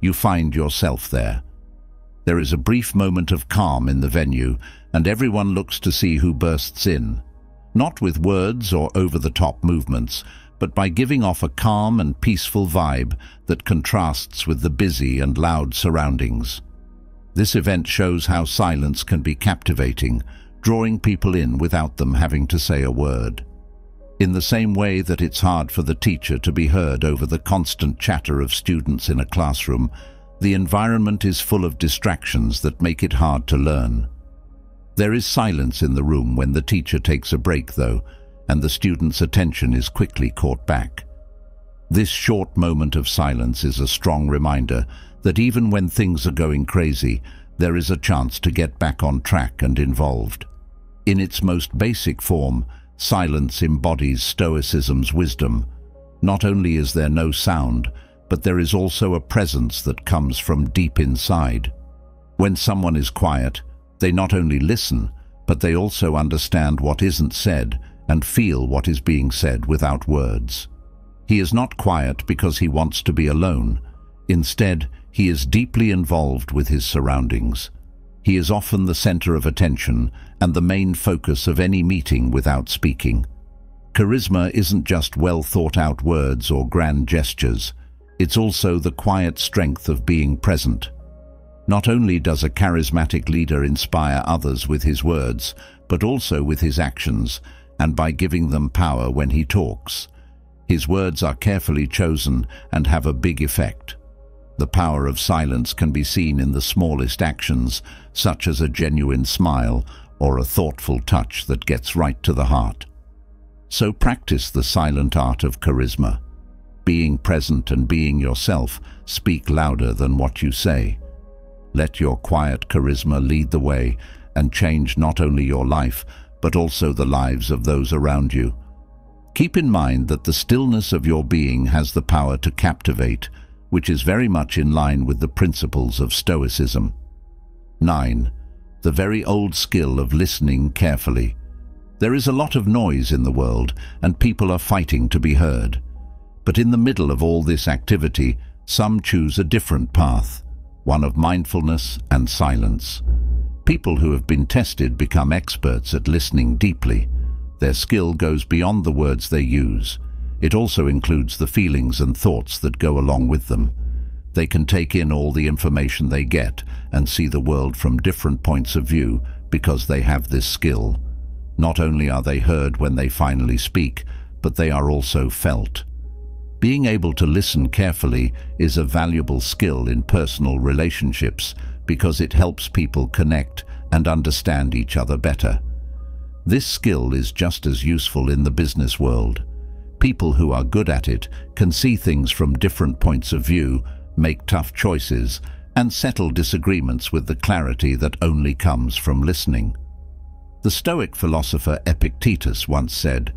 You find yourself there. There is a brief moment of calm in the venue, and everyone looks to see who bursts in. Not with words or over-the-top movements, but by giving off a calm and peaceful vibe that contrasts with the busy and loud surroundings. This event shows how silence can be captivating, drawing people in without them having to say a word. In the same way that it's hard for the teacher to be heard over the constant chatter of students in a classroom, the environment is full of distractions that make it hard to learn. There is silence in the room when the teacher takes a break, though, and the student's attention is quickly caught back. This short moment of silence is a strong reminder that even when things are going crazy, there is a chance to get back on track and involved. In its most basic form, silence embodies Stoicism's wisdom. Not only is there no sound, but there is also a presence that comes from deep inside. When someone is quiet, they not only listen, but they also understand what isn't said and feel what is being said without words. He is not quiet because he wants to be alone. Instead, he is deeply involved with his surroundings. He is often the center of attention and the main focus of any meeting without speaking. Charisma isn't just well-thought-out words or grand gestures. It's also the quiet strength of being present. Not only does a charismatic leader inspire others with his words, but also with his actions, and by giving them power when he talks. His words are carefully chosen and have a big effect. The power of silence can be seen in the smallest actions, such as a genuine smile or a thoughtful touch that gets right to the heart. So practice the silent art of charisma. Being present and being yourself speak louder than what you say. Let your quiet charisma lead the way and change not only your life, but also the lives of those around you. Keep in mind that the stillness of your being has the power to captivate, which is very much in line with the principles of Stoicism. 9. The very old skill of listening carefully. There is a lot of noise in the world, and people are fighting to be heard. But in the middle of all this activity, some choose a different path, one of mindfulness and silence. People who have been tested become experts at listening deeply. Their skill goes beyond the words they use. It also includes the feelings and thoughts that go along with them. They can take in all the information they get and see the world from different points of view because they have this skill. Not only are they heard when they finally speak, but they are also felt. Being able to listen carefully is a valuable skill in personal relationships because it helps people connect and understand each other better. This skill is just as useful in the business world. People who are good at it can see things from different points of view, make tough choices, and settle disagreements with the clarity that only comes from listening. The Stoic philosopher Epictetus once said,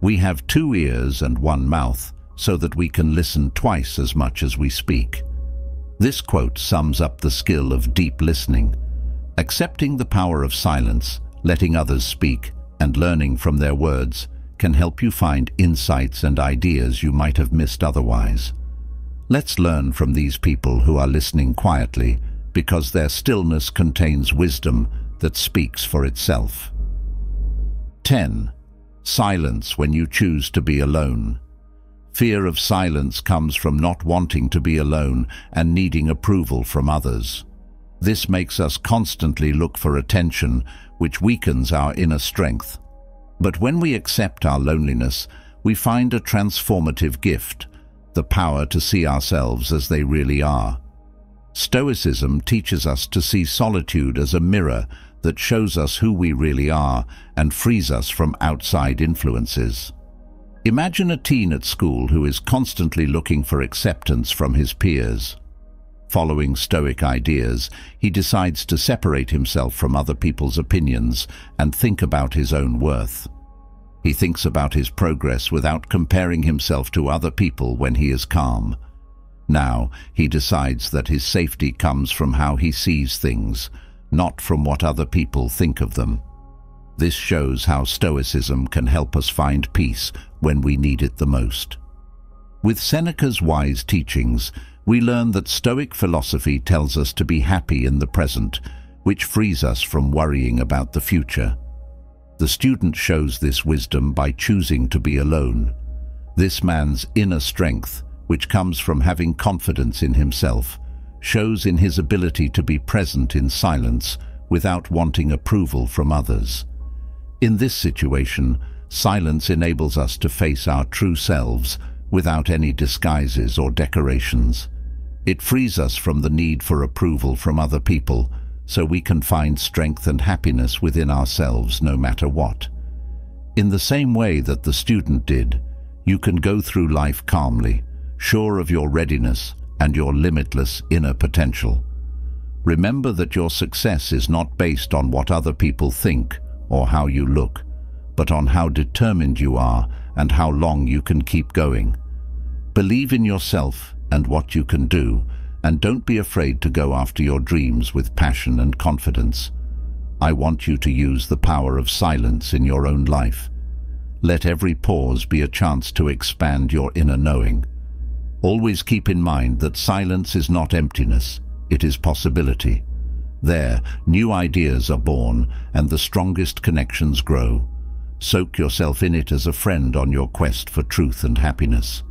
"We have 2 ears and 1 mouth, so that we can listen twice as much as we speak." This quote sums up the skill of deep listening. Accepting the power of silence, letting others speak, and learning from their words can help you find insights and ideas you might have missed otherwise. Let's learn from these people who are listening quietly, because their stillness contains wisdom that speaks for itself. 10. Silence when you choose to be alone. Fear of silence comes from not wanting to be alone and needing approval from others. This makes us constantly look for attention, which weakens our inner strength. But when we accept our loneliness, we find a transformative gift, the power to see ourselves as they really are. Stoicism teaches us to see solitude as a mirror that shows us who we really are and frees us from outside influences. Imagine a teen at school who is constantly looking for acceptance from his peers. Following Stoic ideas, he decides to separate himself from other people's opinions and think about his own worth. He thinks about his progress without comparing himself to other people when he is calm. Now, he decides that his safety comes from how he sees things, not from what other people think of them. This shows how Stoicism can help us find peace when we need it the most. With Seneca's wise teachings, we learn that Stoic philosophy tells us to be happy in the present, which frees us from worrying about the future. The student shows this wisdom by choosing to be alone. This man's inner strength, which comes from having confidence in himself, shows in his ability to be present in silence without wanting approval from others. In this situation, silence enables us to face our true selves without any disguises or decorations. It frees us from the need for approval from other people, so we can find strength and happiness within ourselves no matter what. In the same way that the student did, you can go through life calmly, sure of your readiness and your limitless inner potential. Remember that your success is not based on what other people think or how you look, but on how determined you are and how long you can keep going. Believe in yourself and what you can do, and don't be afraid to go after your dreams with passion and confidence. I want you to use the power of silence in your own life. Let every pause be a chance to expand your inner knowing. Always keep in mind that silence is not emptiness, it is possibility. There, new ideas are born and the strongest connections grow. Soak yourself in it as a friend on your quest for truth and happiness.